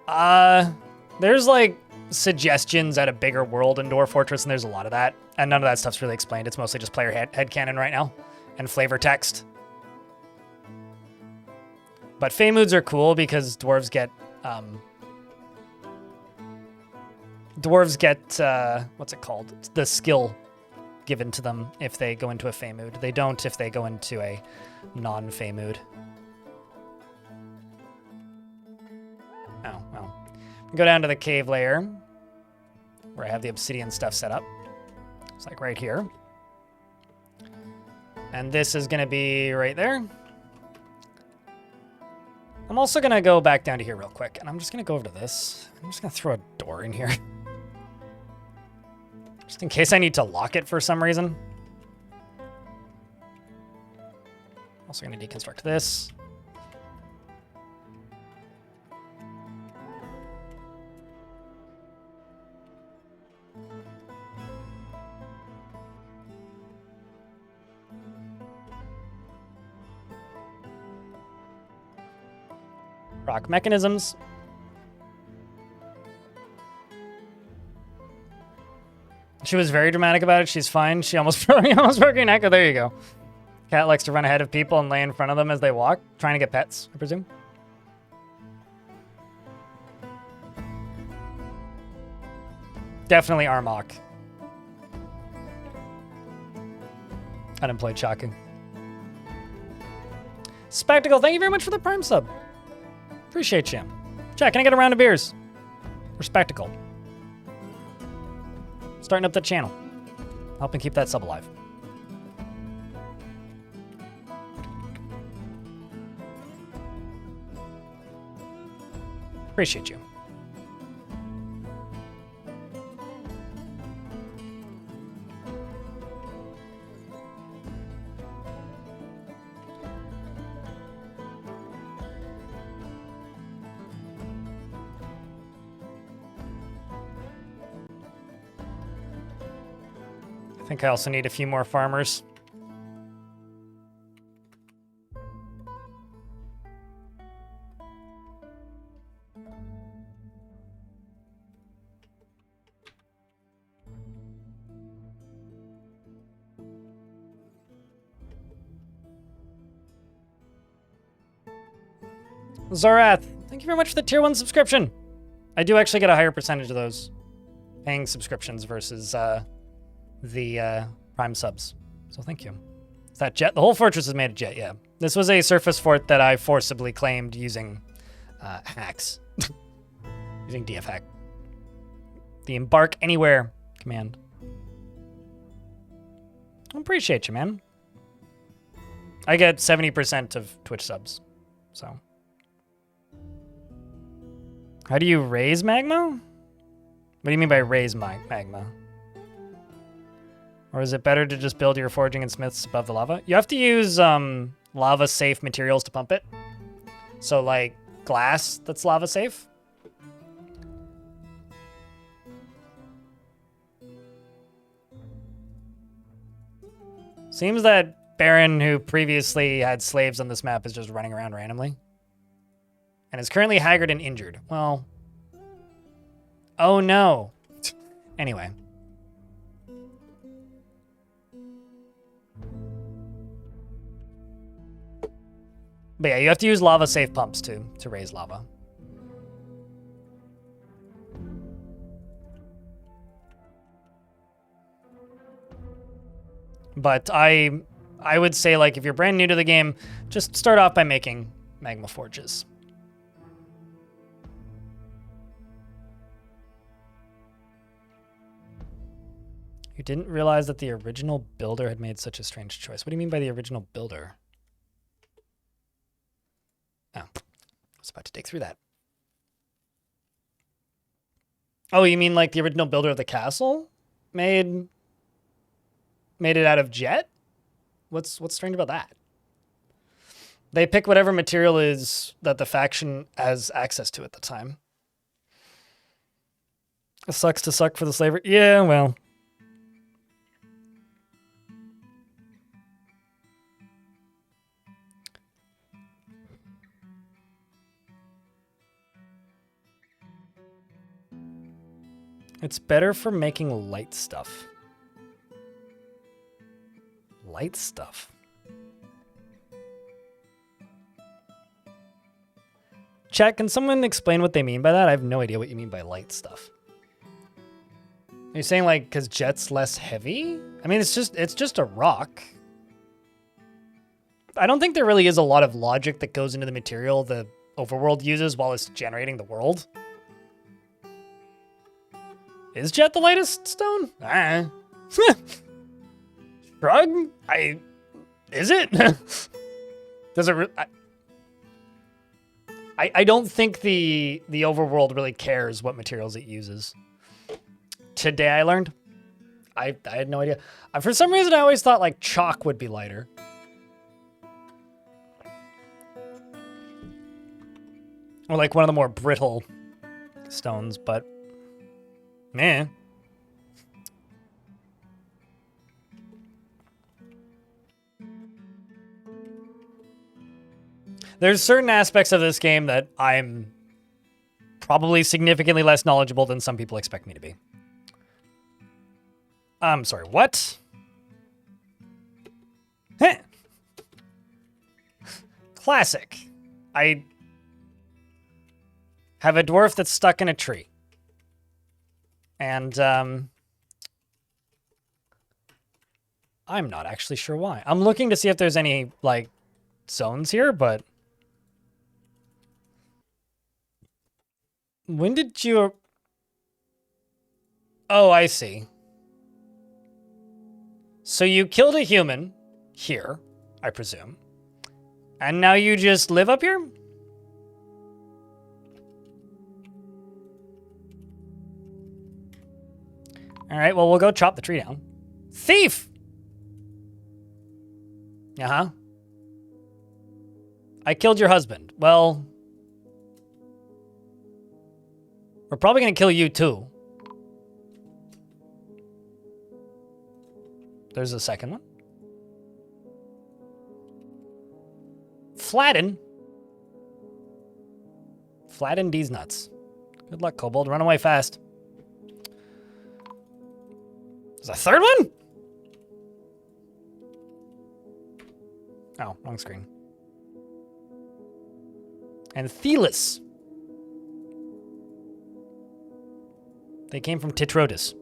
There's like suggestions at a bigger world in Dwarf Fortress, and there's a lot of that, and none of that stuff's really explained. It's mostly just player headcanon right now and flavor text. But Fae moods are cool because dwarves get what's it called? It's the skill given to them if they go into a Fae mood. They don't if they go into a non-Fae mood. Oh, well. Go down to the cave layer where I have the obsidian stuff set up. It's like right here. And this is going to be right there. I'm also going to go back down to here real quick, and I'm just going to go over to this. I'm just going to throw a door in here. Just in case I need to lock it for some reason. Also going to deconstruct this. Rock mechanisms. She was very dramatic about it. She's fine. She almost broke her neck. Oh, there you go. Cat likes to run ahead of people and lay in front of them as they walk, trying to get pets, I presume. Definitely Armok. Unemployed, shocking. Spectacle, thank you very much for the Prime sub. Appreciate you. Chat, can I get a round of beers? For Spectacle. Starting up the channel. Helping keep that sub alive. Appreciate you. I think I also need a few more farmers. Zorath, thank you very much for the tier 1 subscription. I do actually get a higher percentage of those paying subscriptions versus the Prime subs. So thank you. It's that jet. The whole fortress is made of jet, yeah. This was a surface fort that I forcibly claimed using hacks. Using DF hack. The embark anywhere command. I appreciate you, man. I get 70% of Twitch subs, so. How do you raise magma? What do you mean by raise magma? Or is it better to just build your forging and smiths above the lava? You have to use lava-safe materials to pump it. So, like, glass that's lava-safe. Seems that Baron, who previously had slaves on this map, is just running around randomly. And is currently haggard and injured. Well. Oh no. Anyway. But yeah, you have to use lava-safe pumps to raise lava. But I would say, like, if you're brand new to the game, just start off by making magma forges. You didn't realize that the original builder had made such a strange choice. What do you mean by the original builder? Oh, I was about to dig through that. Oh, you mean like the original builder of the castle made it out of jet? What's strange about that? They pick whatever material is that the faction has access to at the time. It sucks to suck for the slavery. Yeah, well. It's better for making light stuff. Light stuff. Chat, can someone explain what they mean by that? I have no idea what you mean by light stuff. Are you saying like because jet's less heavy? I mean, it's just a rock. I don't think there really is a lot of logic that goes into the material the overworld uses while it's generating the world. Is jet the lightest stone? Shrug? Is it? Does it? I don't think the overworld really cares what materials it uses. Today I learned. I had no idea. For some reason I always thought like chalk would be lighter. Or like one of the more brittle stones, but man. There's certain aspects of this game that I'm probably significantly less knowledgeable than some people expect me to be. I'm sorry, what? Heh. Classic. I have a dwarf that's stuck in a tree. And, I'm not actually sure why. I'm looking to see if there's any, like, zones here, but... When did you... Oh, I see. So you killed a human here, I presume. And now you just live up here? All right, well, we'll go chop the tree down. Thief! Uh-huh. I killed your husband. Well... We're probably gonna kill you too. There's a second one. Flatten. Flatten these nuts. Good luck, Kobold. Run away fast. There's a third one? Oh, wrong screen. And Thelis. They came from Titrodus.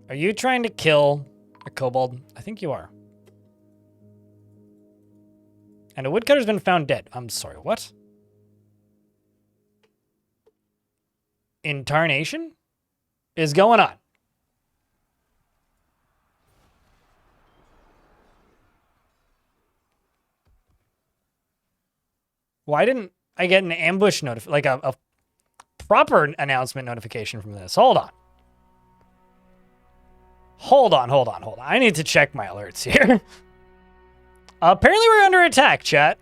Are you trying to kill a kobold? I think you are. And a woodcutter's been found dead. I'm sorry, what? Intarnation is going on. Why didn't I get an ambush like a proper announcement notification from this? Hold on. Hold on. I need to check my alerts here. Apparently we're under attack, chat.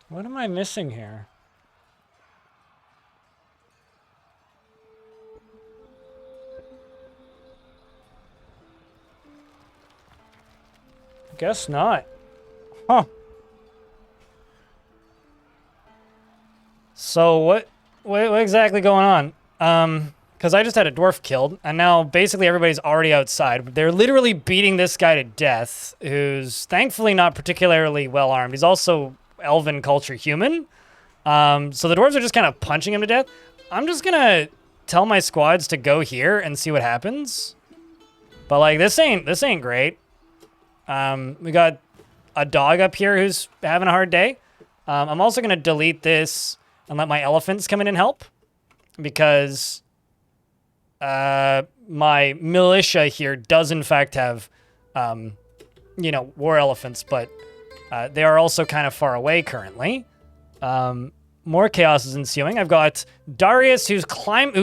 What am I missing here? Guess not. Huh. So what exactly going on? Because I just had a dwarf killed, and now basically everybody's already outside. They're literally beating this guy to death, who's thankfully not particularly well armed. He's also elven culture human. So the dwarves are just kind of punching him to death. I'm just gonna tell my squads to go here and see what happens. But like this ain't great. We got a dog up here who's having a hard day. I'm also gonna delete this and let my elephants come in and help, because my militia here does in fact have, war elephants, but they are also kind of far away currently. More chaos is ensuing. I've got Darius, who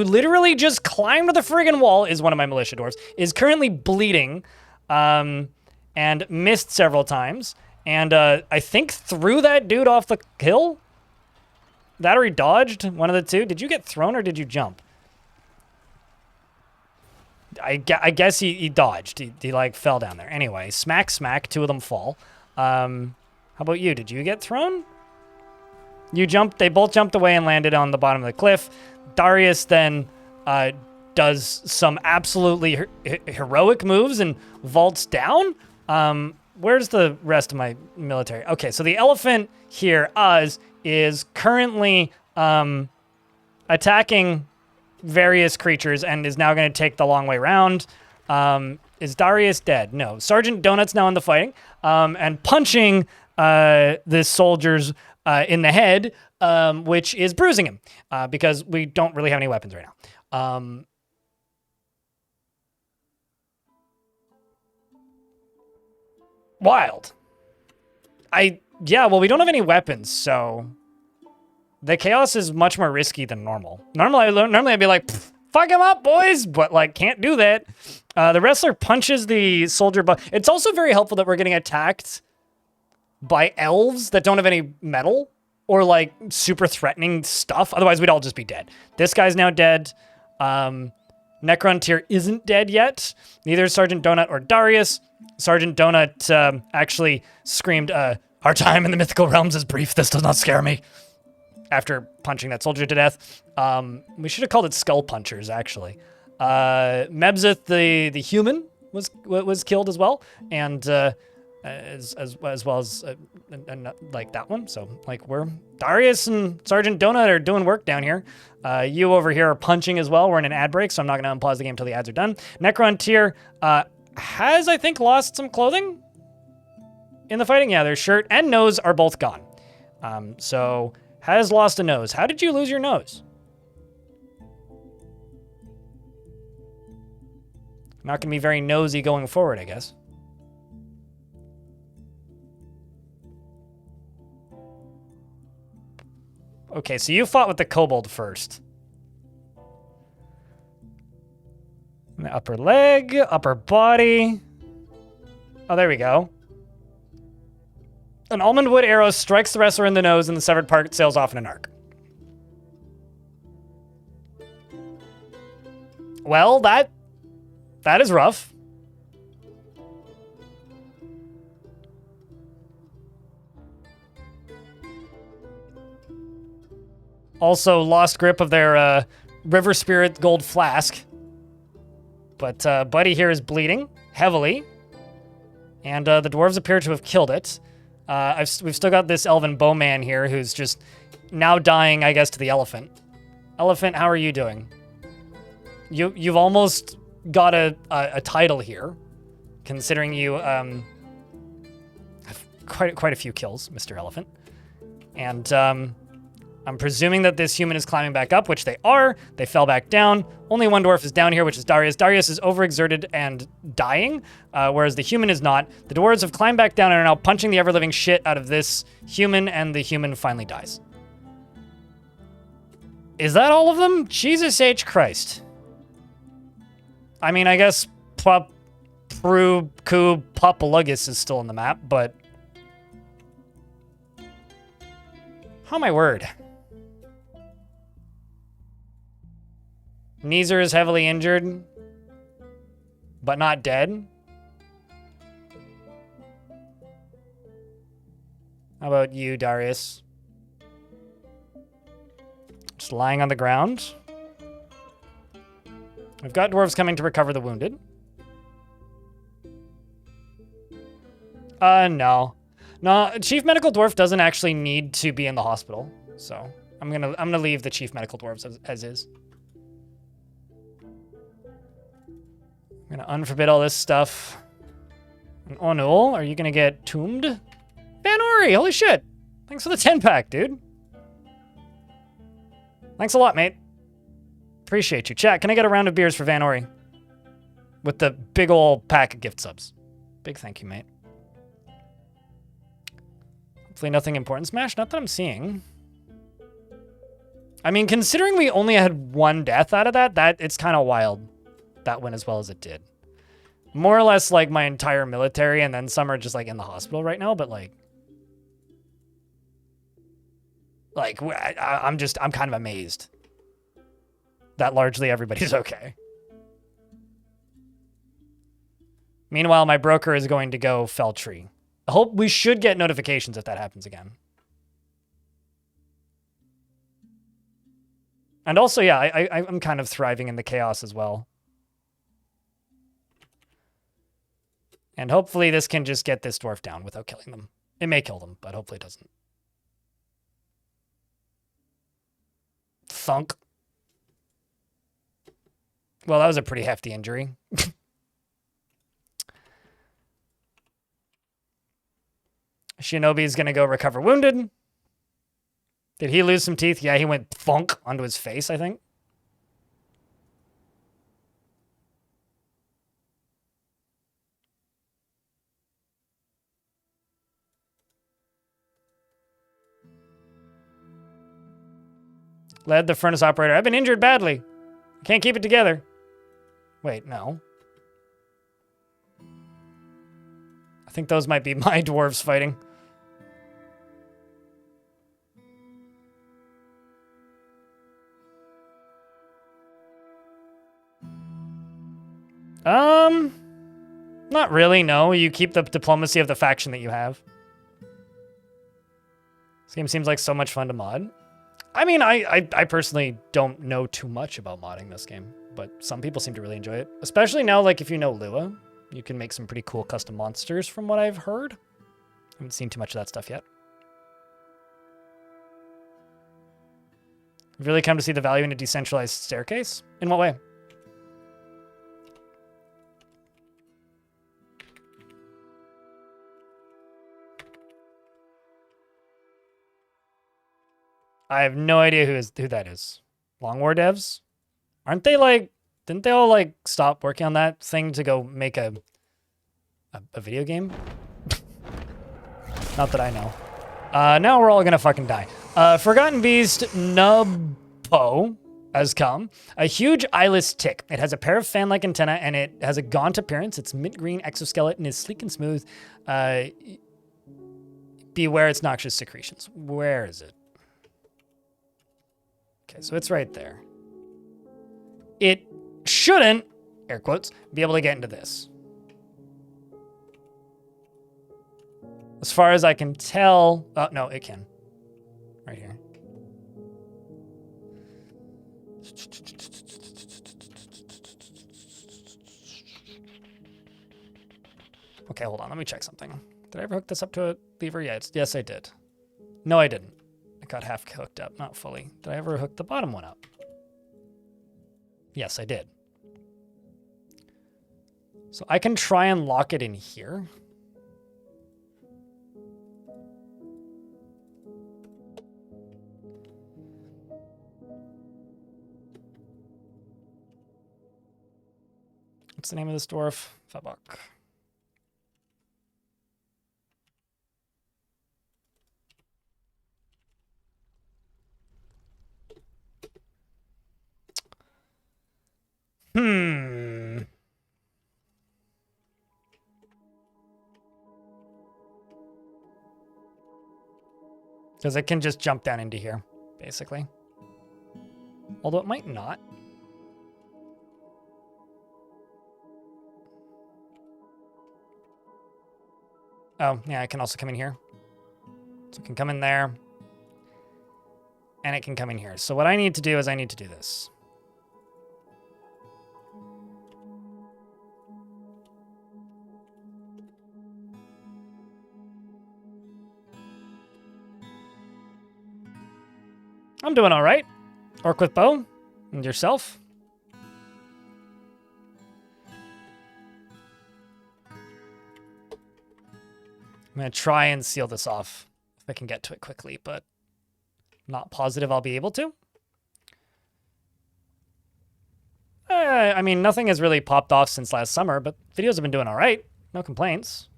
literally just climbed the friggin' wall, is one of my militia dwarves, is currently bleeding, and missed several times. And I think threw that dude off the hill. That or he dodged, one of the two. Did you get thrown or did you jump? I guess he dodged. He like fell down there. Anyway, smack, two of them fall. How about you? Did you get thrown? You jumped. They both jumped away and landed on the bottom of the cliff. Darius then does some absolutely heroic moves and vaults down. Where's the rest of my military? Okay, so the elephant here, Oz, is currently attacking various creatures and is now going to take the long way around. Is Darius dead? No. Sergeant Donut's now in the fighting and punching the soldiers in the head, which is bruising him because we don't really have any weapons right now. Wild. Well, we don't have any weapons, so the chaos is much more risky than normal. Normally I'd be like, fuck him up, boys, but like can't do that. The wrestler punches the soldier, but it's also very helpful that we're getting attacked by elves that don't have any metal or like super threatening stuff. Otherwise, we'd all just be dead. This guy's now dead. Necrontyr isn't dead yet. Neither is Sergeant Donut or Darius. Sergeant Donut actually screamed, "Our time in the mythical realms is brief. This does not scare me." After punching that soldier to death. We should have called it Skull Punchers, actually. Mebzith, the human, was killed as well, and as well as like that one. So like Darius and Sergeant Donut are doing work down here. You over here are punching as well. We're in an ad break, so I'm not going to unpause the game until the ads are done. Necrontyr has, I think, lost some clothing in the fighting. Yeah, their shirt and nose are both gone. So has lost a nose. How did you lose your nose? Not going to be very nosy going forward, I guess. Okay, so you fought with the kobold first. And the upper leg, upper body. Oh, there we go. An almond wood arrow strikes the wrestler in the nose and the severed part sails off in an arc. Well, that is rough. Also lost grip of their river spirit gold flask. But Buddy here is bleeding heavily. And the dwarves appear to have killed it. We've still got this elven bowman here who's just now dying, I guess, to the elephant. Elephant, how are you doing? You've almost got a title here, considering you have quite a few kills, Mr. Elephant. And I'm presuming that this human is climbing back up, which they are. They fell back down. Only one dwarf is down here, which is Darius. Darius is overexerted and dying, whereas the human is not. The dwarves have climbed back down and are now punching the ever-living shit out of this human, and the human finally dies. Is that all of them? Jesus H. Christ. I mean, I guess Papalugis is still on the map, but... Oh my word. Neezer is heavily injured, but not dead. How about you, Darius? Just lying on the ground. We've got dwarves coming to recover the wounded. No. No, Chief Medical Dwarf doesn't actually need to be in the hospital, so I'm gonna leave the Chief Medical Dwarves as is. I'm gonna unforbid all this stuff. And Onul, are you gonna get tombed? Van Ori, holy shit! Thanks for the 10-pack, dude. Thanks a lot, mate. Appreciate you. Chat, can I get a round of beers for Van Ori? With the big ol' pack of gift subs. Big thank you, mate. Hopefully nothing important. Smash, not that I'm seeing. I mean, considering we only had one death out of that it's kind of wild. That went as well as it did. More or less like my entire military, and then some are just like in the hospital right now, but like I'm kind of amazed that largely everybody's okay. Meanwhile, my broker is going to go fell tree. I hope we should get notifications if that happens again. And also, yeah, I'm kind of thriving in the chaos as well. And hopefully this can just get this dwarf down without killing them. It may kill them, but hopefully it doesn't. Thunk. Well, that was a pretty hefty injury. Shinobi's gonna go recover wounded. Did he lose some teeth? Yeah, he went thunk onto his face, I think. Led the furnace operator. I've been injured badly. I can't keep it together. Wait, no. I think those might be my dwarves fighting. Not really, no. You keep the diplomacy of the faction that you have. This game seems like so much fun to mod. I mean, I personally don't know too much about modding this game, but some people seem to really enjoy it. Especially now, like, if you know Lua, you can make some pretty cool custom monsters from what I've heard. I haven't seen too much of that stuff yet. You've really come to see the value in a decentralized staircase? In what way? I have no idea who that is. Long War devs? Aren't they like... Didn't they all like stop working on that thing to go make a video game? Not that I know. Now we're all gonna fucking die. Forgotten Beast Nubpo. has come. A huge eyeless tick. It has a pair of fan-like antenna and it has a gaunt appearance. Its mint green exoskeleton is sleek and smooth. Beware its noxious secretions. Where is it? Okay, so it's right there. It shouldn't, air quotes, be able to get into this. As far as I can tell, oh, no, it can. Right here. Okay, hold on, let me check something. Did I ever hook this up to a lever? Yes, I did. No, I didn't. It got half hooked up, not fully. Did I ever hook the bottom one up? Yes, I did. So I can try and lock it in here. What's the name of this dwarf? Fabok. Because it can just jump down into here, basically. Although it might not. Oh, yeah, it can also come in here. So it can come in there. And it can come in here. So what I need to do is I need to do this. I'm doing all right. Orc with bow. And yourself. I'm going to try and seal this off if I can get to it quickly, but not positive I'll be able to. I mean, nothing has really popped off since last summer, but videos have been doing all right. No complaints.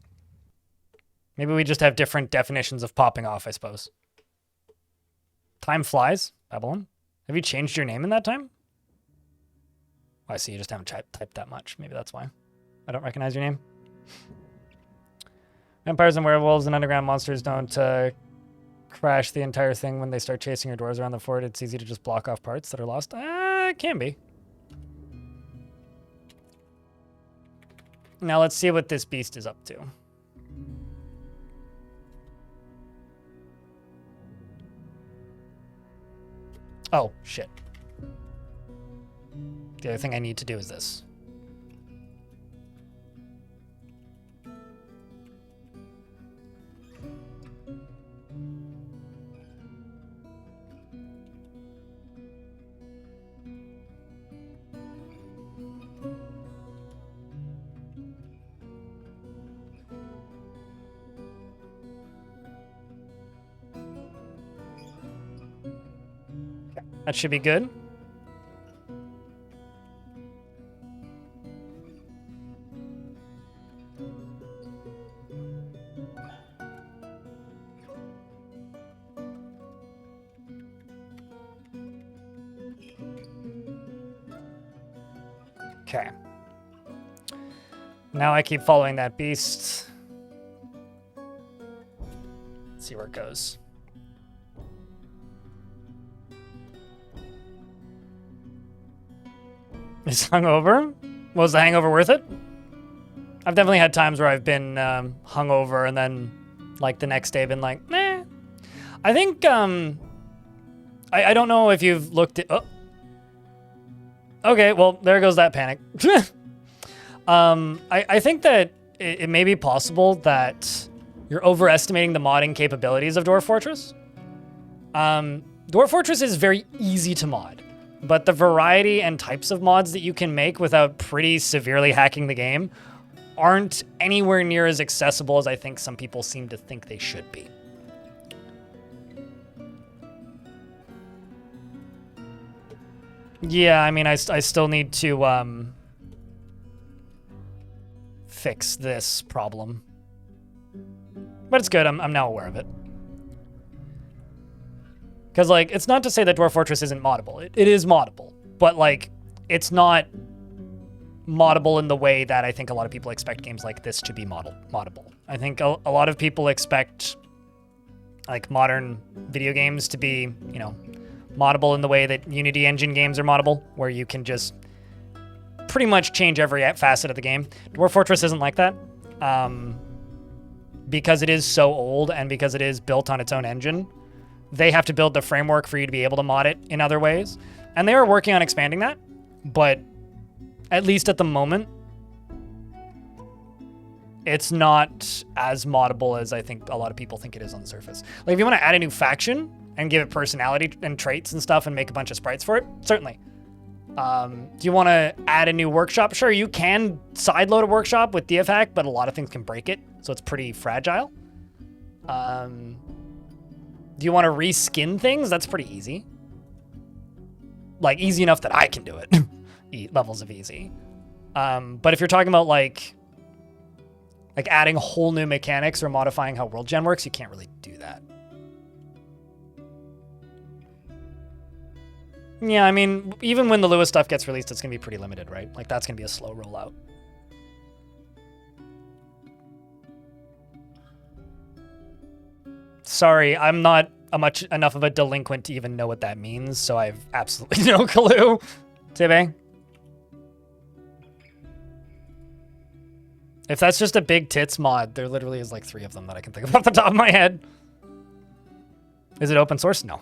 Maybe we just have different definitions of popping off, I suppose. Time flies, Babylon. Have you changed your name in that time? Oh, I see, you just haven't typed that much. Maybe that's why. I don't recognize your name. Vampires and werewolves and underground monsters don't crash the entire thing when they start chasing your dwarves around the fort. It's easy to just block off parts that are lost. It can be. Now let's see what this beast is up to. Oh, shit. The other thing I need to do is this. That should be good. Okay. Now I keep following that beast. Let's see where it goes. Is hungover? Was the hangover worth it? I've definitely had times where I've been hungover and then like the next day been like, nah. I think, I don't know if you've looked at, oh. Okay, well, there goes that panic. I think that it may be possible that you're overestimating the modding capabilities of Dwarf Fortress. Dwarf Fortress is very easy to mod. But the variety and types of mods that you can make without pretty severely hacking the game aren't anywhere near as accessible as I think some people seem to think they should be. Yeah, I mean, I still need to fix this problem. But it's good, I'm now aware of it. Because, like, it's not to say that Dwarf Fortress isn't moddable. It is moddable. But, like, it's not moddable in the way that I think a lot of people expect games like this to be moddable. I think a lot of people expect, like, modern video games to be, you know, moddable in the way that Unity engine games are moddable, where you can just pretty much change every facet of the game. Dwarf Fortress isn't like that. Because it is so old and because it is built on its own engine, they have to build the framework for you to be able to mod it in other ways. And they are working on expanding that, but at least at the moment, it's not as moddable as I think a lot of people think it is on the surface. Like, if you want to add a new faction and give it personality and traits and stuff and make a bunch of sprites for it, certainly. Do you want to add a new workshop? Sure, you can sideload a workshop with DFhack, but a lot of things can break it, so it's pretty fragile. Do you want to reskin things? That's pretty easy. Like, easy enough that I can do it. Levels of easy. But if you're talking about, like adding whole new mechanics or modifying how world gen works, you can't really do that. Yeah, I mean, even when the Lewis stuff gets released, it's going to be pretty limited, right? Like, that's going to be a slow rollout. Sorry, I'm not enough of a delinquent to even know what that means, so I have absolutely no clue. Tibe? If that's just a big tits mod, there literally is like 3 of them that I can think of off the top of my head. Is it open source? No.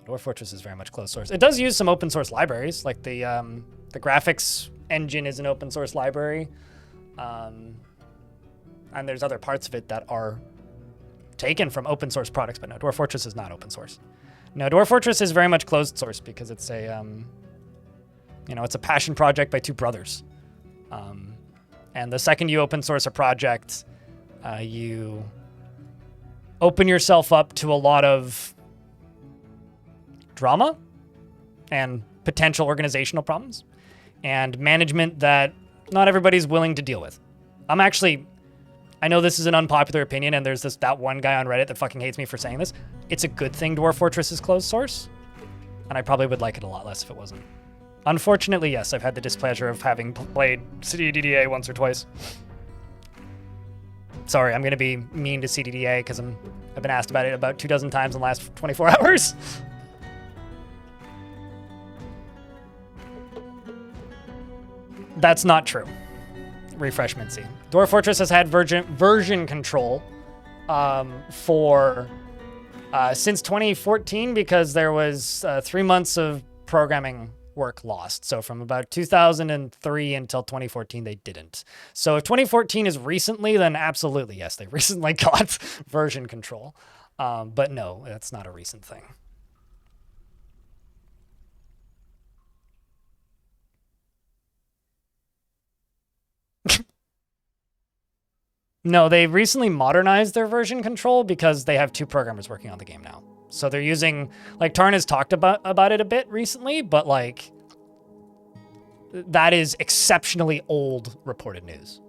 Dwarf Fortress is very much closed source. It does use some open source libraries, like the graphics engine is an open source library, and there's other parts of it that are taken from open source products, but no, Dwarf Fortress is not open source. No, Dwarf Fortress is very much closed source because it's a, you know, it's a passion project by 2 brothers, and the second you open source a project, you open yourself up to a lot of drama and potential organizational problems and management that not everybody's willing to deal with. I know this is an unpopular opinion and there's that one guy on Reddit that fucking hates me for saying this. It's a good thing Dwarf Fortress is closed source, and I probably would like it a lot less if it wasn't. Unfortunately, yes, I've had the displeasure of having played CDDA once or twice. Sorry, I'm going to be mean to CDDA because I've been asked about it about 24 times in the last 24 hours. That's not true. Refresh Mincy. Dwarf Fortress has had version control since 2014 because there was 3 months of programming work lost. So from about 2003 until 2014, they didn't. So if 2014 is recently, then absolutely, yes, they recently got version control. But no, that's not a recent thing. No, they recently modernized their version control because they have 2 programmers working on the game now. So they're using, like, Tarn has talked about it a bit recently, but, like, that is exceptionally old reported news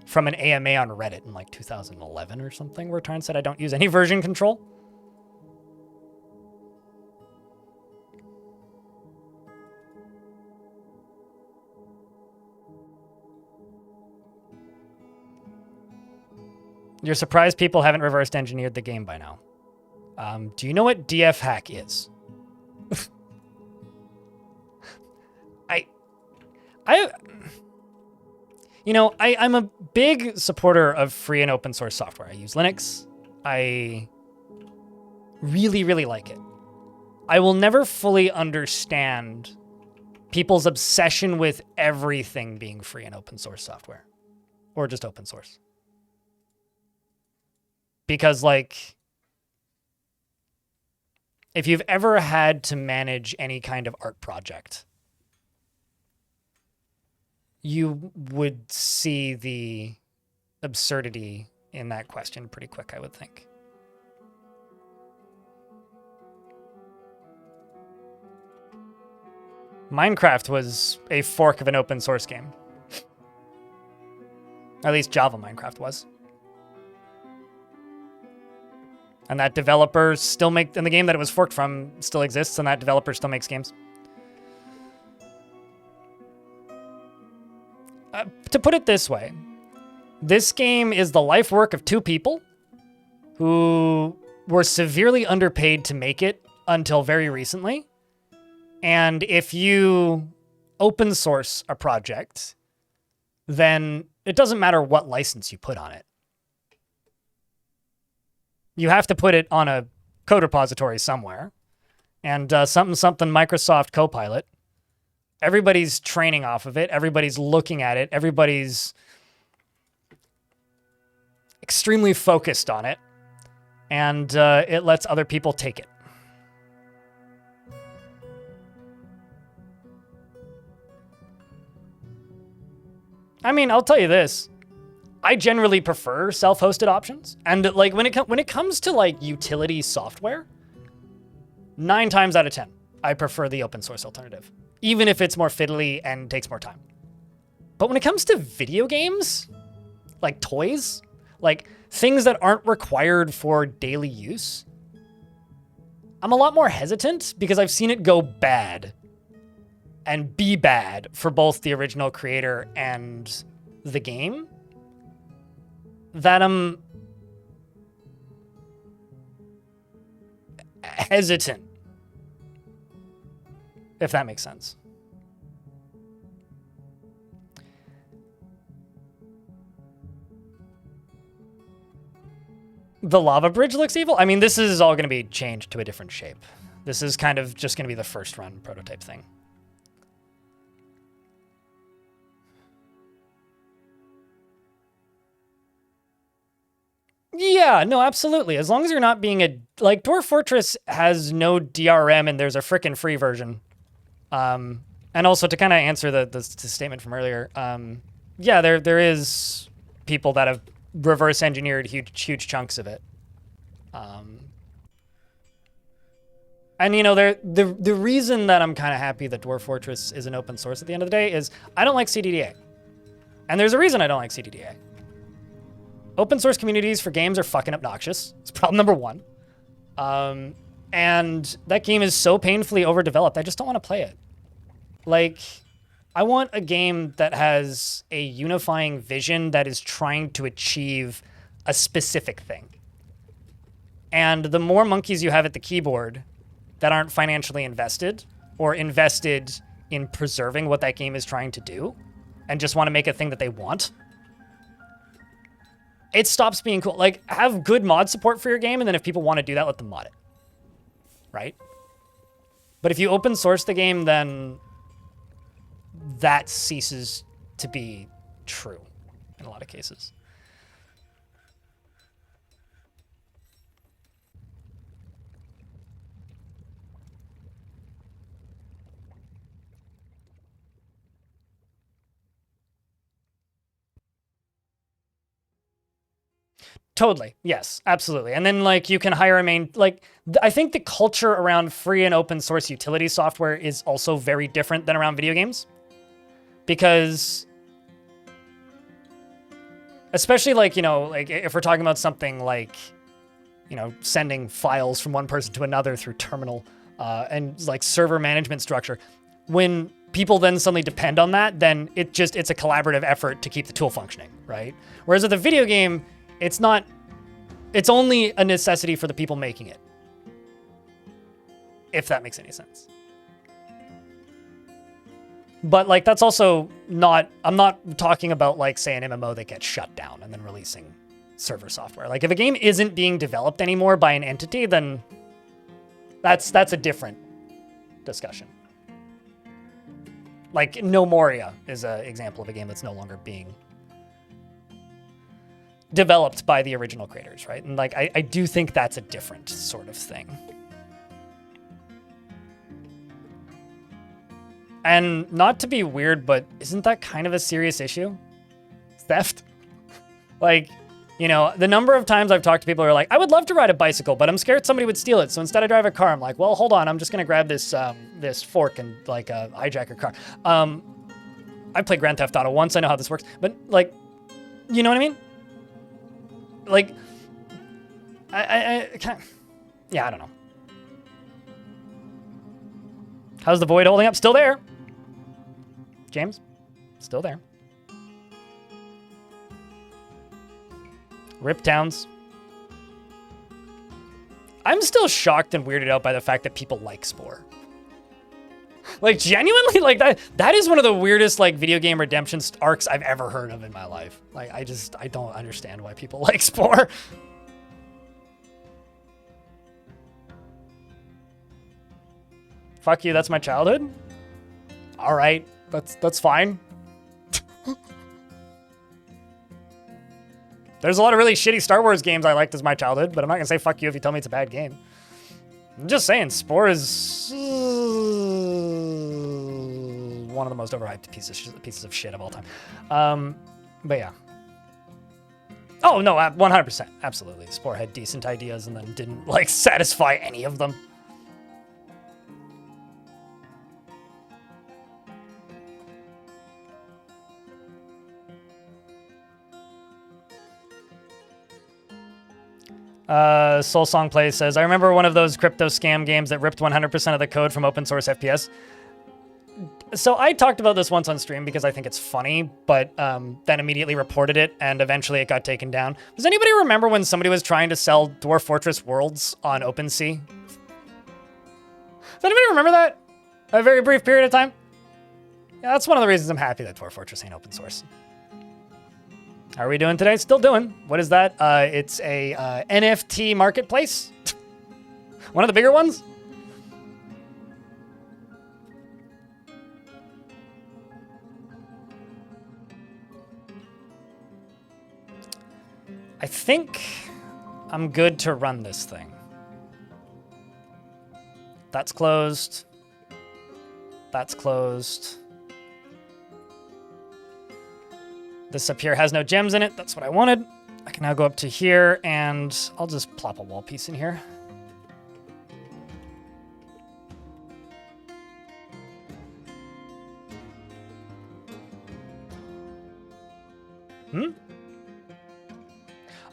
from an AMA on Reddit in, like, 2011 or something, where Tarn said, I don't use any version control. You're surprised people haven't reversed engineered the game by now. Do you know what DFhack is? I'm a big supporter of free and open source software. I use Linux. I really, really like it. I will never fully understand people's obsession with everything being free and open source software, or just open source. Because, like, if you've ever had to manage any kind of art project, you would see the absurdity in that question pretty quick, I would think. Minecraft was a fork of an open source game. At least Java Minecraft was. And that developer still and the game that it was forked from still exists, and that developer still makes games. To put it this way, this game is the life work of two people who were severely underpaid to make it until very recently. And if you open source a project, then it doesn't matter what license you put on it. You have to put it on a code repository somewhere. And something Microsoft Copilot. Everybody's training off of it. Everybody's looking at it. Everybody's extremely focused on it. And it lets other people take it. I mean, I'll tell you this. I generally prefer self-hosted options. And like when it comes to like utility software, 9 times out of 10, I prefer the open source alternative, even if it's more fiddly and takes more time. But when it comes to video games, like toys, like things that aren't required for daily use, I'm a lot more hesitant because I've seen it go bad and be bad for both the original creator and the game, that I'm hesitant, if that makes sense. The lava bridge looks evil. I mean, this is all going to be changed to a different shape. This is kind of just going to be the first run prototype thing. Yeah, no, absolutely. As long as you're not being like, Dwarf Fortress has no DRM and there's a frickin' free version. And also to kind of answer the statement from earlier, yeah, there is people that have reverse engineered huge chunks of it. And you know, the reason that I'm kind of happy that Dwarf Fortress is an open source at the end of the day is I don't like CDDA. And there's a reason I don't like CDDA. Open source communities for games are fucking obnoxious. It's problem number 1. And that game is so painfully overdeveloped, I just don't want to play it. Like, I want a game that has a unifying vision that is trying to achieve a specific thing. And the more monkeys you have at the keyboard that aren't financially invested or invested in preserving what that game is trying to do and just want to make a thing that they want, it stops being cool. Like, have good mod support for your game, and then if people want to do that, let them mod it. Right? But if you open source the game, then that ceases to be true in a lot of cases. Totally. Yes, absolutely. And then like you can hire a main, like I think the culture around free and open source utility software is also very different than around video games. Because especially like, you know, like if we're talking about something like, you know, sending files from one person to another through terminal and like server management structure, when people then suddenly depend on that, then it's a collaborative effort to keep the tool functioning, right? Whereas with a video game, it's only a necessity for the people making it. If that makes any sense. But like, that's also not, I'm not talking about like, say, an MMO that gets shut down and then releasing server software. Like if a game isn't being developed anymore by an entity, then that's a different discussion. Like No Moria is an example of a game that's no longer being developed by the original creators, right? And like, I do think that's a different sort of thing. And not to be weird, but isn't that kind of a serious issue? Theft? Like, you know, the number of times I've talked to people who are like, I would love to ride a bicycle, but I'm scared somebody would steal it. So instead I drive a car. I'm like, well, hold on. I'm just going to grab this this fork and like hijack your car. I played Grand Theft Auto once. I know how this works. But like, you know what I mean? Like, Yeah, I don't know. How's the void holding up? Still there. James? Still there. Rip Towns. I'm still shocked and weirded out by the fact that people like Spore. Like, genuinely, like, that is one of the weirdest, like, video game redemption arcs I've ever heard of in my life. Like, I don't understand why people like Spore. Fuck you, that's my childhood? All right, that's fine. There's a lot of really shitty Star Wars games I liked as my childhood, but I'm not gonna say fuck you if you tell me it's a bad game. I'm just saying, Spore is one of the most overhyped pieces of shit of all time. But yeah. Oh no, 100%, absolutely. Spore had decent ideas and then didn't like satisfy any of them. Soul Song Plays says, I remember one of those crypto scam games that ripped 100% of the code from open source FPS. So I talked about this once on stream because I think it's funny, but then immediately reported it and eventually it got taken down. Does anybody remember when somebody was trying to sell Dwarf Fortress Worlds on OpenSea? Does anybody remember that? A very brief period of time? Yeah, that's one of the reasons I'm happy that Dwarf Fortress ain't open source. How are we doing today? Still doing. What is that? It's a NFT marketplace. One of the bigger ones. I think I'm good to run this thing. That's closed. That's closed. This up here has no gems in it. That's what I wanted. I can now go up to here and I'll just plop a wall piece in here.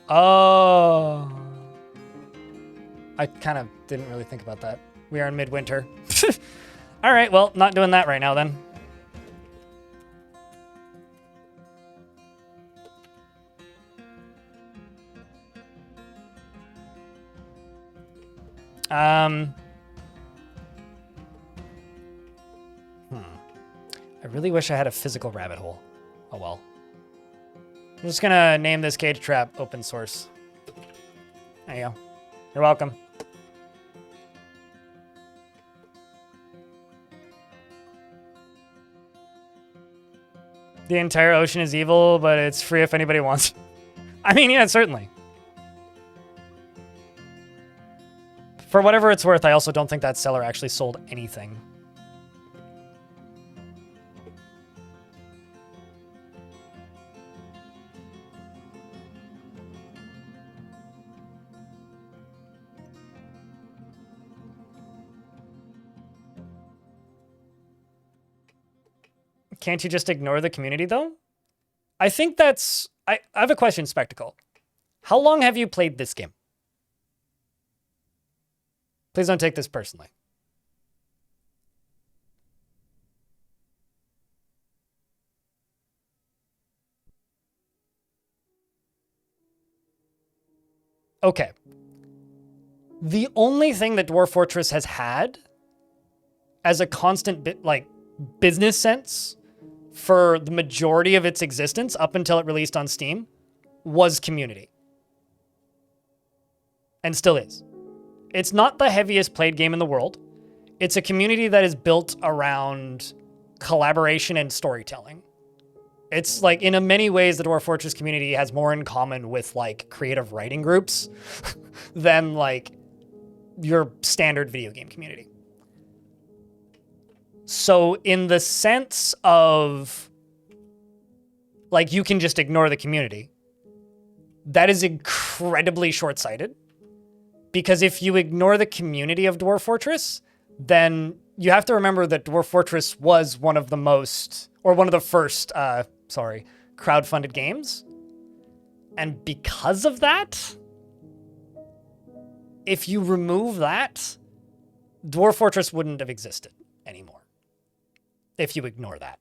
Oh. I kind of didn't really think about that. We are in midwinter. All right, well, not doing that right now then. I really wish I had a physical rabbit hole. Oh well. I'm just gonna name this cage trap open source. There you go. You're welcome. The entire ocean is evil, but it's free if anybody wants. I mean, yeah, certainly. For whatever it's worth, I also don't think that seller actually sold anything. Can't you just ignore the community, though? I think that's... I have a question, Spectacle. How long have you played this game? Please don't take this personally. Okay. The only thing that Dwarf Fortress has had as a constant business sense for the majority of its existence up until it released on Steam was community. And still is. It's not the heaviest played game in the world. It's a community that is built around collaboration and storytelling. It's like, in many ways, the Dwarf Fortress community has more in common with like creative writing groups than like your standard video game community. So in the sense of like, you can just ignore the community, that is incredibly short-sighted. Because if you ignore the community of Dwarf Fortress, then you have to remember that Dwarf Fortress was one of the most, or one of the first, crowdfunded games. And because of that, if you remove that, Dwarf Fortress wouldn't have existed anymore. If you ignore that.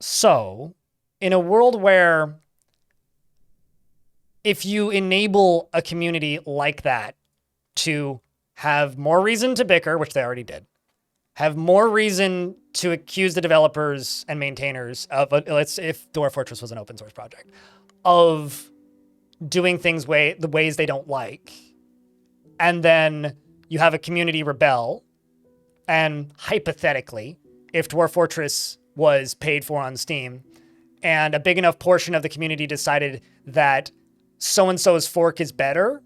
So, in a world where if you enable a community like that to have more reason to bicker, which they already did, have more reason to accuse the developers and maintainers of, if Dwarf Fortress was an open source project, of doing things the ways they don't like, and then you have a community rebel, and hypothetically, if Dwarf Fortress was paid for on Steam, and a big enough portion of the community decided that so-and-so's fork is better,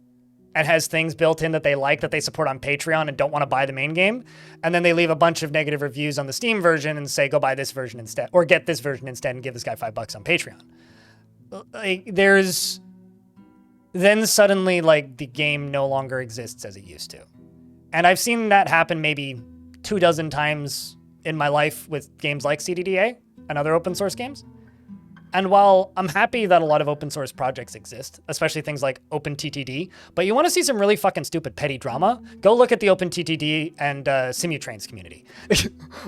and has things built in that they like that they support on Patreon and don't want to buy the main game, and then they leave a bunch of negative reviews on the Steam version and say, go buy this version instead, or get this version instead and give this guy $5 on Patreon. Like, then suddenly, like, the game no longer exists as it used to. And I've seen that happen maybe 24 times in my life with games like CDDA and other open source games. And while I'm happy that a lot of open source projects exist, especially things like OpenTTD, but you want to see some really fucking stupid petty drama, go look at the OpenTTD and Simutrains community.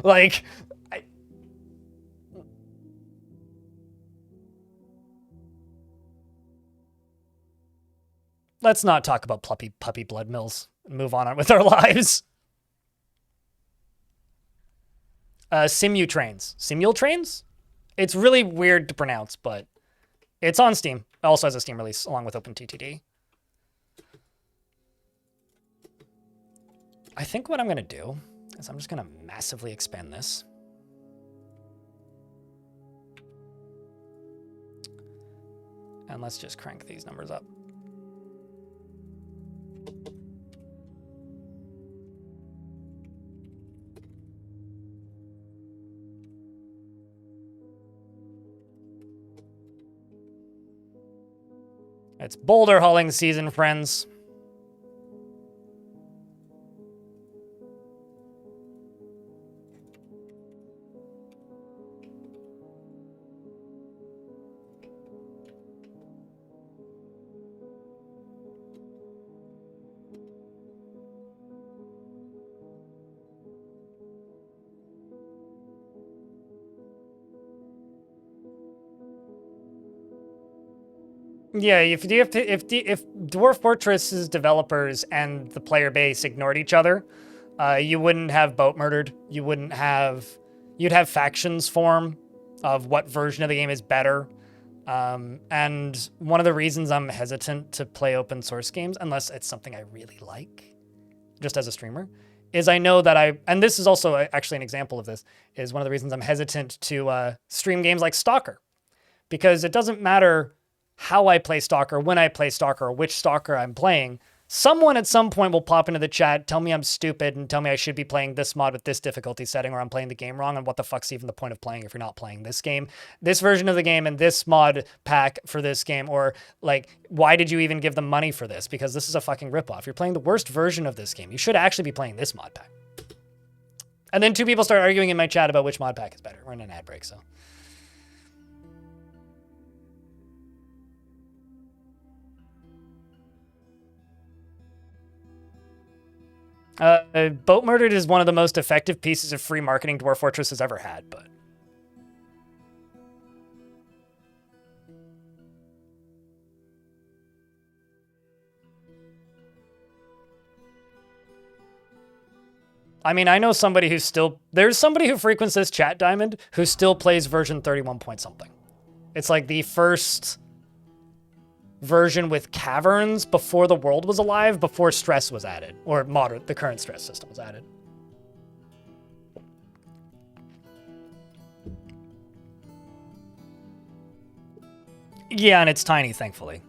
Like, let's not talk about puppy blood mills and move on with our lives. Simutrains. Simultrains? It's really weird to pronounce, but it's on Steam. It also has a Steam release along with OpenTTD. I think what I'm going to do is I'm just going to massively expand this. And let's just crank these numbers up. It's boulder hauling season, friends. Yeah, if Dwarf Fortress's developers and the player base ignored each other, you wouldn't have boat murdered. You'd have factions form of what version of the game is better. And one of the reasons I'm hesitant to play open source games, unless it's something I really like, just as a streamer, is I know that and this is also actually an example of this, is one of the reasons I'm hesitant to stream games like Stalker. Because it doesn't matter how I play Stalker, when I play Stalker, or which Stalker I'm playing, someone at some point will pop into the chat, tell me I'm stupid, and tell me I should be playing this mod with this difficulty setting, or I'm playing the game wrong, and what the fuck's even the point of playing if you're not playing this game, this version of the game, and this mod pack for this game, or, like, why did you even give them money for this? Because this is a fucking ripoff. You're playing the worst version of this game. You should actually be playing this mod pack. And then two people start arguing in my chat about which mod pack is better. We're in an ad break, so... Boat Murdered is one of the most effective pieces of free marketing Dwarf Fortress has ever had, but... I mean, I know somebody who's still... There's somebody who frequents this chat, Diamond, who still plays version 31 point something. It's like the first version with caverns before the world was alive, before stress was added, or the current stress system was added. Yeah, and it's tiny, thankfully.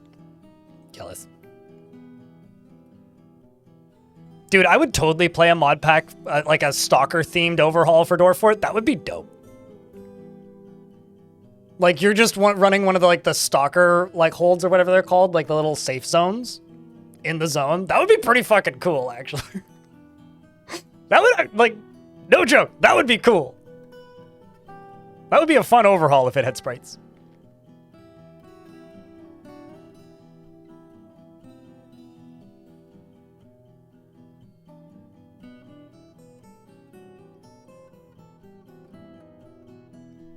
Jealous. Dude, I would totally play a mod pack, like a Stalker-themed overhaul for Dwarf Fort. That would be dope. Like, you're just running one of the, like, the Stalker, like, holds or whatever they're called, like the little safe zones in the zone. That would be pretty fucking cool, actually. That would, like, no joke, that would be cool. That would be a fun overhaul if it had sprites.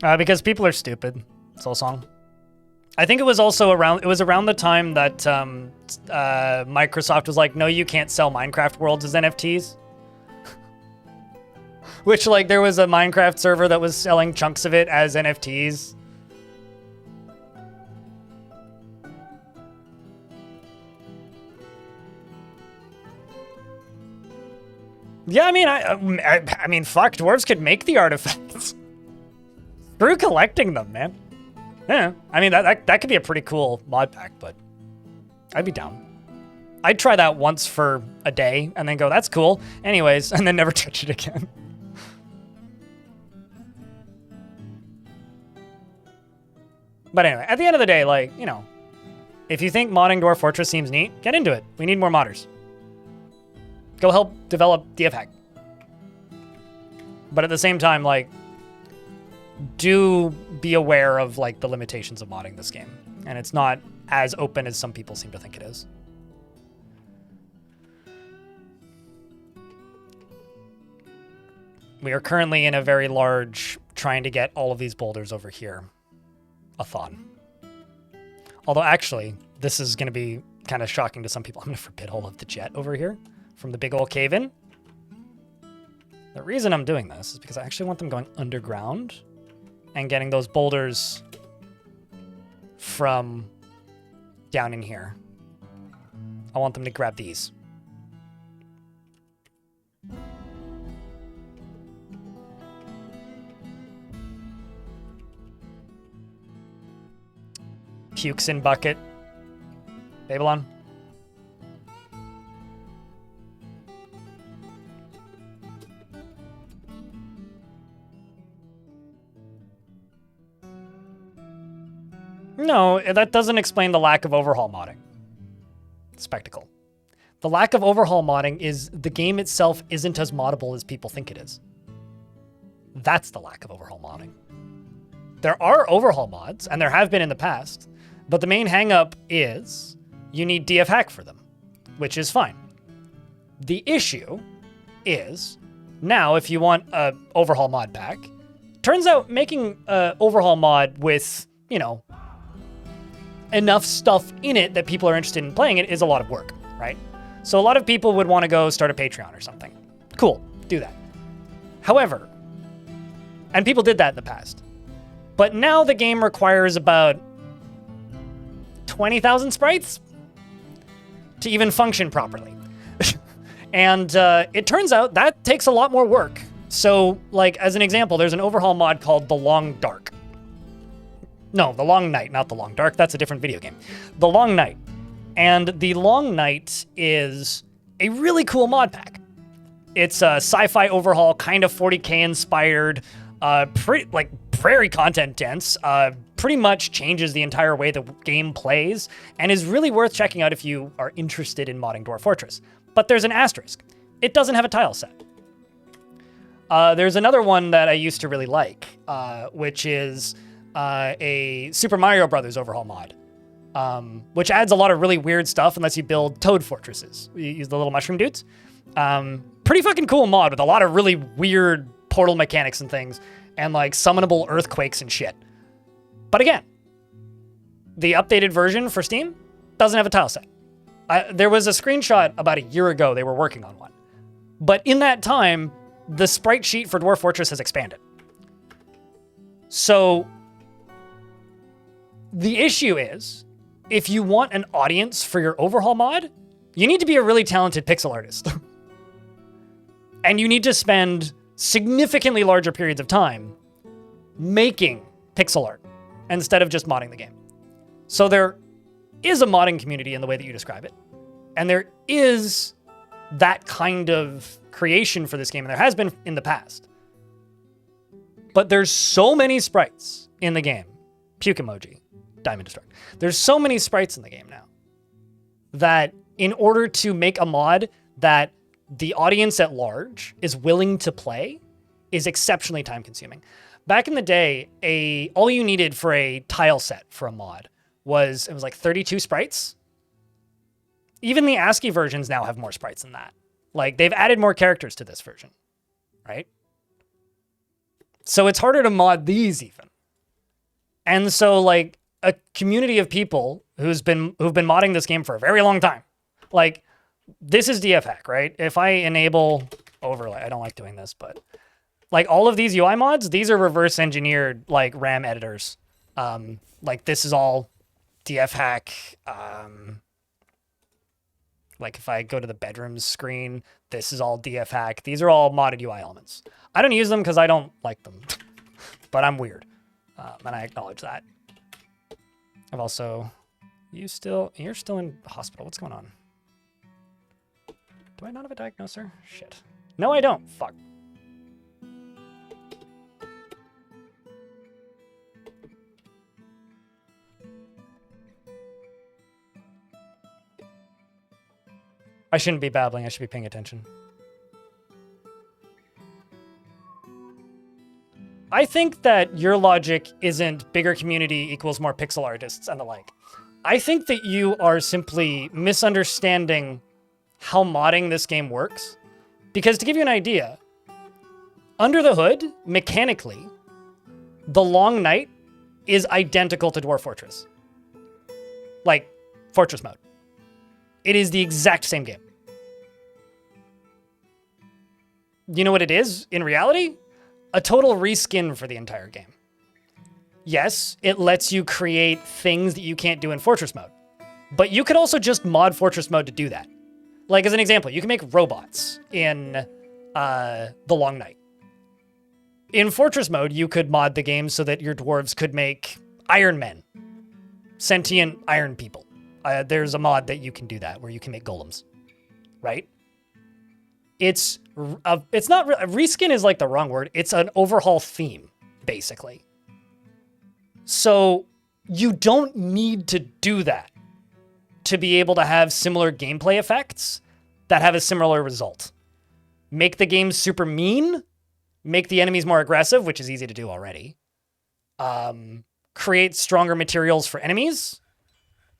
Because people are stupid. Soul Song. I think it was also around the time that Microsoft was like, no, you can't sell Minecraft worlds as NFTs. Which, like, there was a Minecraft server that was selling chunks of it as NFTs. Yeah, I mean, I mean, fuck, dwarves could make the artifacts. Screw collecting them, man. Yeah, I mean, that could be a pretty cool mod pack, but I'd be down. I'd try that once for a day and then go, that's cool. Anyways, and then never touch it again. But anyway, at the end of the day, like, you know, if you think modding Dwarf Fortress seems neat, get into it. We need more modders. Go help develop DFHack. But at the same time, like, do be aware of, like, the limitations of modding this game. And it's not as open as some people seem to think it is. We are currently in a very large, trying to get all of these boulders over here, a-thon. Although, actually, this is going to be kind of shocking to some people. I'm going to forbid all of the jet over here from the big old cave-in. The reason I'm doing this is because I actually want them going underground and getting those boulders from down in here. I want them to grab these. Pukes in bucket. Babylon. No, that doesn't explain the lack of overhaul modding. Spectacle. The lack of overhaul modding is the game itself isn't as moddable as people think it is. That's the lack of overhaul modding. There are overhaul mods, and there have been in the past, but the main hang-up is you need DFHack for them, which is fine. The issue is, now if you want an overhaul mod pack, turns out making an overhaul mod with, you know, enough stuff in it that people are interested in playing it is a lot of work, right? So a lot of people would want to go start a Patreon or something. Cool, do that. However, and people did that in the past, but now the game requires about 20,000 sprites to even function properly. And it turns out that takes a lot more work. So, like, as an example, there's an overhaul mod called The Long Dark. No, The Long Night, not The Long Dark. That's a different video game. The Long Night. And The Long Night is a really cool mod pack. It's a sci-fi overhaul, kind of 40K inspired, pretty, like, prairie content dense, pretty much changes the entire way the game plays, and is really worth checking out if you are interested in modding Dwarf Fortress. But there's an asterisk. It doesn't have a tile set. There's another one that I used to really like, which is a Super Mario Brothers overhaul mod, which adds a lot of really weird stuff unless you build toad fortresses. You use the little mushroom dudes. Pretty fucking cool mod with a lot of really weird portal mechanics and things, and like summonable earthquakes and shit. But again, the updated version for Steam doesn't have a tile set. There was a screenshot about a year ago they were working on one. But in that time, the sprite sheet for Dwarf Fortress has expanded. So the issue is, if you want an audience for your overhaul mod, you need to be a really talented pixel artist. And you need to spend significantly larger periods of time making pixel art instead of just modding the game. So there is a modding community in the way that you describe it. And there is that kind of creation for this game, and there has been in the past. But there's so many sprites in the game. Puke emoji, Diamond Destruct. There's so many sprites in the game now that in order to make a mod that the audience at large is willing to play is exceptionally time consuming. Back in the day, all you needed for a tile set for a mod was, it was like 32 sprites. Even the ASCII versions now have more sprites than that. Like, they've added more characters to this version, right? So it's harder to mod these even. And so like a community of people who've been modding this game for a very long time. Like this is DFhack, right? If I enable overlay, I don't like doing this, but like all of these UI mods, these are reverse engineered like RAM editors. Like this is all DFhack. Like if I go to the bedrooms screen, this is all DFhack. These are all modded UI elements. I don't use them because I don't like them, but I'm weird. And I acknowledge that. I've also, you're still in hospital. What's going on? Do I not have a diagnoser? Shit. No, I don't. Fuck. I shouldn't be babbling. I should be paying attention. I think that your logic isn't bigger community equals more pixel artists and the like. I think that you are simply misunderstanding how modding this game works. Because to give you an idea, under the hood, mechanically, the Long Night is identical to Dwarf Fortress. Like, Fortress mode. It is the exact same game. You know what it is in reality? A total reskin for the entire game. Yes, it lets you create things that you can't do in Fortress mode. But you could also just mod Fortress mode to do that. Like, as an example, you can make robots in the Long Night. In Fortress mode, you could mod the game so that your dwarves could make Iron Men. Sentient iron people. There's a mod that you can do that, where you can make golems. Right? It's not... Reskin is like the wrong word. It's an overhaul theme, basically. So, you don't need to do that to be able to have similar gameplay effects that have a similar result. Make the game super mean, make the enemies more aggressive, which is easy to do already. Create stronger materials for enemies,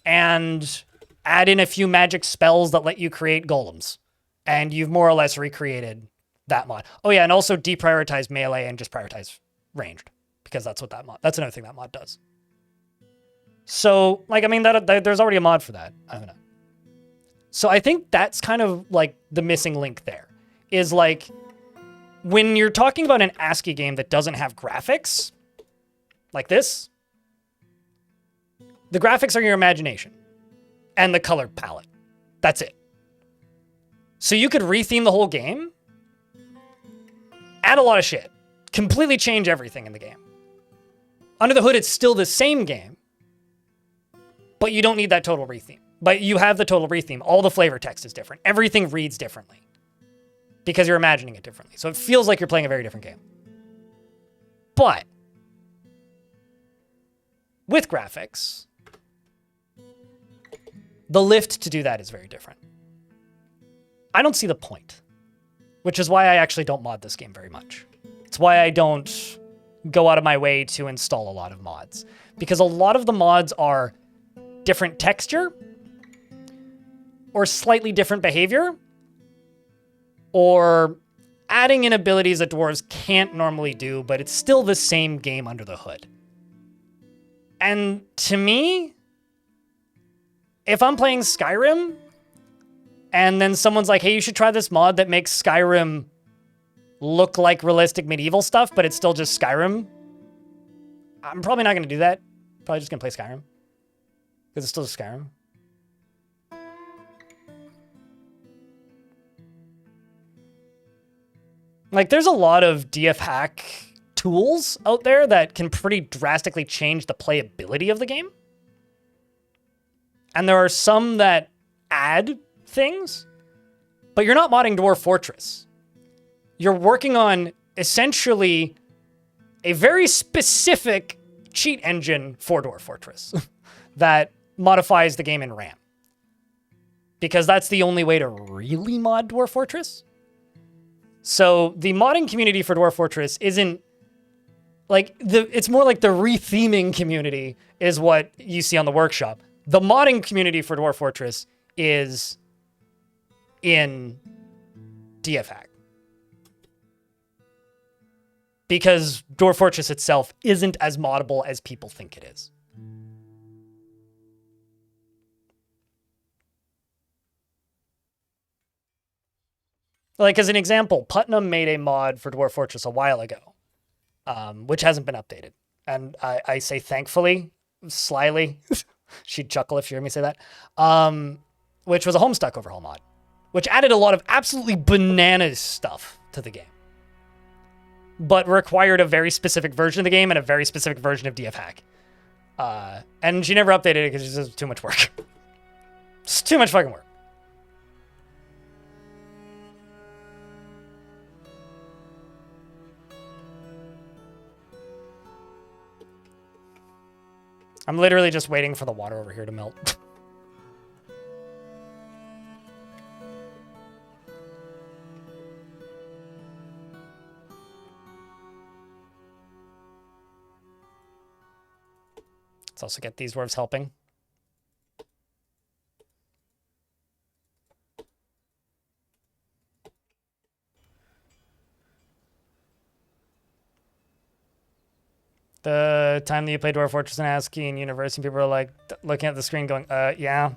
and add in a few magic spells that let you create golems. And you've more or less recreated that mod. Oh yeah, and also deprioritize melee and just prioritize ranged, because that's another thing that mod does. So, like, I mean, there's already a mod for that. I don't know. So I think that's kind of like the missing link there. Is like, when you're talking about an ASCII game that doesn't have graphics, like this, the graphics are your imagination and the color palette. That's it. So you could retheme the whole game, add a lot of shit, completely change everything in the game. Under the hood, it's still the same game, but you don't need that total retheme. But you have the total retheme. All the flavor text is different. Everything reads differently because you're imagining it differently. So it feels like you're playing a very different game. But with graphics, the lift to do that is very different. I don't see the point, which is why I actually don't mod this game very much. It's why I don't go out of my way to install a lot of mods, because a lot of the mods are different texture or slightly different behavior or adding in abilities that dwarves can't normally do, but it's still the same game under the hood. And to me, if I'm playing Skyrim and then someone's like, hey, you should try this mod that makes Skyrim look like realistic medieval stuff, but it's still just Skyrim, I'm probably not going to do that. Probably just going to play Skyrim. Because it's still just Skyrim. Like, there's a lot of DFhack tools out there that can pretty drastically change the playability of the game. And there are some that add things, but you're not modding Dwarf Fortress. You're working on essentially a very specific cheat engine for Dwarf Fortress that modifies the game in RAM. Because that's the only way to really mod Dwarf Fortress. So the modding community for Dwarf Fortress isn't like it's more like the retheming community is what you see on the workshop. The modding community for Dwarf Fortress is in DFhack. because Dwarf Fortress itself isn't as moddable as people think it is. Like, as an example, Putnam made a mod for Dwarf Fortress a while ago, which hasn't been updated. And I say thankfully, slyly, she'd chuckle if you heard me say that, which was a Homestuck overhaul mod, which added a lot of absolutely bananas stuff to the game, but required a very specific version of the game and a very specific version of DF Hack. And she never updated it because it was too much work. It's too much fucking work. I'm literally just waiting for the water over here to melt. Let's also get these dwarves helping. The time that you play Dwarf Fortress and ASCII in university, people are like looking at the screen going, yeah.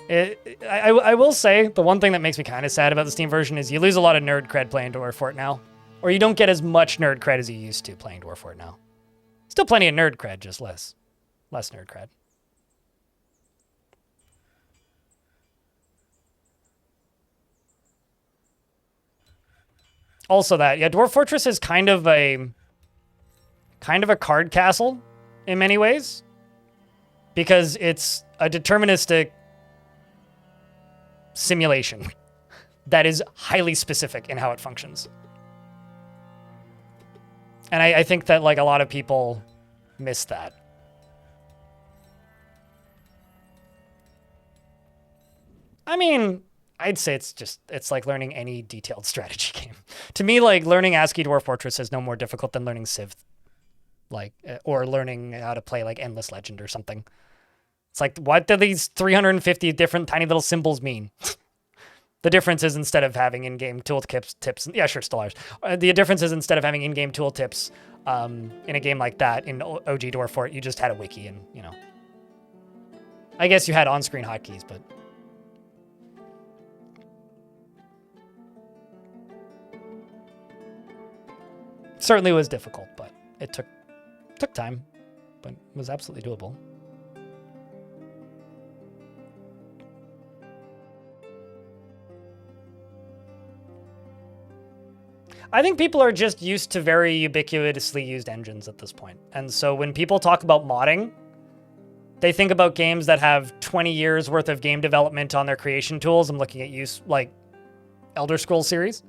I will say the one thing that makes me kind of sad about the Steam version is you lose a lot of nerd cred playing Dwarf Fort now. Or you don't get as much nerd cred as you used to playing Dwarf Fort now. Still plenty of nerd cred, just less nerd cred. Also that, yeah, Dwarf Fortress is kind of a card castle in many ways, because it's a deterministic simulation that is highly specific in how it functions. And I think that like a lot of people miss that. I mean, I'd say it's like learning any detailed strategy game. To me, like learning ASCII Dwarf Fortress is no more difficult than learning Civ. Like, or learning how to play like Endless Legend or something. It's like, what do these 350 different tiny little symbols mean? The difference is instead of having in-game tips, yeah, sure, still ours. The difference is instead of having in-game tooltips in a game like that, in OG Dwarf Fort, you just had a wiki and, you know. I guess you had on-screen hotkeys, but... Certainly was difficult, but it took time, but was absolutely doable. I think people are just used to very ubiquitously used engines at this point. And so when people talk about modding, they think about games that have 20 years worth of game development on their creation tools. I'm looking at use like Elder Scrolls series,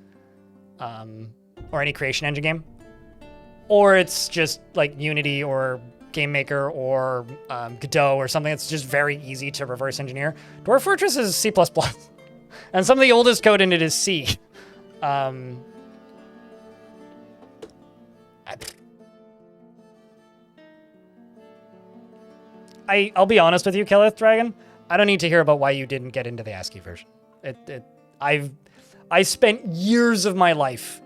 or any creation engine game. Or it's just like Unity or GameMaker or Godot or something that's just very easy to reverse engineer. Dwarf Fortress is C++. And some of the oldest code in it is C. I'll be honest with you, Kelleth Dragon. I don't need to hear about why you didn't get into the ASCII version. I spent years of my life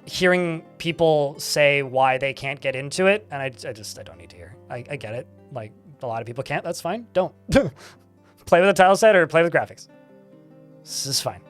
hearing people say why they can't get into it, and I don't need to hear. I get it. Like, a lot of people can't. That's fine. Don't. Play with a tile set or play with graphics. This is fine.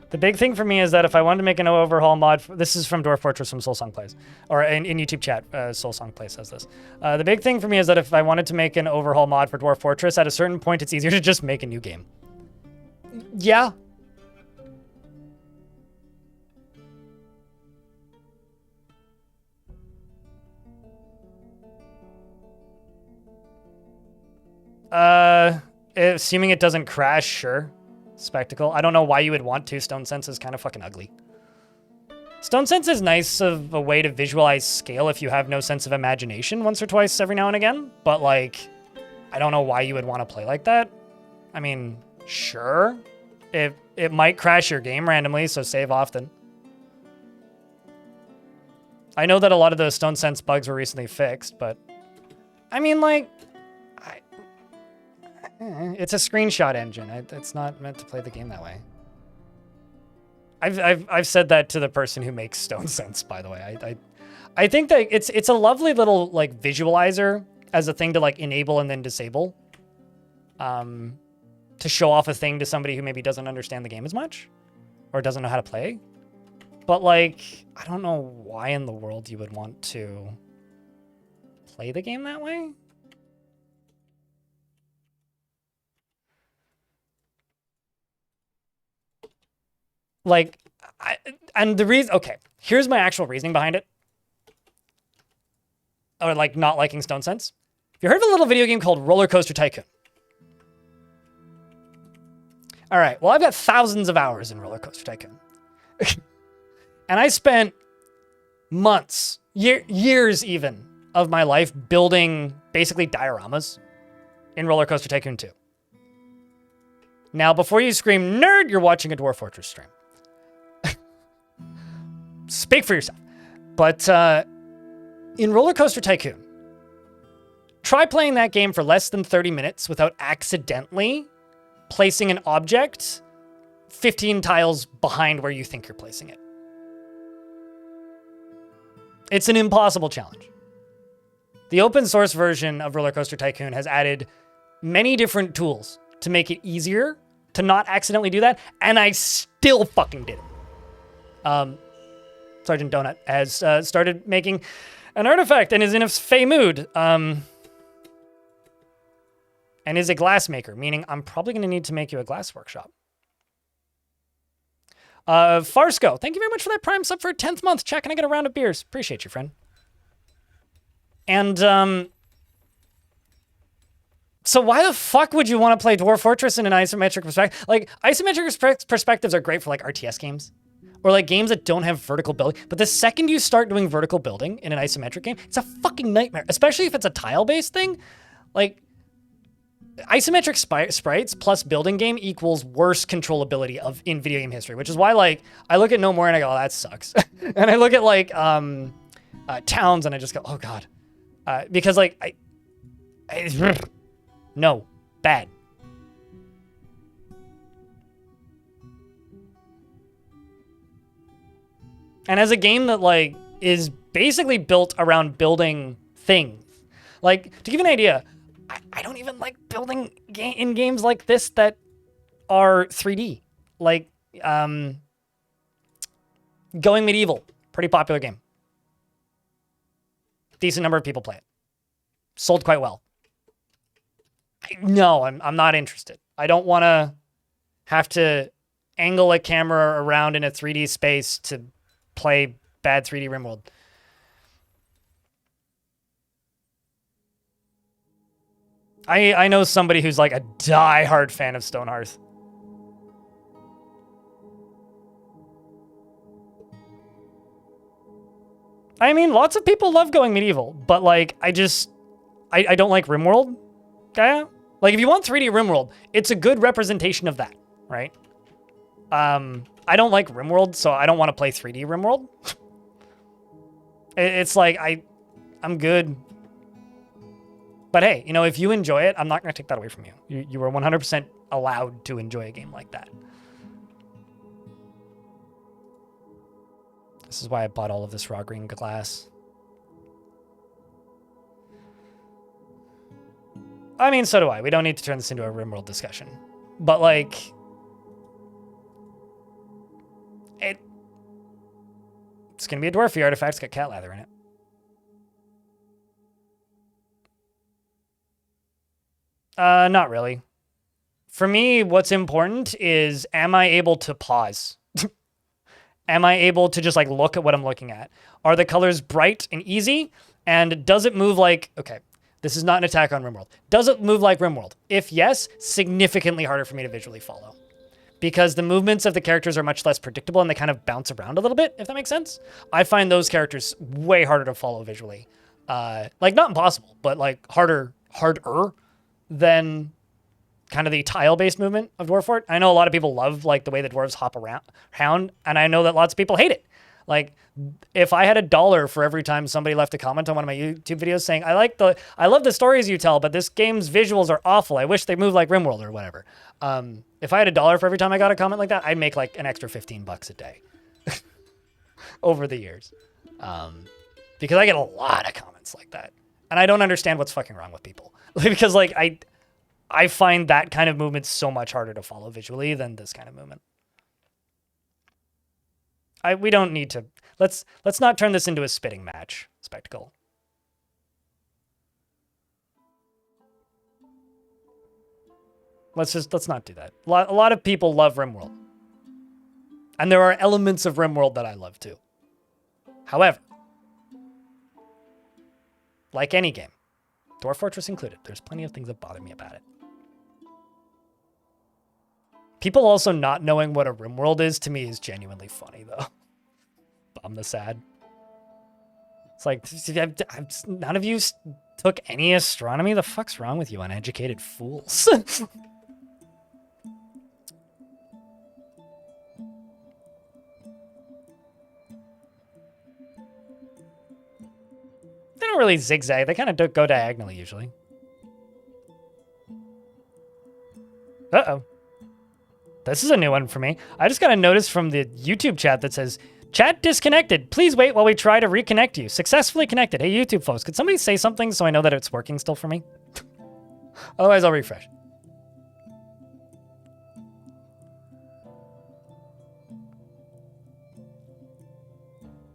The big thing for me is that if I wanted to make an overhaul mod, this is from Dwarf Fortress from Soulsong Plays, or in YouTube chat, Soulsong Plays says this. The big thing for me is that if I wanted to make an overhaul mod for Dwarf Fortress, at a certain point, it's easier to just make a new game. Yeah. Assuming it doesn't crash, sure. Spectacle. I don't know why you would want to. Stone Sense is kind of fucking ugly. Stone Sense is nice of a way to visualize scale if you have no sense of imagination once or twice every now and again, but like, I don't know why you would want to play like that. I mean, sure. It might crash your game randomly, so save often. I know that a lot of the Stone Sense bugs were recently fixed, but I mean, like, it's a screenshot engine. It's not meant to play the game that way. I've said that to the person who makes Stone Sense, by the way. I think that it's a lovely little like visualizer as a thing to like enable and then disable. To show off a thing to somebody who maybe doesn't understand the game as much or doesn't know how to play. But like, I don't know why in the world you would want to play the game that way. Like, and the reason, okay, here's my actual reasoning behind it. Or like not liking Stone Sense. Have you heard of a little video game called Roller Coaster Tycoon? All right, well, I've got thousands of hours in Roller Coaster Tycoon. And I spent months, years even, of my life building basically dioramas in Roller Coaster Tycoon 2. Now, before you scream, nerd, you're watching a Dwarf Fortress stream. Speak for yourself. But in Roller Coaster Tycoon, try playing that game for less than 30 minutes without accidentally placing an object 15 tiles behind where you think you're placing it. It's an impossible challenge. The open source version of Roller Coaster Tycoon has added many different tools to make it easier to not accidentally do that, and I still fucking did it. Sergeant Donut has started making an artifact and is in a fey mood. And is a glass maker, meaning I'm probably going to need to make you a glass workshop. Farsco, thank you very much for that Prime sub for a 10th month. Check, and I get a round of beers. Appreciate you, friend. And, so why the fuck would you want to play Dwarf Fortress in an isometric perspective? Like, isometric perspectives are great for, like, RTS games. Or, like, games that don't have vertical building. But the second you start doing vertical building in an isometric game, it's a fucking nightmare. Especially if it's a tile-based thing. Like, isometric sprites plus building game equals worst controllability in video game history, which is why, like, I look at No More and I go, oh, that sucks. And I look at, like, Towns and I just go, oh, God. Because, like, no, bad. And as a game that, like, is basically built around building things. Like, to give you an idea, I don't even like building in games like this that are 3D. Like, Going Medieval, pretty popular game. Decent number of people play it. Sold quite well. No, I'm not interested. I don't want to have to angle a camera around in a 3D space to play bad 3D RimWorld. I know somebody who's like a die-hard fan of Stonehearth. I mean, lots of people love Going Medieval, but like, I don't like RimWorld. Gaia. Like, if you want 3D RimWorld, it's a good representation of that, right? I don't like RimWorld, so I don't want to play 3D RimWorld. It's like, I'm good. But hey, you know, if you enjoy it, I'm not going to take that away from you. You are 100% allowed to enjoy a game like that. This is why I bought all of this raw green glass. I mean, so do I. We don't need to turn this into a RimWorld discussion. But, like, it's going to be a dwarfy artifact. It's got cat lather in it. Not really. For me, what's important is, am I able to pause? Am I able to just, like, look at what I'm looking at? Are the colors bright and easy? And does it move like... Okay, this is not an attack on RimWorld. Does it move like RimWorld? If yes, significantly harder for me to visually follow. Because the movements of the characters are much less predictable and they kind of bounce around a little bit, if that makes sense. I find those characters way harder to follow visually. Like, not impossible, but, like, harder than kind of the tile-based movement of Dwarf Fort. I know a lot of people love like the way the dwarves hop around, and I know that lots of people hate it. Like, if I had $1 for every time somebody left a comment on one of my YouTube videos saying, I love the stories you tell, but this game's visuals are awful. I wish they moved like RimWorld or whatever. If I had $1 for every time I got a comment like that, I'd make like an extra $15 a day over the years. Because I get a lot of comments like that. And I don't understand what's fucking wrong with people. Because like, I find that kind of movement so much harder to follow visually than this kind of movement. We don't need to, let's not turn this into a spitting match spectacle. Let's not do that. A lot of people love RimWorld. And there are elements of RimWorld that I love too. However, like any game, Dwarf Fortress included, there's plenty of things that bother me about it. People also not knowing what a RimWorld is, to me, is genuinely funny, though. I'm the sad. It's like, none of you took any astronomy? The fuck's wrong with you, uneducated fools? They don't really zigzag. They kind of go diagonally, usually. Uh-oh. This is a new one for me. I just got a notice from the YouTube chat that says, chat disconnected. Please wait while we try to reconnect you. Successfully connected. Hey, YouTube folks, could somebody say something so I know that it's working still for me? Otherwise, I'll refresh.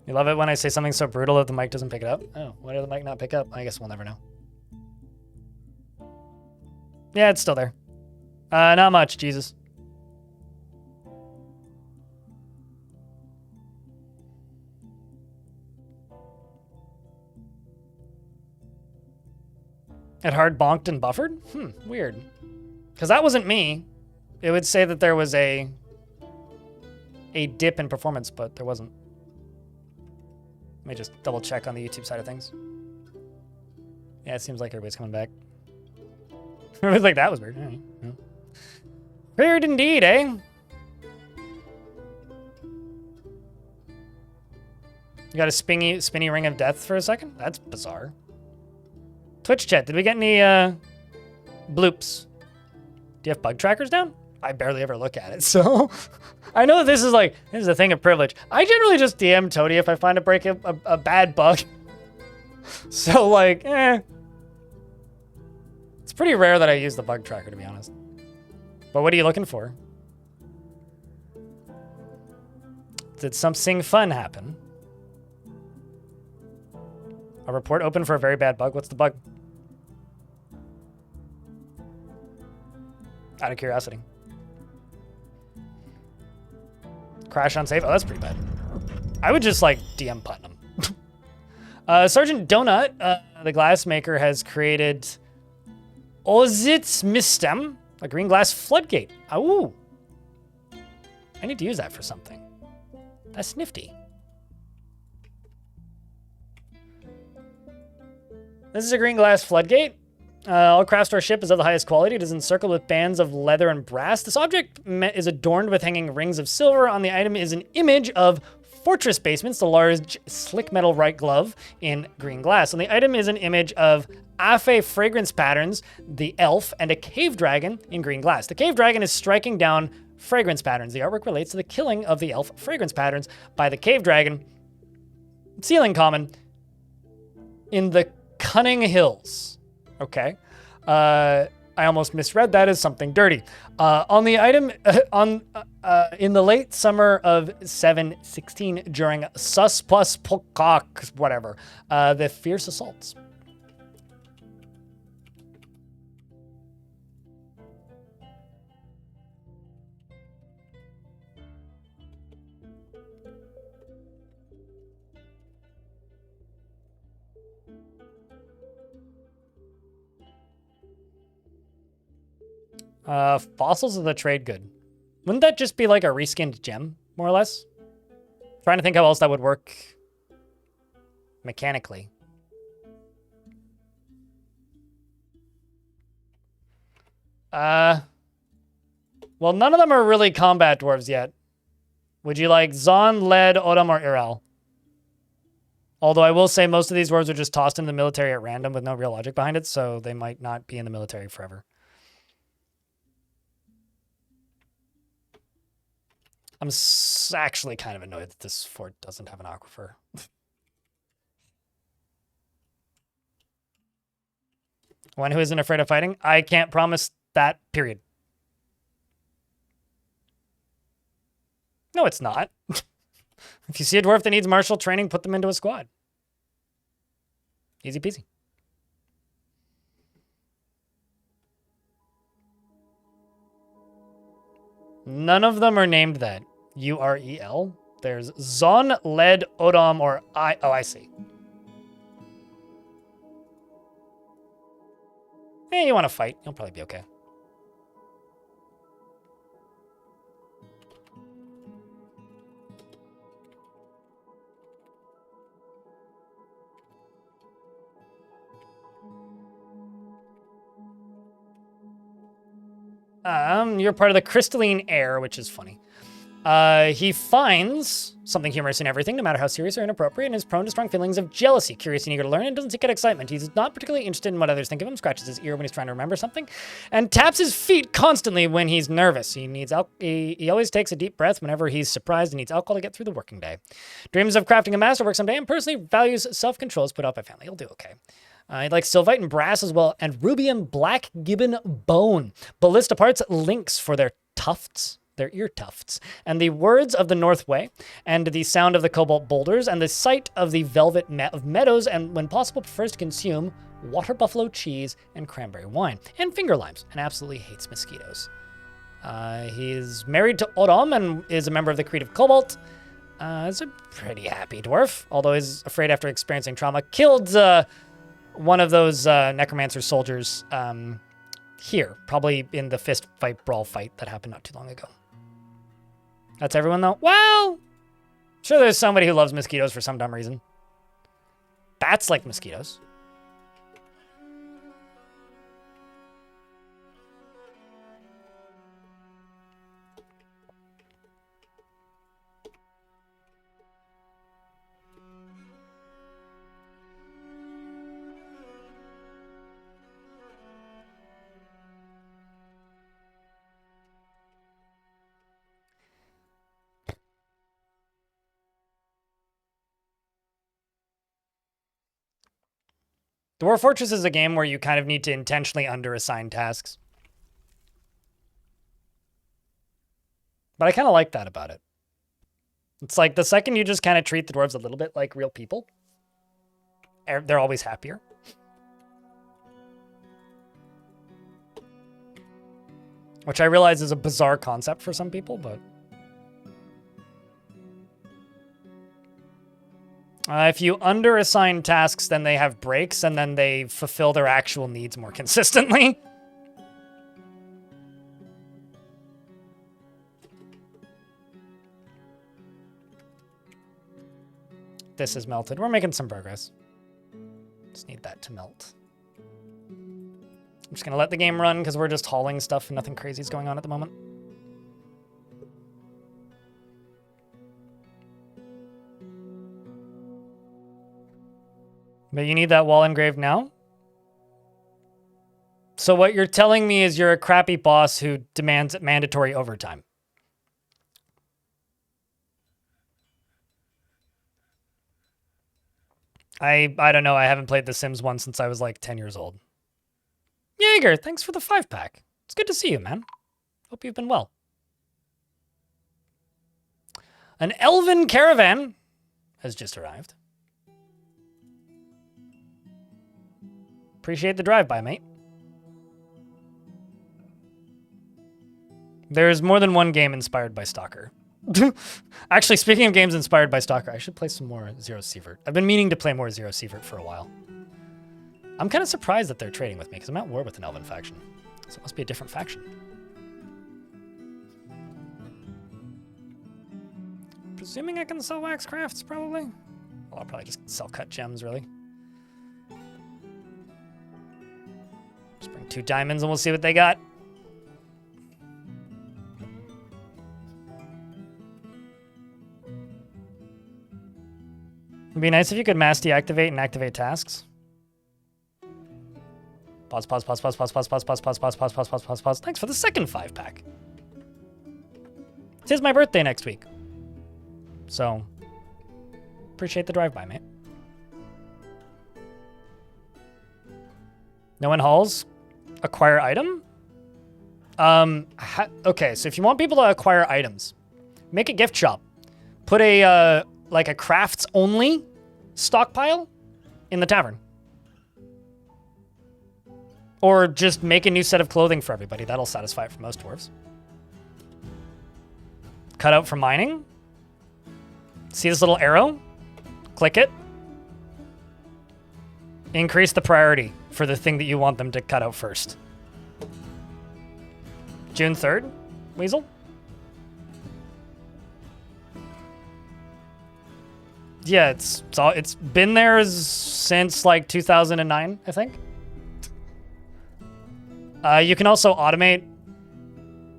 You love it when I say something so brutal that the mic doesn't pick it up? Oh, why did the mic not pick up? I guess we'll never know. Yeah, it's still there. Not much, Jesus. It hard bonked and buffered? Weird. Because that wasn't me. It would say that there was a dip in performance, but there wasn't. Let me just double check on the YouTube side of things. Yeah, it seems like everybody's coming back. I was like, that was weird. All right. Yeah. Weird indeed, eh? You got a spinny ring of death for a second? That's bizarre. Twitch chat, did we get any bloops? Do you have bug trackers down? I barely ever look at it, so I know that this is a thing of privilege. I generally just DM Toady if I find a bad bug. So like, it's pretty rare that I use the bug tracker, to be honest. But what are you looking for? Did something fun happen? A report open for a very bad bug? What's the bug? Out of curiosity. Crash on save? Oh, that's pretty bad. I would just like DM Putnam. Sergeant Donut, the glassmaker, has created Ozit's Mistem, a green glass floodgate. Oh, I need to use that for something. That's nifty. This is a green glass floodgate. All Craftstar ship is of the highest quality. It is encircled with bands of leather and brass. This object is adorned with hanging rings of silver. On the item is an image of Fortress Basements, the large slick metal right glove in green glass. On the item is an image of Afe fragrance patterns, the elf, and a cave dragon in green glass. The cave dragon is striking down fragrance patterns. The artwork relates to the killing of the elf fragrance patterns by the cave dragon. Ceiling common in the Cunning Hills. Okay. I almost misread that as something dirty. On the item, in the late summer of 716, during Sus plus Pokak, whatever, the fierce assaults. Fossils of the trade good. Wouldn't that just be like a reskinned gem, more or less? Trying to think how else that would work mechanically. Well, none of them are really combat dwarves yet. Would you like Zon, Led, Odom, or Irel? Although I will say most of these dwarves are just tossed into the military at random with no real logic behind it, so they might not be in the military forever. I'm actually kind of annoyed that this fort doesn't have an aquifer. One who isn't afraid of fighting? I can't promise that, period. No, it's not. If you see a dwarf that needs martial training, put them into a squad. Easy peasy. None of them are named that. UREL. There's Zon, Led, Odom, or I. Oh, I see. Hey, you want to fight? You'll probably be okay. You're part of the crystalline air, which is funny. He finds something humorous in everything, no matter how serious or inappropriate, and is prone to strong feelings of jealousy, curious and eager to learn, and doesn't seek out excitement. He's not particularly interested in what others think of him, scratches his ear when he's trying to remember something, and taps his feet constantly when he's nervous. He always takes a deep breath whenever he's surprised and needs alcohol to get through the working day. Dreams of crafting a masterwork someday, and personally values self-control as put up by family. He'll do okay. He likes Sylvite and Brass as well, and Ruby and Black Gibbon Bone. Ballista parts, links for their tufts, their ear tufts, and the words of the North Way, and the sound of the cobalt boulders, and the sight of the velvet of meadows, and when possible prefers to consume water buffalo cheese and cranberry wine, and finger limes, and absolutely hates mosquitoes. He's married to Odom and is a member of the Creed of Cobalt. He's a pretty happy dwarf, although he's afraid after experiencing trauma. Killed one of those necromancer soldiers here, probably in the fist fight brawl fight that happened not too long ago. That's everyone though? Well, sure there's somebody who loves mosquitoes for some dumb reason. Bats like mosquitoes. Dwarf Fortress is a game where you kind of need to intentionally under-assign tasks. But I kind of like that about it. It's like the second you just kind of treat the dwarves a little bit like real people, they're always happier. Which I realize is a bizarre concept for some people, but... if you under-assign tasks, then they have breaks, and then they fulfill their actual needs more consistently. This is melted. We're making some progress. Just need that to melt. I'm just going to let the game run, because we're just hauling stuff and nothing crazy is going on at the moment. But you need that wall engraved now? So what you're telling me is you're a crappy boss who demands mandatory overtime. I don't know. I haven't played The Sims 1 since I was like 10 years old. Jaeger, thanks for the 5-pack. It's good to see you, man. Hope you've been well. An elven caravan has just arrived. Appreciate the drive-by, mate. There's more than one game inspired by Stalker. Actually, speaking of games inspired by Stalker, I should play some more Zero Sievert. I've been meaning to play more Zero Sievert for a while. I'm kind of surprised that they're trading with me, because I'm at war with an elven faction. So it must be a different faction. Presuming I can sell wax crafts, probably. Well, I'll probably just sell cut gems, really. Just bring 2 diamonds and we'll see what they got. It'd be nice if you could mass deactivate and activate tasks. Pause, pause, pause, pause, pause, pause, pause, pause, pause, pause, pause, pause, pause, pause, pause. Thanks for the second 5-pack. It is my birthday next week. So, appreciate the drive-by, mate. No one hauls? Acquire item? Okay, so if you want people to acquire items, make a gift shop. Put a, like a crafts-only stockpile in the tavern. Or just make a new set of clothing for everybody. That'll satisfy it for most dwarves. Cut out for mining. See this little arrow? Click it. Increase the priority for the thing that you want them to cut out first. June 3rd, Weasel? Yeah, it's been there since like 2009, I think. You can also automate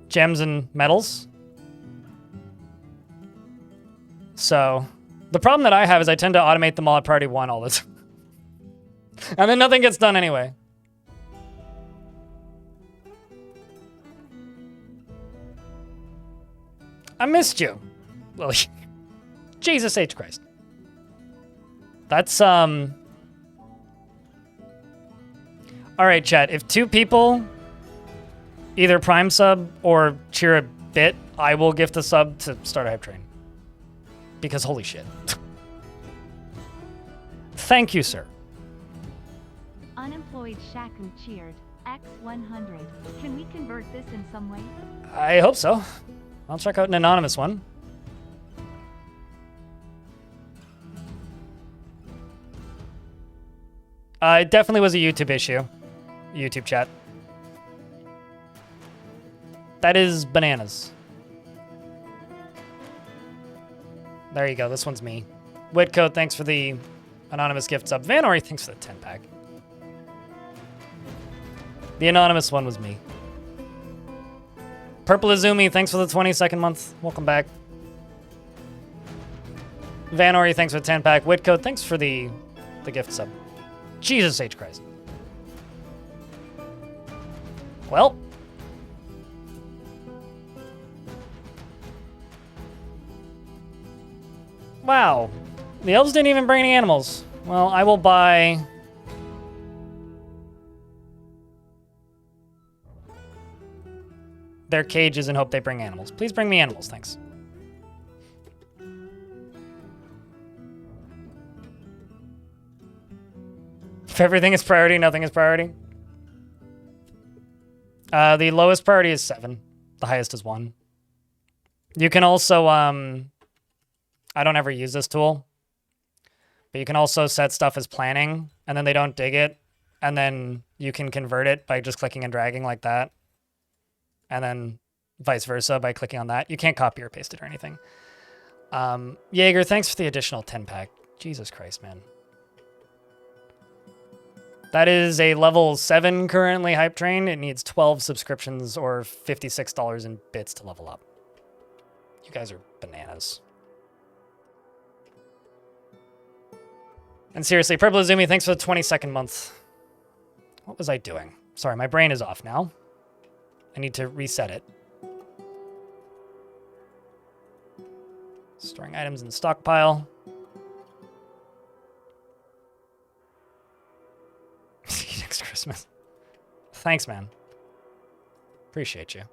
gems and metals. So, the problem that I have is I tend to automate them all at priority 1 all the time. And then nothing gets done anyway. I missed you, Lily. Jesus H. Christ. That's, All right, chat. If 2 people either prime sub or cheer a bit, I will gift a sub to start a hype train. Because holy shit. Thank you, sir. Unemployed Shaku cheered. X100. Can we convert this in some way? I hope so. I'll check out an anonymous one. It definitely was a YouTube issue. YouTube chat. That is bananas. There you go. This one's me. Whitcoat, thanks for the anonymous gift sub. Vanori, thanks for the 10-pack. The anonymous one was me. Purple Izumi, thanks for the 22nd month. Welcome back. Vanori, thanks for the 10-pack. Whitcoat, thanks for the gift sub. Jesus H. Christ. Well. Wow. The elves didn't even bring any animals. Well, I will buy... their cages and hope they bring animals. Please bring me animals, thanks. If everything is priority, nothing is priority. The lowest priority is 7. The highest is 1. You can also, I don't ever use this tool, but you can also set stuff as planning, and then they don't dig it, and then you can convert it by just clicking and dragging like that, and then vice versa by clicking on that. You can't copy or paste it or anything. Jaeger, thanks for the additional 10-pack. Jesus Christ, man. That is a level 7 currently hype train. It needs 12 subscriptions or $56 in bits to level up. You guys are bananas. And seriously, Purple Izumi, thanks for the 22nd month. What was I doing? Sorry, my brain is off now. I need to reset it. Storing items in the stockpile. See you next Christmas. Thanks, man. Appreciate you.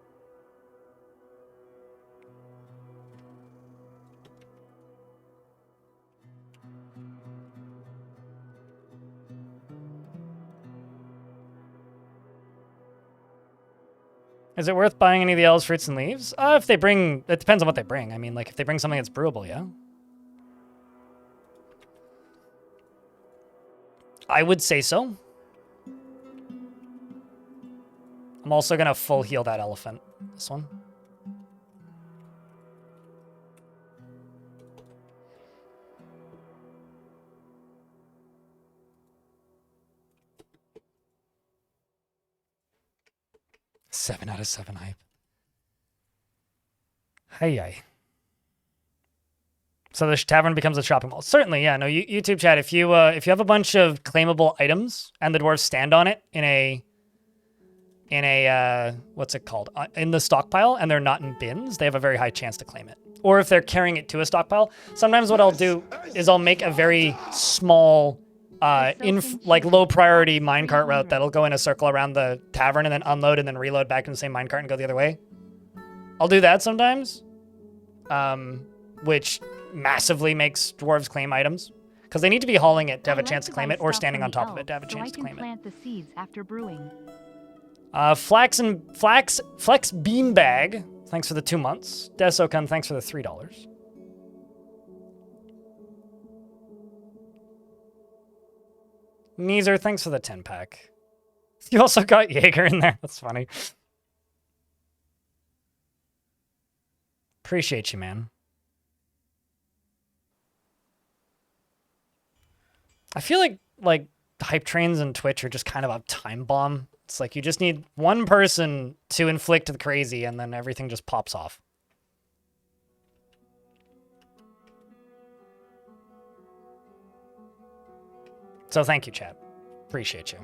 Is it worth buying any of the elves, fruits, and leaves? If they bring... It depends on what they bring. I mean, like, if they bring something that's brewable, yeah. I would say so. I'm also going to full heal that elephant. This one. Seven out of 7 hype. Hey. So the tavern becomes a shopping mall. Certainly, yeah. No, YouTube chat. If you have a bunch of claimable items and the dwarves stand on it in a what's it called, in the stockpile, and they're not in bins, they have a very high chance to claim it. Or if they're carrying it to a stockpile, sometimes what I'll do is I'll make a very small, like low priority minecart route that'll go in a circle around the tavern and then unload and then reload back in the same minecart and go the other way. I'll do that sometimes, which massively makes dwarves claim items because they need to be hauling it to have a chance to claim it, or standing on top of it to have a chance to claim it. Plant the seeds after brewing. Flex Beanbag, thanks for the 2 months. Desokan, thanks for the $3. Neezer, thanks for the 10-pack. You also got Jaeger in there. That's funny. Appreciate you, man. I feel like hype trains and Twitch are just kind of a time bomb. It's like you just need one person to inflict the crazy and then everything just pops off. So thank you, chat. Appreciate you.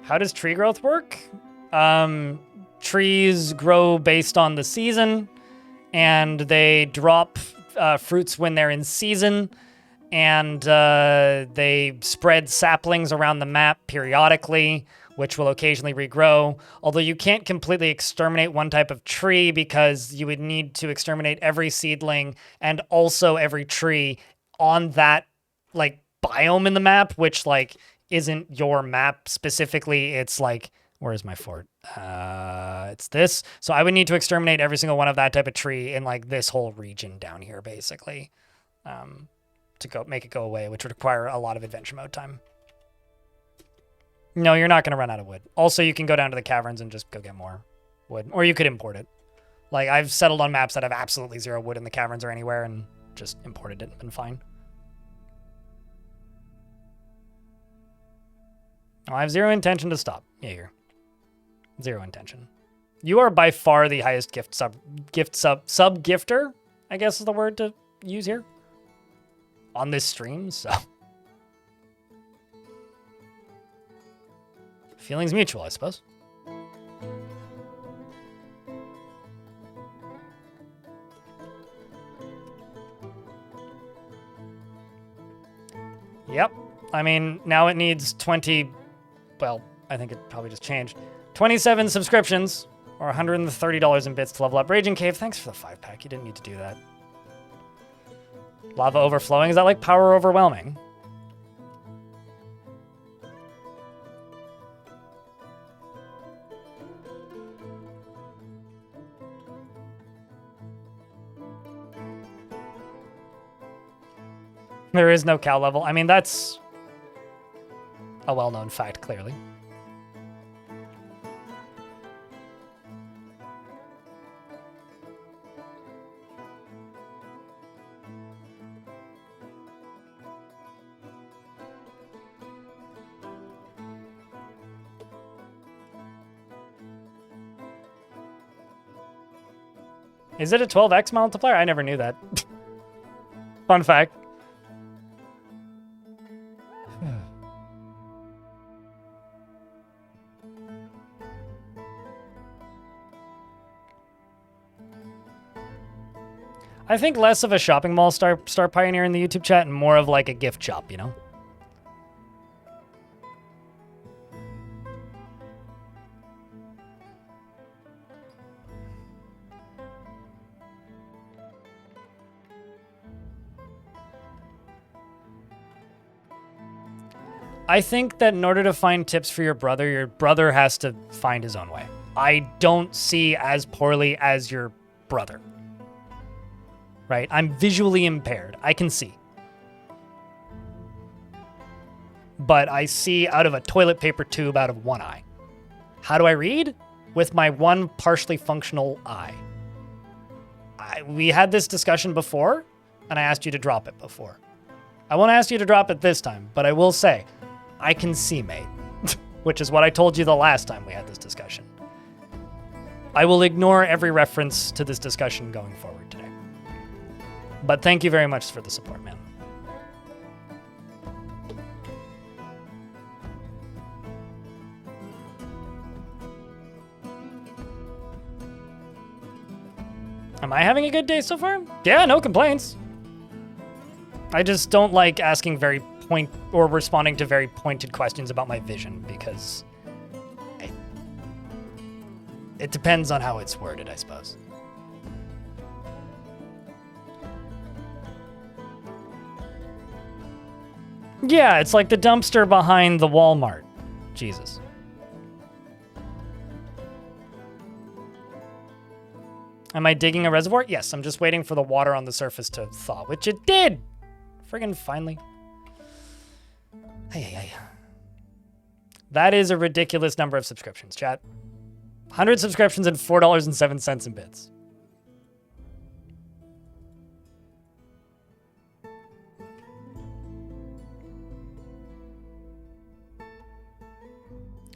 How does tree growth work? Trees grow based on the season, and they drop fruits when they're in season, and they spread saplings around the map periodically, which will occasionally regrow. Although you can't completely exterminate one type of tree because you would need to exterminate every seedling and also every tree on that like biome in the map, which like isn't your map specifically. It's like, where is my fort? It's this. So I would need to exterminate every single one of that type of tree in like this whole region down here, basically, to go make it go away, which would require a lot of adventure mode time. No, you're not going to run out of wood. Also, you can go down to the caverns and just go get more wood, or you could import it. Like I've settled on maps that have absolutely zero wood in the caverns or anywhere and just imported it and been fine. I have zero intention to stop. Jaeger. Zero intention. You are by far the highest sub gifter, I guess is the word to use here, on this stream, so. Feelings mutual, I suppose. Yep. I mean, now it needs 20, well, I think it probably just changed. 27 subscriptions, or $130 in bits to level up. Raging Cave, thanks for the 5-pack. You didn't need to do that. Lava overflowing, is that like power overwhelming? There is no cow level. I mean, that's a well-known fact, clearly. Is it a 12x multiplier? I never knew that. Fun fact. I think less of a shopping mall star pioneer in the YouTube chat and more of like a gift shop, you know? I think that in order to find tips for your brother has to find his own way. I don't see as poorly as your brother. Right? I'm visually impaired. I can see. But I see out of a toilet paper tube out of one eye. How do I read? With my one partially functional eye. We had this discussion before, and I asked you to drop it before. I won't ask you to drop it this time, but I will say, I can see, mate. Which is what I told you the last time we had this discussion. I will ignore every reference to this discussion going forward today. But thank you very much for the support, man. Am I having a good day so far? Yeah, no complaints. I just don't like asking very or responding to very pointed questions about my vision because it depends on how it's worded, I suppose. Yeah, it's like the dumpster behind the Walmart. Jesus. Am I digging a reservoir? Yes, I'm just waiting for the water on the surface to thaw, which it did! Friggin' finally. Hey. That is a ridiculous number of subscriptions, chat. 100 subscriptions and $4.07 in bits.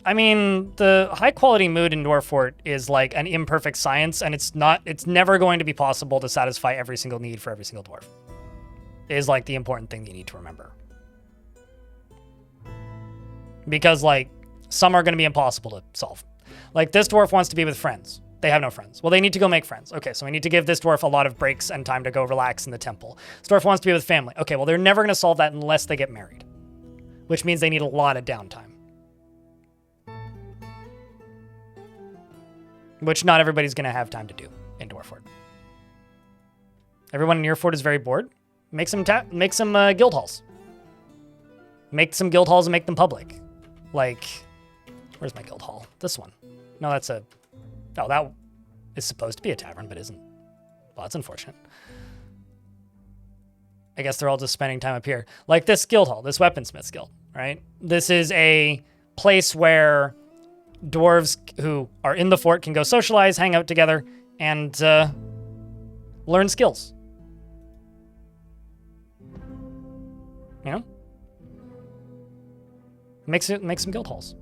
I mean, the high quality mood in Dwarf Fort is like an imperfect science, and it's never going to be possible to satisfy every single need for every single dwarf. It is like the important thing you need to remember. Because like some are going to be impossible to solve. Like this dwarf wants to be with friends. They have no friends. Well, they need to go make friends. Okay, so we need to give this dwarf a lot of breaks and time to go relax in the temple. This dwarf wants to be with family. Okay, well, they're never going to solve that unless they get married, which means they need a lot of downtime. Which not everybody's going to have time to do in Dwarf Fort. Everyone in your fort is very bored. Make some guild halls. Make some guild halls and make them public. Like, where's my guild hall? This one. No, that's a... Oh, that is supposed to be a tavern, but isn't. Well, that's unfortunate. I guess they're all just spending time up here. Like this guild hall, this weaponsmith's guild, right? This is a place where dwarves who are in the fort can go socialize, hang out together, and learn skills. You know? Make some guild halls.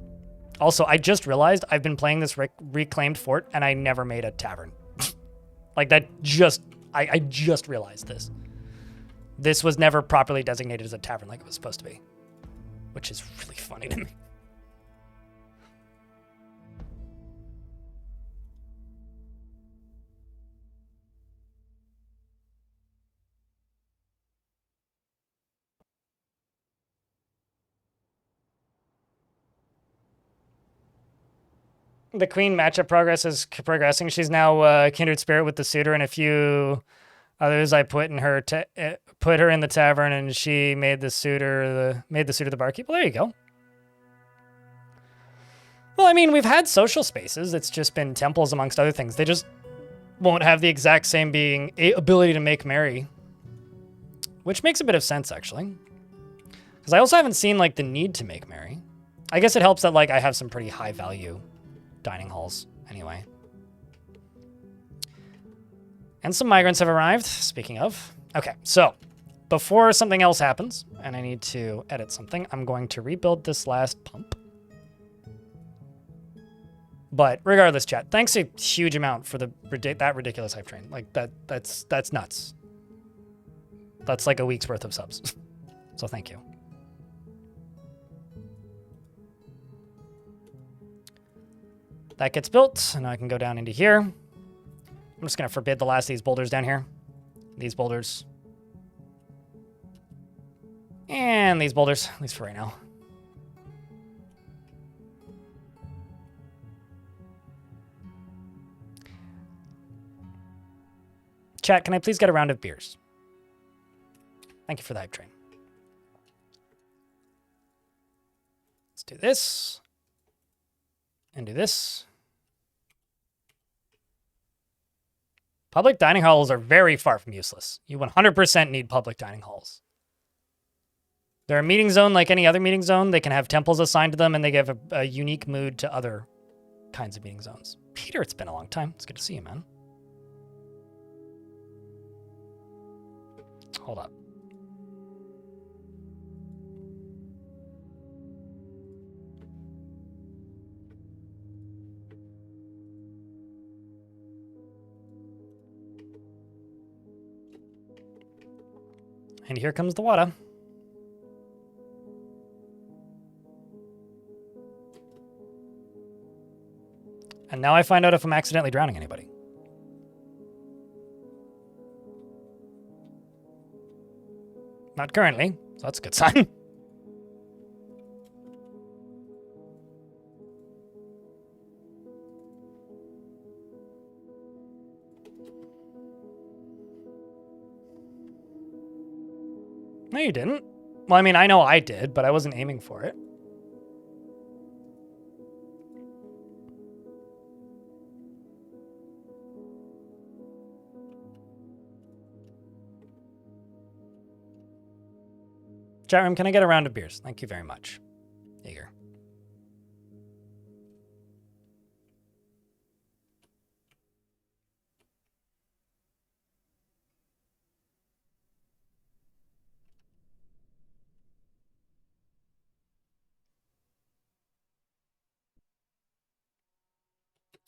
Also, I just realized I've been playing this reclaimed fort, and I never made a tavern. Like that I just realized this. This was never properly designated as a tavern like it was supposed to be, which is really funny to me. The queen matchup progress is progressing. She's now kindred spirit with the suitor, and a few others I put in her put her in the tavern, and she made the suitor the barkeep. Well, there you go. Well, I mean, we've had social spaces. It's just been temples amongst other things. They just won't have the exact same ability to make merry, which makes a bit of sense actually, because I also haven't seen like the need to make merry. I guess it helps that like I have some pretty high value dining halls anyway. And some migrants have arrived, speaking of. Okay, so before something else happens, and I need to edit something, I'm going to rebuild this last pump. But regardless, chat, thanks a huge amount for that ridiculous hype train. Like that's nuts. That's like a week's worth of subs. So thank you. That gets built, and I can go down into here. I'm just going to forbid the last of these boulders down here. These boulders. And these boulders, at least for right now. Chat, can I please get a round of beers? Thank you for the hype train. Let's do this. And do this. Public dining halls are very far from useless. You 100% need public dining halls. They're a meeting zone like any other meeting zone. They can have temples assigned to them, and they give a unique mood to other kinds of meeting zones. Peter, it's been a long time. It's good to see you, man. Hold up. And here comes the water. And now I find out if I'm accidentally drowning anybody. Not currently, so that's a good sign. No, you didn't. Well, I mean, I know I did, but I wasn't aiming for it. Chat room, can I get a round of beers? Thank you very much. Eager.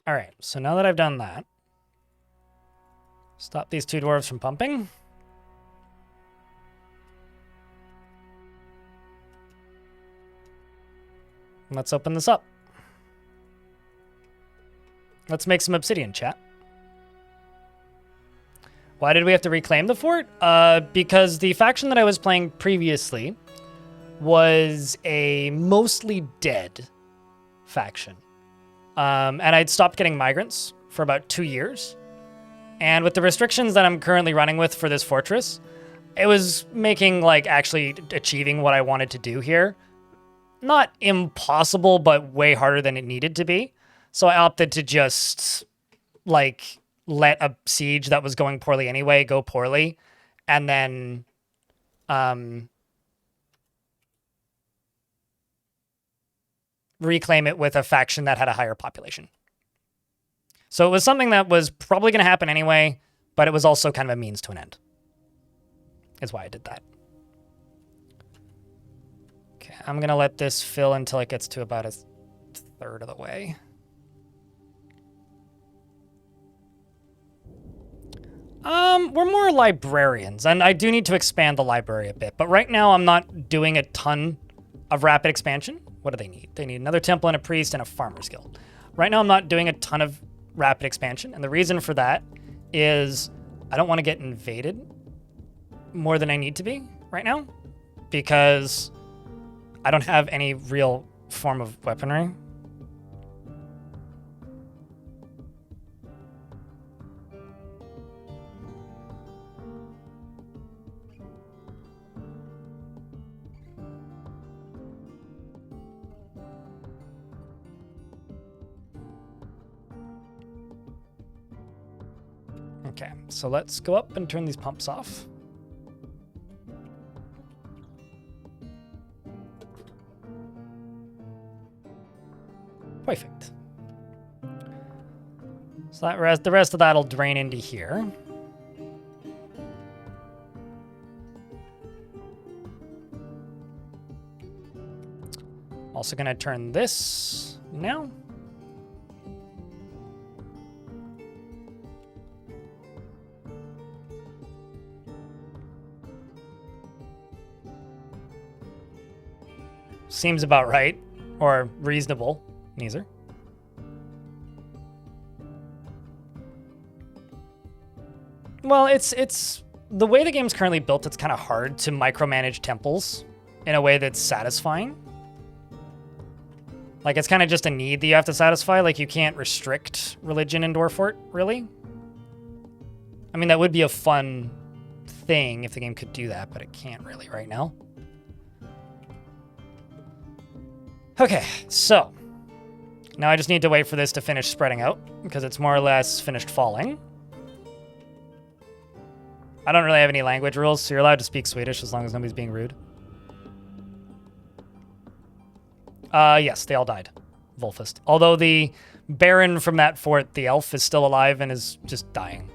All right, so now that I've done that, stop these two dwarves from pumping. Let's open this up. Let's make some obsidian, chat. Why did we have to reclaim the fort? Because the faction that I was playing previously was a mostly dead faction. And I'd stopped getting migrants for about 2 years. And with the restrictions that I'm currently running with for this fortress, it was making, like, actually achieving what I wanted to do here not impossible, but way harder than it needed to be. So I opted to just, like, let a siege that was going poorly anyway go poorly, and then reclaim it with a faction that had a higher population. So it was something that was probably going to happen anyway, but it was also kind of a means to an end. Is why I did that. Okay, I'm going to let this fill until it gets to about a third of the way. We're more librarians, and I do need to expand the library a bit, but right now I'm not doing a ton of rapid expansion. What do they need? They need another temple and a priest and a farmer's guild. Right now I'm not doing a ton of rapid expansion, and the reason for that is I don't want to get invaded more than I need to be right now, because I don't have any real form of weaponry. Okay, so let's go up and turn these pumps off. Perfect. So that the rest of that'll drain into here. Also gonna turn this now. Seems about right, or reasonable, neither. Well, it's the way the game's currently built, it's kind of hard to micromanage temples in a way that's satisfying. Like, it's kind of just a need that you have to satisfy. Like, you can't restrict religion in Dwarfort, really. I mean, that would be a fun thing if the game could do that, but it can't really right now. Okay, so now I just need to wait for this to finish spreading out because it's more or less finished falling. I don't really have any language rules, so you're allowed to speak Swedish as long as nobody's being rude. Yes, they all died. Volfist. Although the Baron from that fort, the elf, is still alive and is just dying.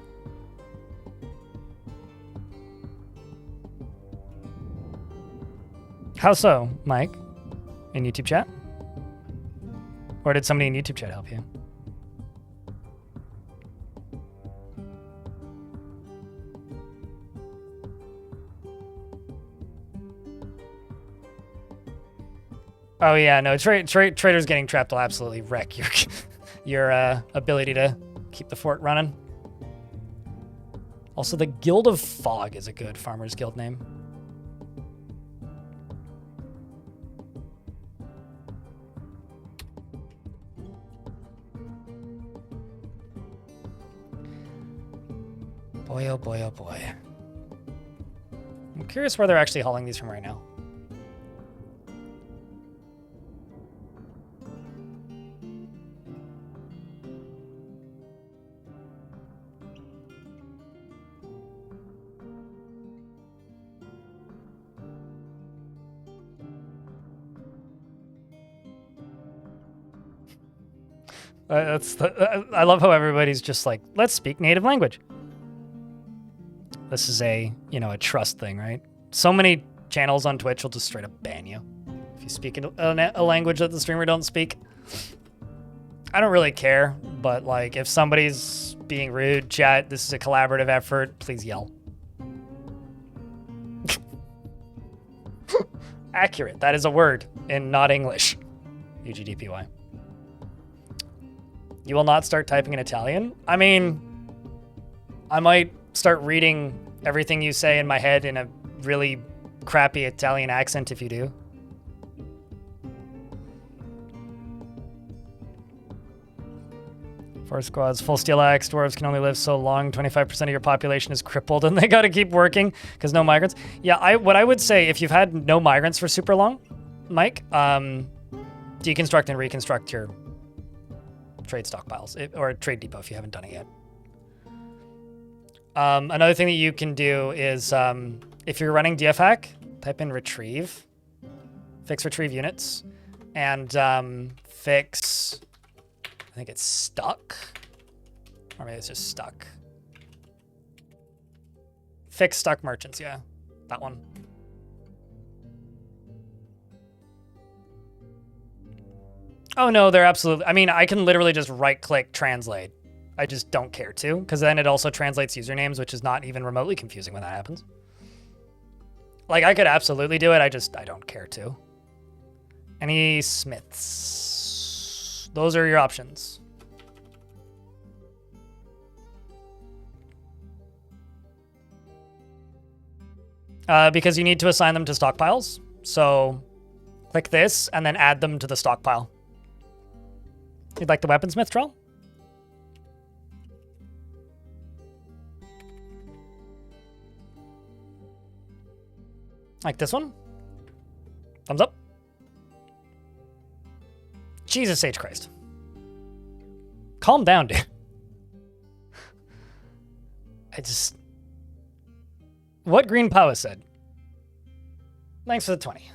How so, Mike? In YouTube chat? Or did somebody in YouTube chat help you? Oh yeah, no, traders getting trapped will absolutely wreck your your ability to keep the fort running. Also, the Guild of Fog is a good Farmers Guild name. Boy, oh boy, oh boy. I'm curious where they're actually hauling these from right now. I love how everybody's just like, let's speak native language. This is a trust thing, right? So many channels on Twitch will just straight up ban you if you speak a language that the streamer don't speak. I don't really care, but like if somebody's being rude, chat, this is a collaborative effort, please yell. Accurate. That is a word in not English. UGDPY. You will not start typing in Italian? I mean, I might start reading everything you say in my head in a really crappy Italian accent if you do. Four squads, full steel axe, dwarves can only live so long, 25% of your population is crippled and they gotta keep working because no migrants. Yeah, what I would say, if you've had no migrants for super long, Mike, deconstruct and reconstruct your trade stockpiles, or trade depot if you haven't done it yet. Another thing that you can do is, if you're running DFHack, type in retrieve, fix retrieve units, and fix, I think it's stuck, or maybe it's just stuck. Fix stuck merchants, yeah, that one. Oh no, they're absolutely, I mean, I can literally just right-click translate. I just don't care to, because then it also translates usernames, which is not even remotely confusing when that happens. Like, I could absolutely do it, I don't care to. Any smiths? Those are your options. Because you need to assign them to stockpiles. So, click this, and then add them to the stockpile. You'd like the weaponsmith, Troll? Like this one? Thumbs up. Jesus H. Christ. Calm down, dude. What Green Power said. Thanks for the 20.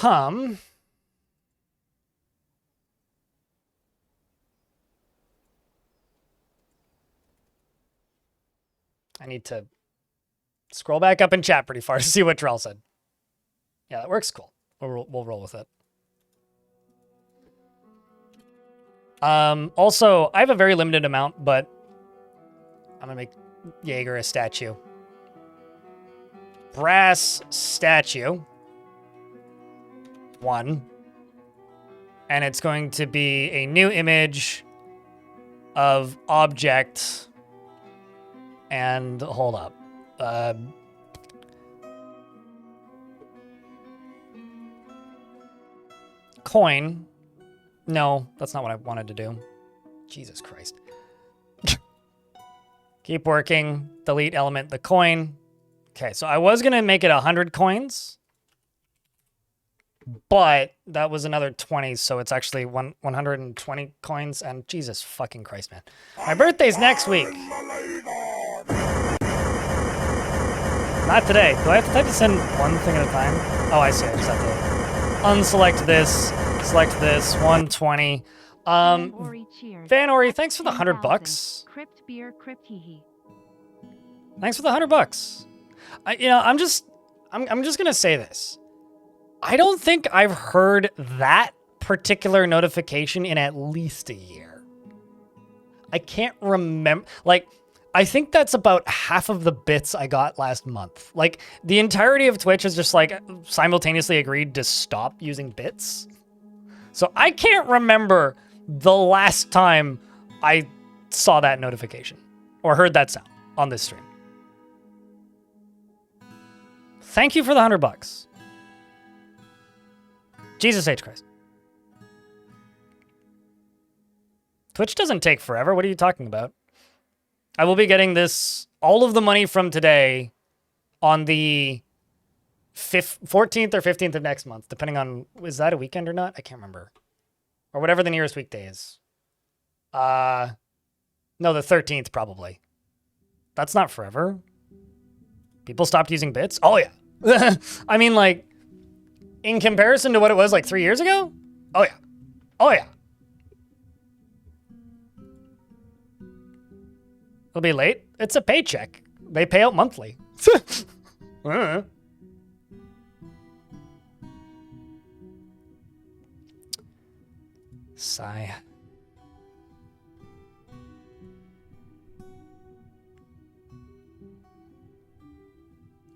I need to scroll back up in chat pretty far to see what Drell said. Yeah, that works. Cool. We'll roll with it. Also, I have a very limited amount, but I'm gonna make Jaeger a statue. Brass statue. 1. And it's going to be a new image of object. And hold up. Coin. No, that's not what I wanted to do. Jesus Christ. Keep working. Delete element the coin. Okay, so I was going to make it 100 coins. But that was another 20, so it's actually 120 coins. And Jesus fucking Christ, man. My birthday's next week. Not today. Do I have to type this in one thing at a time? Oh, I see. I just have to unselect this, select this, 120. Van Ori, thanks for the $100. Crypt beer, crypt hee. Thanks for the $100. I'm just gonna say this. I don't think I've heard that particular notification in at least a year. I can't remember. Like, I think that's about half of the bits I got last month. Like, the entirety of Twitch has just, like, simultaneously agreed to stop using bits. So I can't remember the last time I saw that notification or heard that sound on this stream. Thank you for the $100. Jesus H. Christ. Twitch doesn't take forever. What are you talking about? I will be getting all of the money from today on the 14th or 15th of next month, depending on, is that a weekend or not? I can't remember. Or whatever the nearest weekday is. No, the 13th probably. That's not forever. People stopped using bits? Oh yeah. I mean, like, in comparison to what it was like 3 years ago? Oh yeah. Oh yeah. It'll be late. It's a paycheck. They pay out monthly. Sigh.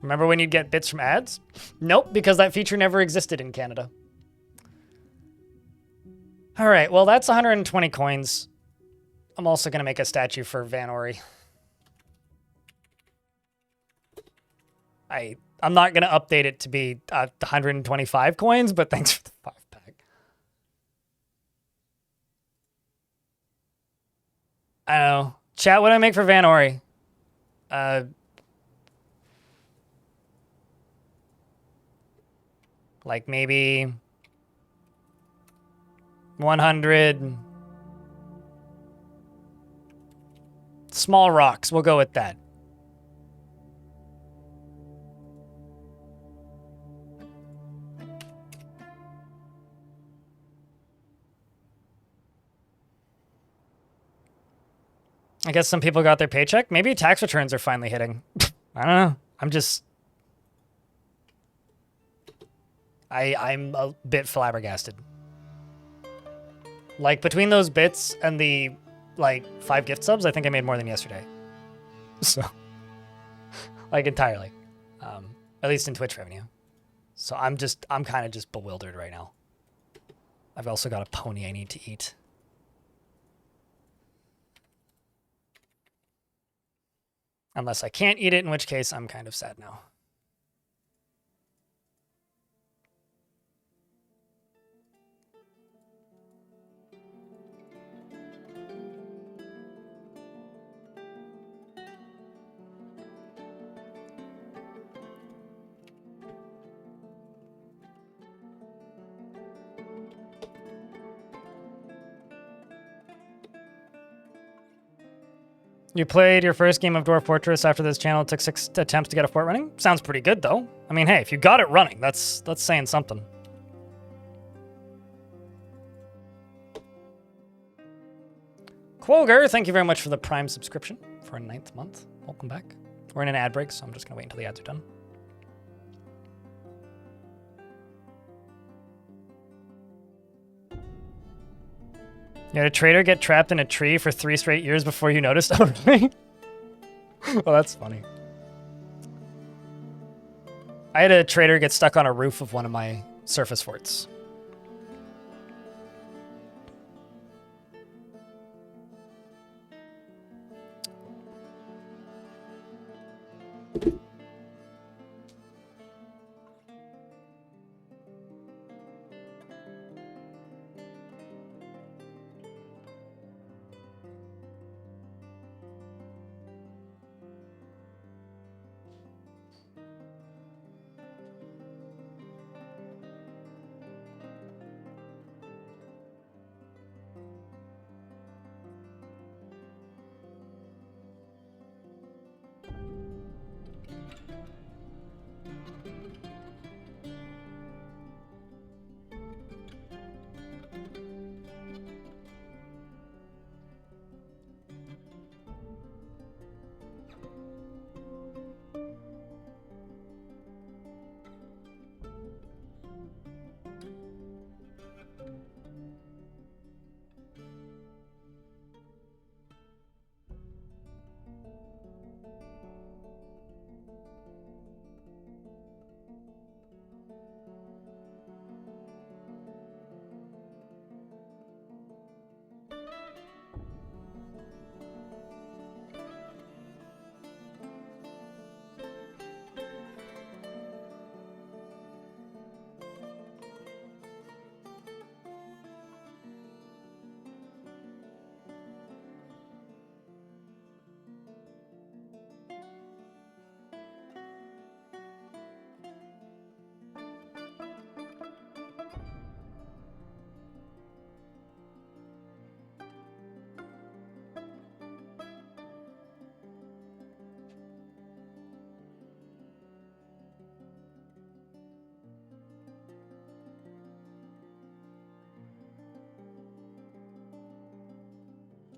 Remember when you'd get bits from ads? Nope, because that feature never existed in Canada. All right, well, that's 120 coins. I'm also going to make a statue for Van Ori. I'm not going to update it to be 125 coins, but thanks for the 5-pack. I don't know. Chat, what do I make for Van Ori? Like maybe 100 small rocks. We'll go with that. I guess some people got their paycheck. Maybe tax returns are finally hitting. I don't know. I'm a bit flabbergasted. Like, between those bits and the, like, 5 gift subs, I think I made more than yesterday. So, like, entirely. At least in Twitch revenue. So I'm kind of just bewildered right now. I've also got a pony I need to eat. Unless I can't eat it, in which case I'm kind of sad now. You played your first game of Dwarf Fortress after this channel. It took 6 attempts to get a fort running. Sounds pretty good, though. I mean, hey, if you got it running, that's saying something. Quoger, thank you very much for the Prime subscription for a 9th month. Welcome back. We're in an ad break, so I'm just going to wait until the ads are done. You had a trader get trapped in a tree for 3 straight years before you noticed? Oh, really? Well, that's funny. I had a trader get stuck on a roof of one of my surface forts.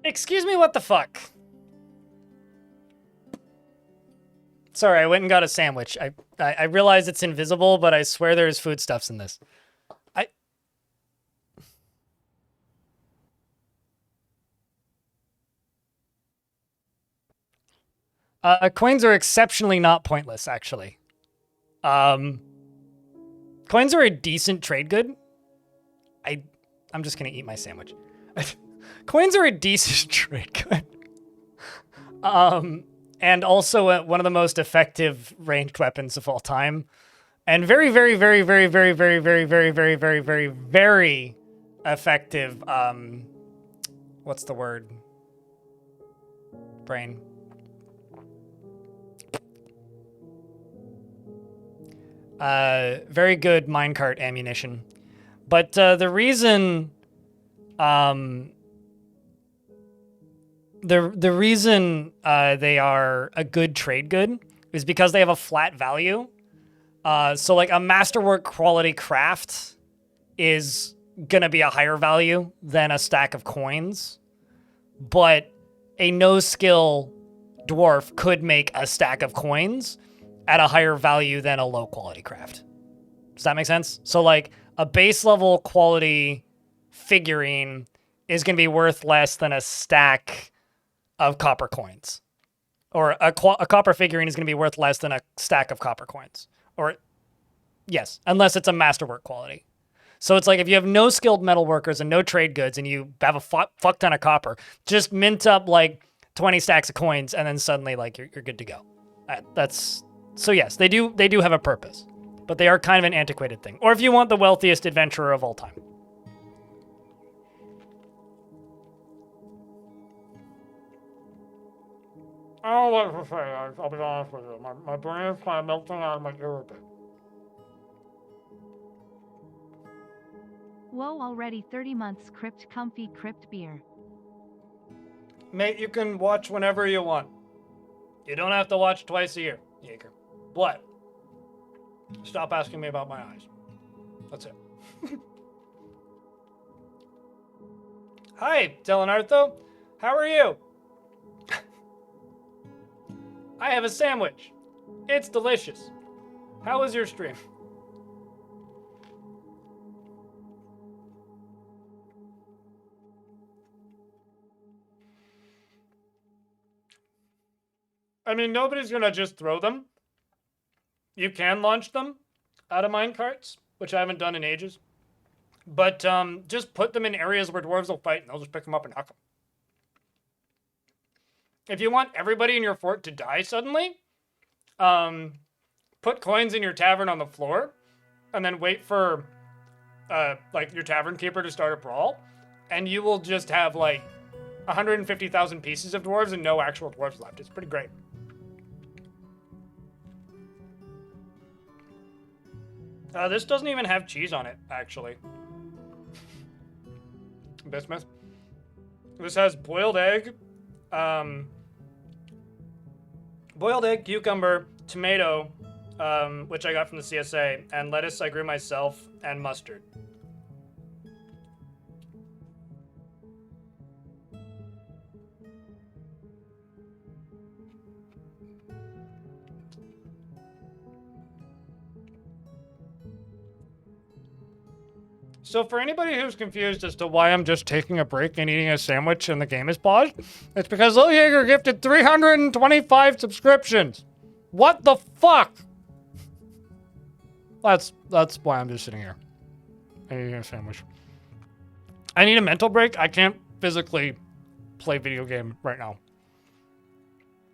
Excuse me, what the fuck? Sorry, I went and got a sandwich. I realize it's invisible, but I swear there's foodstuffs in this. Coins are exceptionally not pointless, actually. Coins are a decent trade good. I'm just gonna eat my sandwich. Coins are a decent trade good. And also one of the most effective ranged weapons of all time. And very, very, very, very, very, very, very, very, very, very, very, very effective, what's the word? Brain. Very good minecart ammunition. But the reason the reason they are a good trade good is because they have a flat value. So like a masterwork quality craft is gonna be a higher value than a stack of coins, but a no skill dwarf could make a stack of coins at a higher value than a low quality craft. Does that make sense? So like a base level quality figurine is going to be worth less than a stack of copper coins. Or a copper figurine is going to be worth less than a stack of copper coins. Or, yes, unless it's a masterwork quality. So it's like if you have no skilled metal workers and no trade goods and you have a fuck ton of copper, just mint up like 20 stacks of coins and then suddenly like you're good to go. So yes, they do have a purpose, but they are kind of an antiquated thing. Or if you want the wealthiest adventurer of all time. I don't know what to say. I'll be honest with you. My brain is kind of melting out of my ear a bit. Whoa, already 30 months crypt comfy crypt beer. Mate, you can watch whenever you want. You don't have to watch twice a year, Jaeger. What? Stop asking me about my eyes. That's it. Hi, Delenartho. How are you? I have a sandwich. It's delicious. How was your stream? I mean, nobody's gonna just throw them. You can launch them out of minecarts, which I haven't done in ages. But just put them in areas where dwarves will fight, and they'll just pick them up and huck them. If you want everybody in your fort to die suddenly, put coins in your tavern on the floor, and then wait for like your tavern keeper to start a brawl, and you will just have like 150,000 pieces of dwarves and no actual dwarves left. It's pretty great. This doesn't even have cheese on it, actually. Bismuth. This has boiled egg, cucumber, tomato, which I got from the CSA, and lettuce I grew myself, and mustard. So for anybody who's confused as to why I'm just taking a break and eating a sandwich and the game is paused, it's because Lil Jaeger gifted 325 subscriptions. What the fuck? That's why I'm just sitting here and eating a sandwich. I need a mental break. I can't physically play video game right now.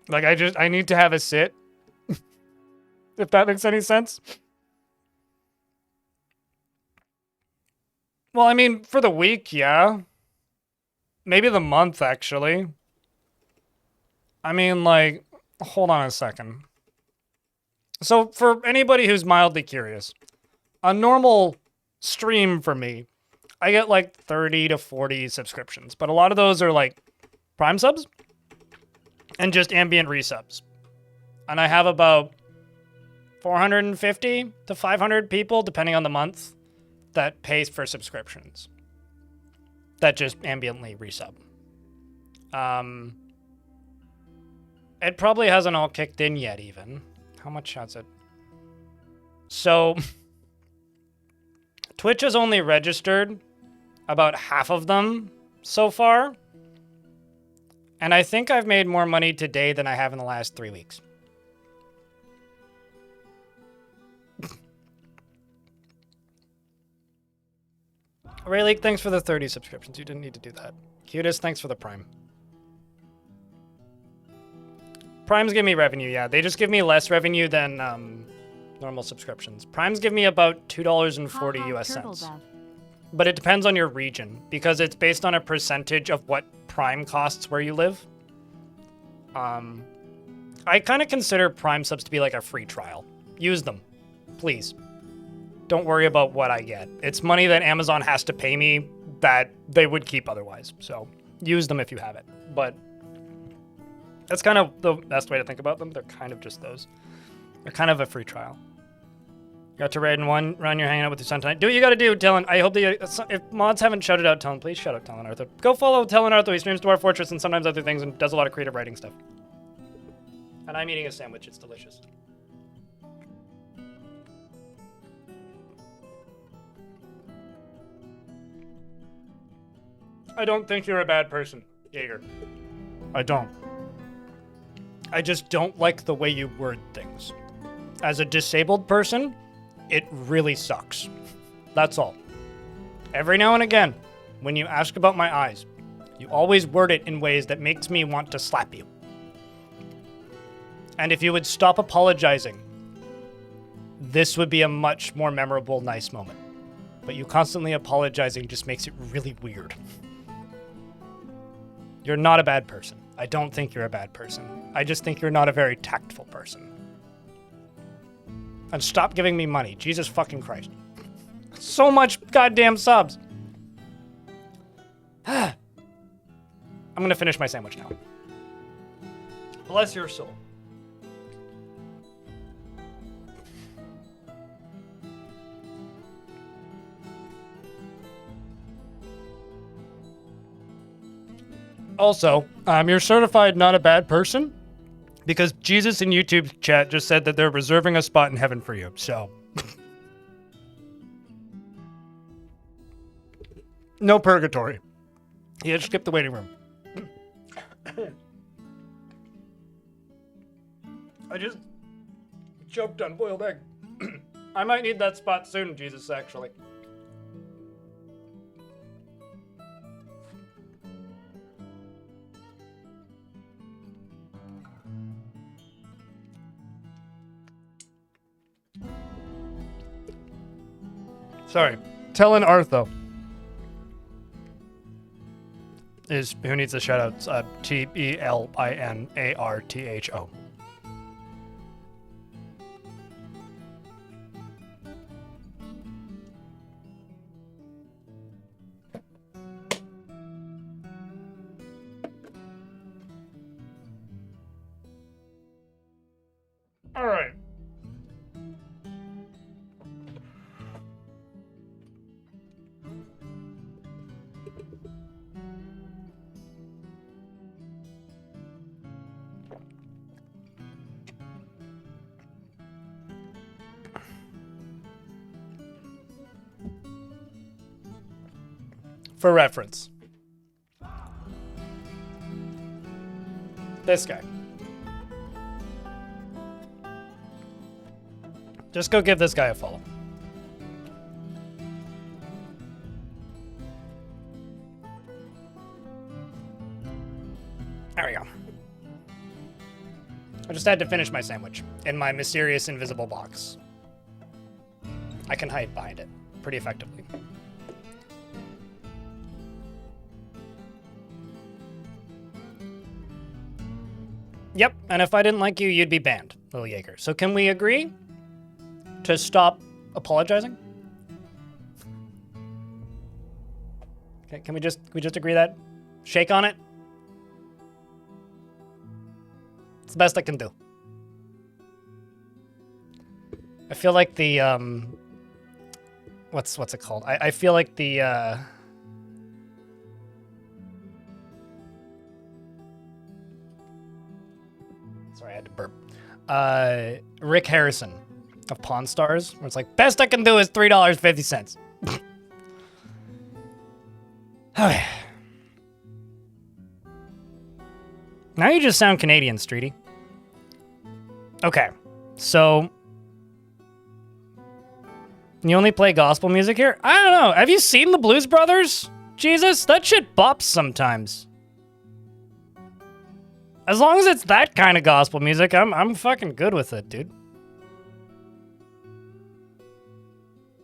Like I need to have a sit. If that makes any sense. Well, I mean, for the week, yeah. Maybe the month, actually. I mean, like, hold on a second. So, for anybody who's mildly curious, a normal stream for me, I get like 30 to 40 subscriptions, but a lot of those are like Prime subs and just ambient resubs. And I have about 450 to 500 people, depending on the month, that pays for subscriptions that just ambiently resub. It probably hasn't all kicked in yet, even. How much has it? So, Twitch has only registered about half of them so far. And I think I've made more money today than I have in the last 3 weeks. Rayleigh, thanks for the 30 subscriptions. You didn't need to do that. Cutest, thanks for the Prime. Primes give me revenue, yeah. They just give me less revenue than normal subscriptions. Primes give me about $2.40 US cents. But it depends on your region, because it's based on a percentage of what Prime costs where you live. I kind of consider Prime subs to be like a free trial. Use them, please. Don't worry about what I get. It's money that Amazon has to pay me that they would keep otherwise. So use them if you have it. But that's kind of the best way to think about them. They're kind of just those. They're kind of a free trial. Got to raid in one run. You're hanging out with your son tonight. Do what you got to do, Talon. I hope that if mods haven't shouted out Talon, please shout out Talon Arthur. Go follow Talon Arthur. He streams Dwarf Fortress and sometimes other things and does a lot of creative writing stuff. And I'm eating a sandwich. It's delicious. I don't think you're a bad person, Jaeger. I don't. I just don't like the way you word things. As a disabled person, it really sucks. That's all. Every now and again, when you ask about my eyes, you always word it in ways that makes me want to slap you. And if you would stop apologizing, this would be a much more memorable, nice moment. But you constantly apologizing just makes it really weird. You're not a bad person. I don't think you're a bad person. I just think you're not a very tactful person. And stop giving me money. Jesus fucking Christ. So much goddamn subs. I'm gonna finish my sandwich now. Bless your soul. Also, you're certified not a bad person because Jesus in YouTube chat just said that they're reserving a spot in heaven for you, so. No purgatory. You had to skip the waiting room. I just choked on boiled egg. I might need that spot soon, Jesus, actually. Sorry. Telling Artho is who needs the shoutouts. TELINARTHO. All right. For reference, this guy. Just go give this guy a follow. There we go. I just had to finish my sandwich in my mysterious invisible box. I can hide behind it pretty effectively. Yep, and if I didn't like you, you'd be banned, Little Jaeger. So can we agree to stop apologizing? Okay, can we just agree that? Shake on it? It's the best I can do. I feel like the what's it called? I feel like the Sorry, I had to burp. Rick Harrison of Pawn Stars, where it's like, best I can do is $3.50. Okay. Now you just sound Canadian, Streety. Okay, so you only play gospel music here? I don't know. Have you seen the Blues Brothers? Jesus, that shit bops sometimes. As long as it's that kind of gospel music, I'm fucking good with it, dude.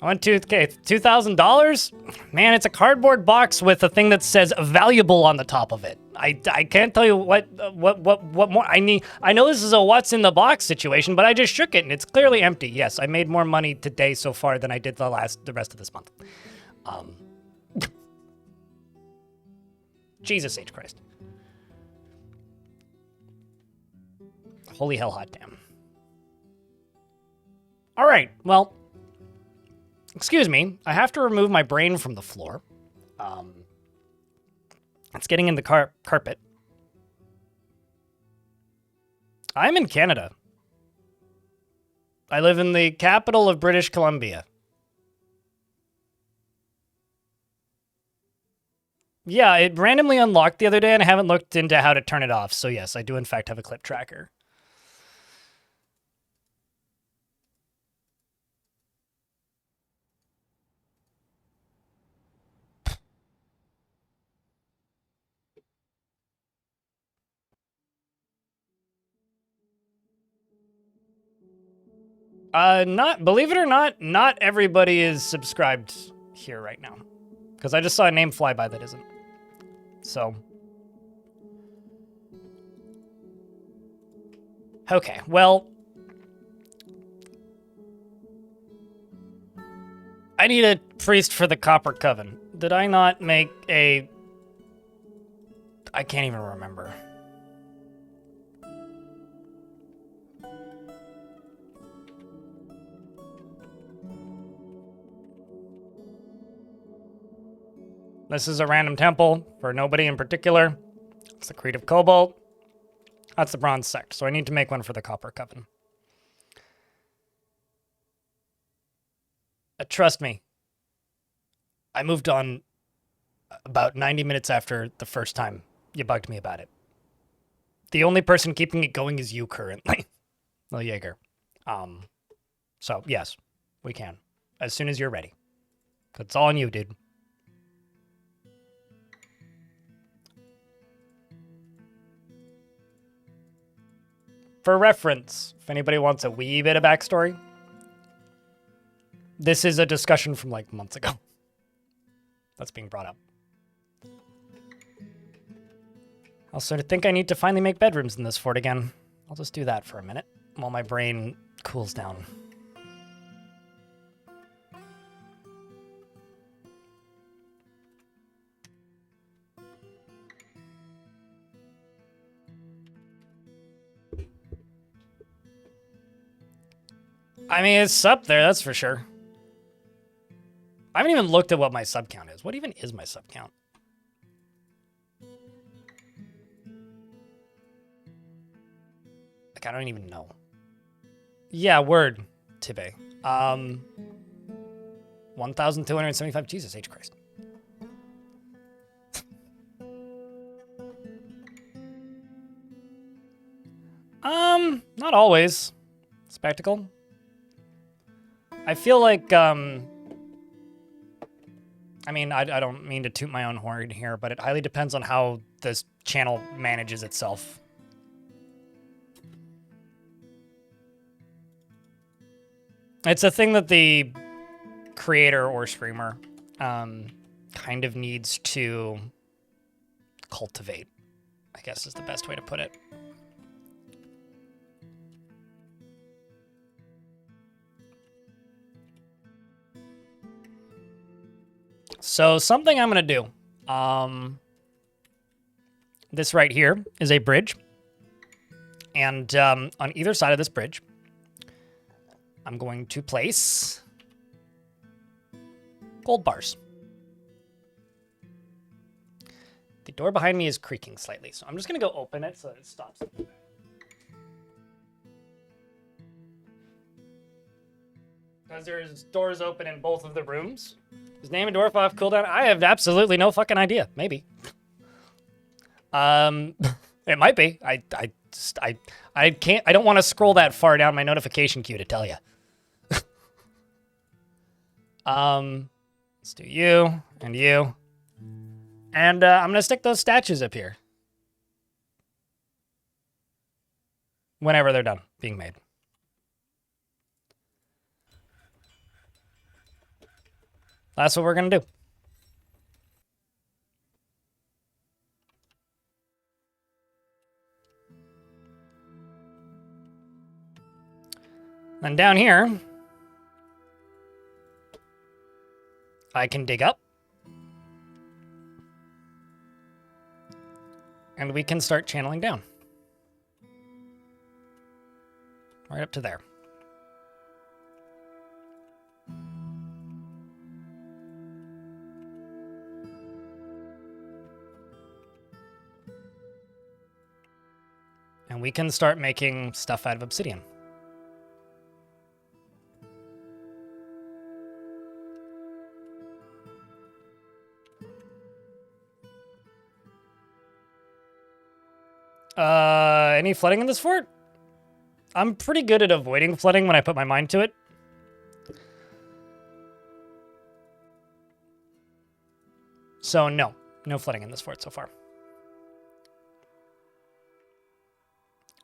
I went $2,000? Man, it's a cardboard box with a thing that says valuable on the top of it. I can't tell you what more I need. I know this is a what's in the box situation, but I just shook it and it's clearly empty. Yes, I made more money today so far than I did the rest of this month. Jesus H. Christ. Holy hell, hot damn. All right, well, excuse me. I have to remove my brain from the floor. It's getting in the carpet. I'm in Canada. I live in the capital of British Columbia. Yeah, it randomly unlocked the other day and I haven't looked into how to turn it off. So yes, I do in fact have a clip tracker. Believe it or not, not everybody is subscribed here right now. Because I just saw a name fly by that isn't. So. Okay, well. I need a priest for the Copper Coven. Did I not make a... I can't even remember. This is a random temple for nobody in particular. It's the Creed of Cobalt. That's the Bronze Sect, so I need to make one for the Copper Coven. Trust me, I moved on about 90 minutes after the first time you bugged me about it. The only person keeping it going is you currently. Lil Jaeger. So, yes, we can. As soon as you're ready. It's all on you, dude. For reference, if anybody wants a wee bit of backstory, this is a discussion from like months ago that's being brought up. Also, I think I need to finally make bedrooms in this fort again. I'll just do that for a minute while my brain cools down. I mean, it's up there, that's for sure. I haven't even looked at what my sub count is. What even is my sub count? Like, I don't even know. Yeah, word, Tibe. 1,275. Jesus H. Christ. Not always. Spectacle. I feel like, I mean, I don't mean to toot my own horn here, but it highly depends on how this channel manages itself. It's a thing that the creator or streamer kind of needs to cultivate, I guess is the best way to put it. So something I'm going to do. This right here is a bridge. And on either side of this bridge, I'm going to place gold bars. The door behind me is creaking slightly, so I'm just going to go open it so that it stops. Because there's doors open in both of the rooms. Is name a dwarf off cooldown? I have absolutely no fucking idea. Maybe. It might be. I can't. I don't want to scroll that far down my notification queue to tell you. Let's do you and you, and I'm gonna stick those statues up here whenever they're done being made. That's what we're gonna do. And down here, I can dig up. And we can start channeling down. Right up to there. And we can start making stuff out of obsidian. Any flooding in this fort? I'm pretty good at avoiding flooding when I put my mind to it. So no flooding in this fort so far.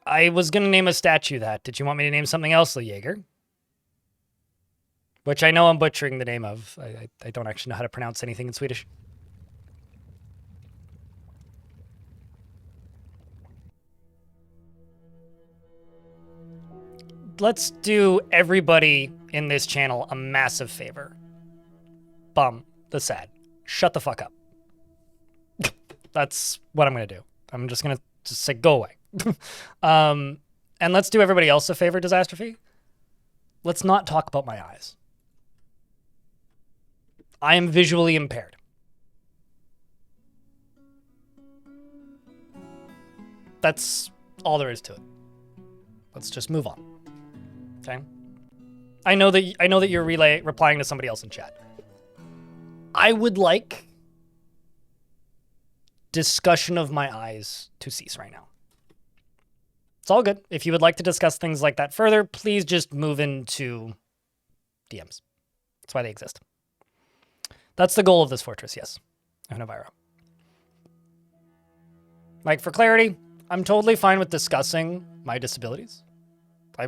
I was gonna name a statue that. Did you want me to name something else, Lee Jaeger? Which I know I'm butchering the name of. I don't actually know how to pronounce anything in Swedish. Let's do everybody in this channel a massive favor. Bum the sad. Shut the fuck up. That's what I'm gonna do. I'm just gonna say go away. And let's do everybody else a favor, Disastrophe. Let's not talk about my eyes. I am visually impaired. That's all there is to it. Let's just move on. Okay? I know that you're replying to somebody else in chat. I would like discussion of my eyes to cease right now. It's all good. If you would like to discuss things like that further, please just move into DMs. That's why they exist. That's the goal of this fortress, yes. Unavira. Like, for clarity, I'm totally fine with discussing my disabilities.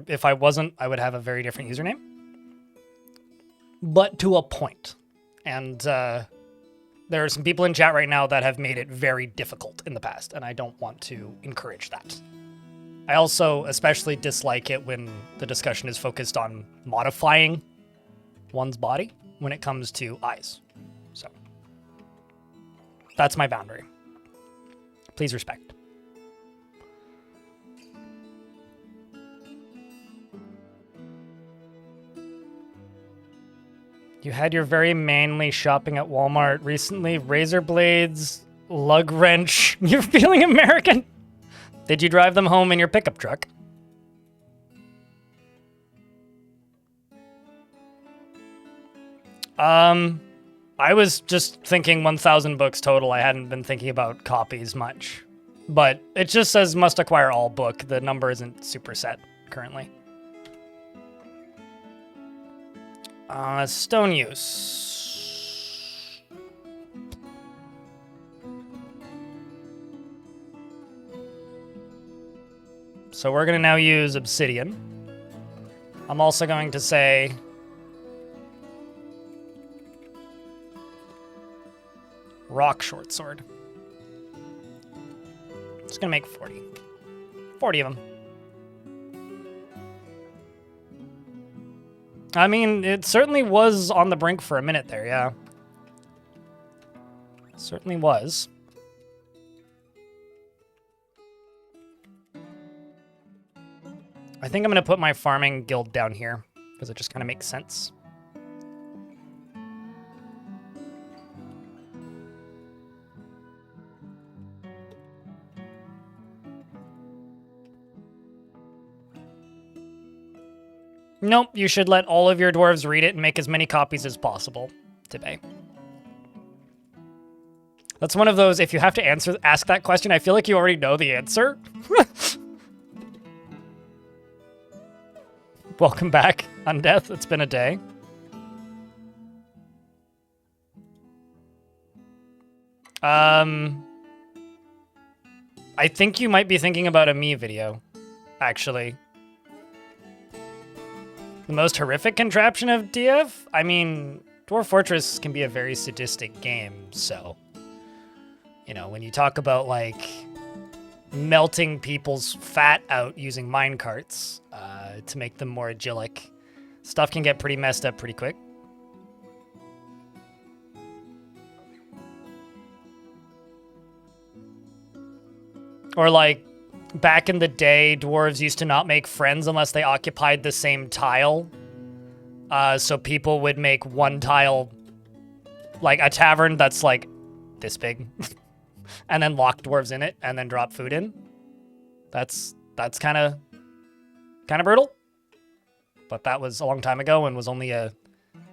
If I wasn't, I would have a very different username. But to a point. And there are some people in chat right now that have made it very difficult in the past, and I don't want to encourage that. I also especially dislike it when the discussion is focused on modifying one's body when it comes to eyes. So that's my boundary. Please respect. You had your very manly shopping at Walmart recently. Razor blades, lug wrench. You're feeling American? Did you drive them home in your pickup truck? I was just thinking 1,000 books total. I hadn't been thinking about copies much. But it just says must acquire all book. The number isn't super set currently. Stone use. So we're gonna now use obsidian. I'm also going to say rock short sword. Just gonna make 40. 40 of them. I mean, it certainly was on the brink for a minute there, yeah. Certainly was. I think I'm gonna put my farming guild down here, because it just kind of makes sense. Nope, you should let all of your dwarves read it and make as many copies as possible today. That's one of those, if you have to ask that question, I feel like you already know the answer. Welcome back, Undeath. It's been a day. I think you might be thinking about a me video, actually. The most horrific contraption of DF? I mean, Dwarf Fortress can be a very sadistic game, so... You know, when you talk about, like, melting people's fat out using minecarts to make them more agilic, stuff can get pretty messed up pretty quick. Or, like, back in the day, dwarves used to not make friends unless they occupied the same tile. So people would make one tile, like a tavern that's, like, this big. And then lock dwarves in it, and then drop food in. That's kind of brutal. But that was a long time ago and was only a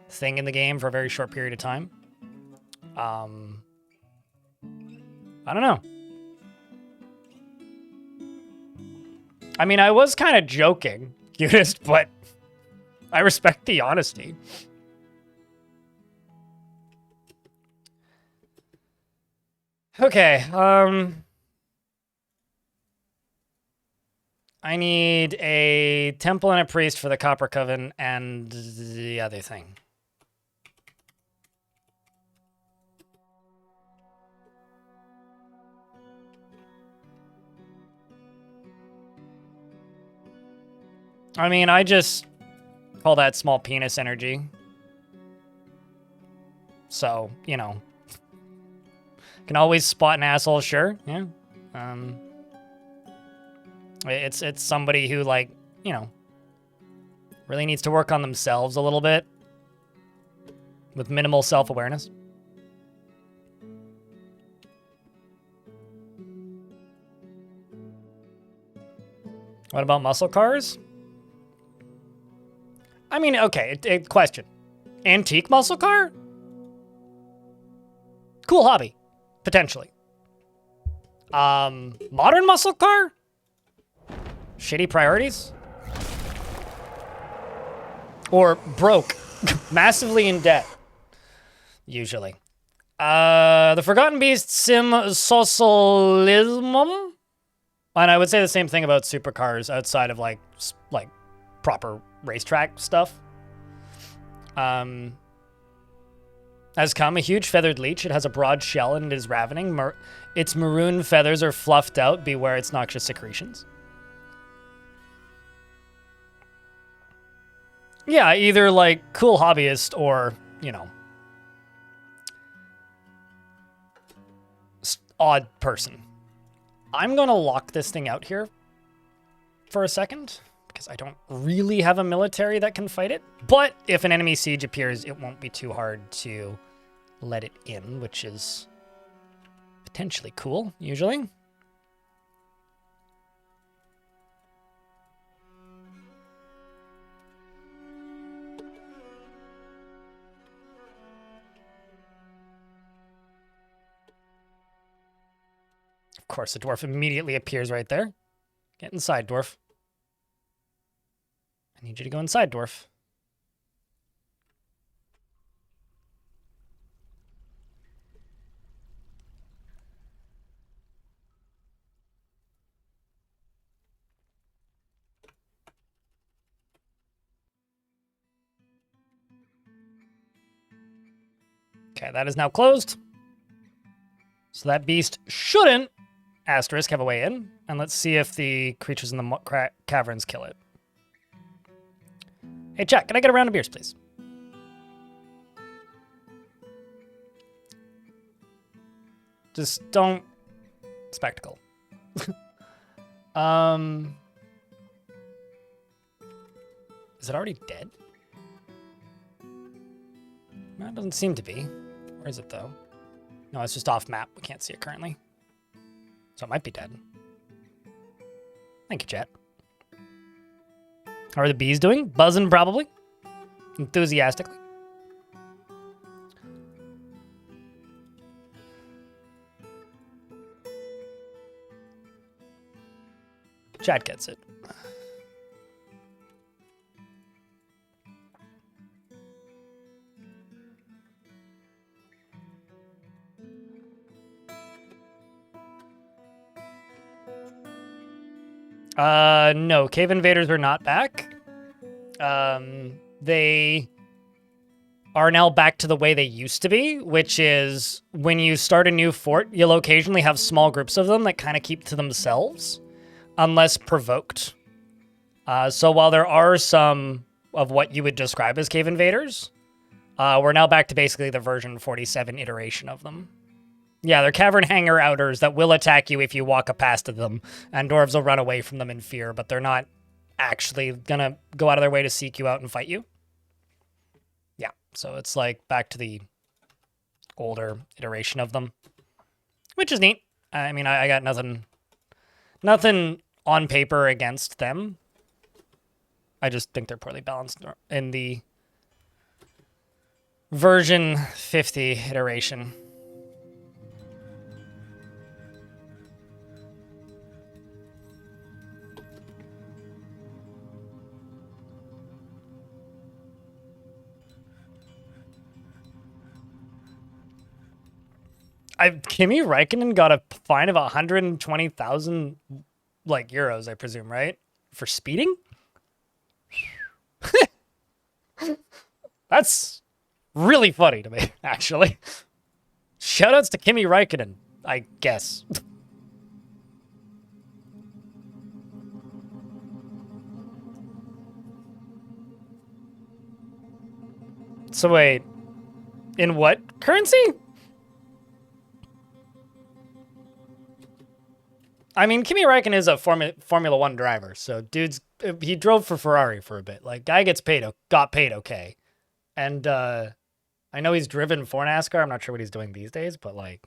thing in the game for a very short period of time. I don't know. I mean, I was kind of joking, cutest, but I respect the honesty. Okay, I need a temple and a priest for the Copper Coven and the other thing. I mean, I just call that small penis energy. So, you know. Can always spot an asshole, sure, yeah. It's somebody who, like, you know, really needs to work on themselves a little bit with minimal self-awareness. What about muscle cars? I mean, okay, question. Antique muscle car? Cool hobby. Potentially. Modern muscle car? Shitty priorities? Or broke. Massively in debt. Usually. The Forgotten Beast Sim Socialismum? And I would say the same thing about supercars outside of, like proper racetrack stuff. Has come a huge feathered leech. It has a broad shell and it is ravening. Its maroon feathers are fluffed out. Beware its noxious secretions. Yeah, either like cool hobbyist or, you know, odd person. I'm going to lock this thing out here for a second because I don't really have a military that can fight it. But if an enemy siege appears, it won't be too hard to let it in, which is potentially cool, usually. Of course, the dwarf immediately appears right there. Get inside, dwarf. I need you to go inside, dwarf. Okay, that is now closed. So that beast shouldn't, asterisk, have a way in. And let's see if the creatures in the caverns kill it. Hey, chat, can I get a round of beers, please? Just don't... Spectacle. Is it already dead? No, it doesn't seem to be. Where is it, though? No, it's just off map. We can't see it currently. So it might be dead. Thank you, chat. How are the bees doing? Buzzing, probably. Enthusiastically. Chat gets it. No, cave invaders are not back. They are now back to the way they used to be, which is when you start a new fort, you'll occasionally have small groups of them that kind of keep to themselves, unless provoked. So while there are some of what you would describe as cave invaders, we're now back to basically the version 47 iteration of them. Yeah, they're cavern hanger outers that will attack you if you walk past them, and dwarves will run away from them in fear, but they're not actually gonna go out of their way to seek you out and fight you. Yeah, so it's like back to the older iteration of them, which is neat. I mean, I got nothing on paper against them. I just think they're poorly balanced in the version 50 iteration. Kimi Räikkönen got a fine of 120,000 like euros, I presume, right? For speeding? That's really funny to me, actually. Shoutouts to Kimi Räikkönen, I guess. So wait, in what currency? I mean, Kimi Räikkönen is a Formula 1 driver, so he drove for Ferrari for a bit. Like, guy got paid okay. And I know he's driven for NASCAR. I'm not sure what he's doing these days, but like,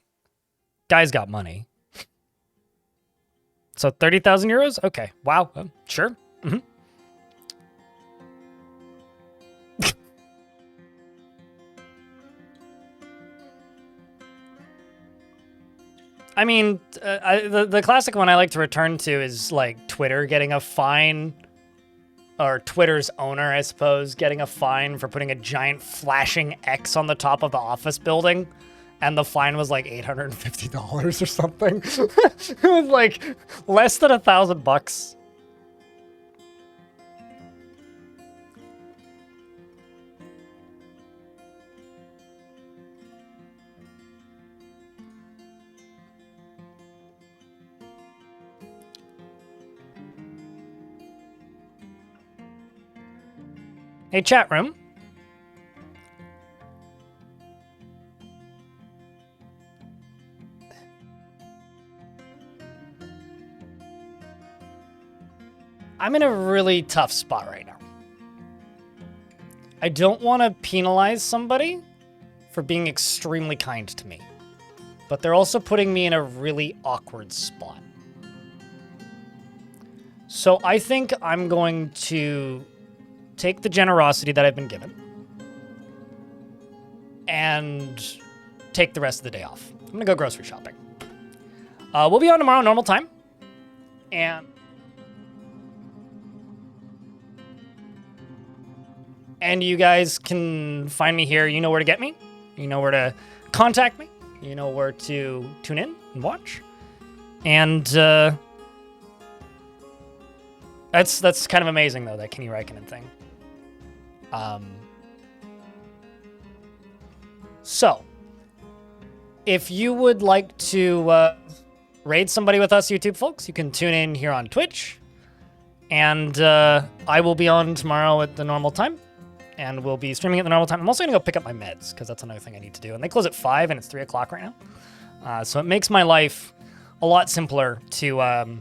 guy's got money. So 30,000 euros? Okay. Wow. Sure. Mm-hmm. I mean, the classic one I like to return to is like Twitter getting a fine, or Twitter's owner, I suppose, getting a fine for putting a giant flashing X on the top of the office building, and the fine was like $850 or something. It was like less than $1,000. Hey, chat room. I'm in a really tough spot right now. I don't want to penalize somebody for being extremely kind to me, but they're also putting me in a really awkward spot. So I think I'm going to take the generosity that I've been given and take the rest of the day off. I'm gonna go grocery shopping. We'll be on tomorrow, normal time. And you guys can find me here. You know where to get me. You know where to contact me. You know where to tune in and watch. And that's kind of amazing, though, that Kimi Räikkönen thing. So, if you would like to raid somebody with us, YouTube folks, you can tune in here on Twitch. And I will be on tomorrow at the normal time. And we'll be streaming at the normal time. I'm also going to go pick up my meds, because that's another thing I need to do. And they close at 5, and it's 3 o'clock right now. So it makes my life a lot simpler to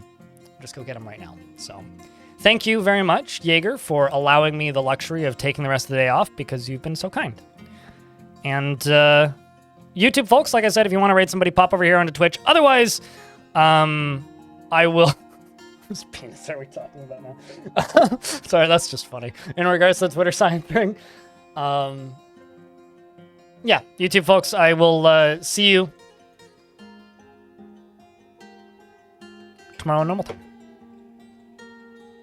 just go get them right now. So thank you very much, Jaeger, for allowing me the luxury of taking the rest of the day off, because you've been so kind. And YouTube folks, like I said, if you want to raid somebody, pop over here onto Twitch. Otherwise, I will Whose penis are we talking about now? Sorry, that's just funny. In regards to the Twitter sign thing. Yeah, YouTube folks, I will see you tomorrow on normal time.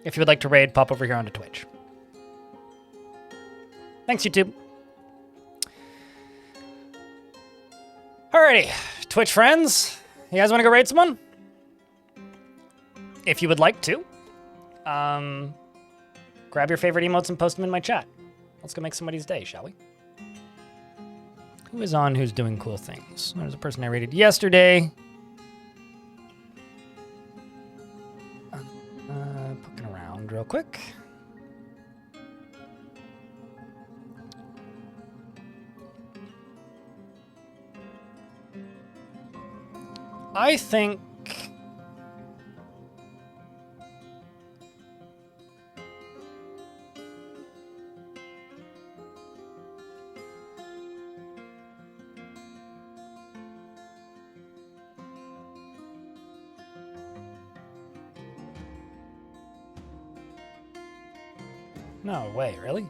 If you would like to raid, pop over here onto Twitch. Thanks, YouTube. Alrighty, Twitch friends, you guys want to go raid someone? If you would like to, grab your favorite emotes and post them in my chat. Let's go make somebody's day, shall we? Who is on who's doing cool things? There's a person I rated yesterday. Poking around real quick. I think... No way, really?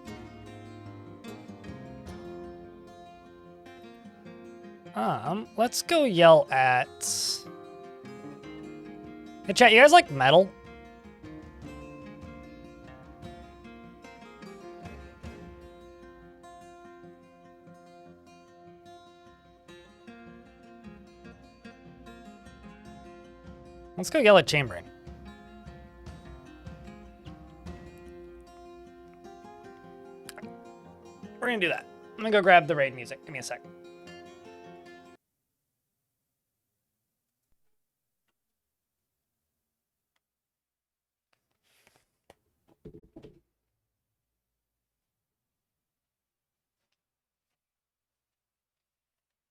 Let's go yell at... Hey chat, you guys like metal? Let's go yell at Chambering. We're gonna do that. I'm gonna go grab the raid music. Give me a sec.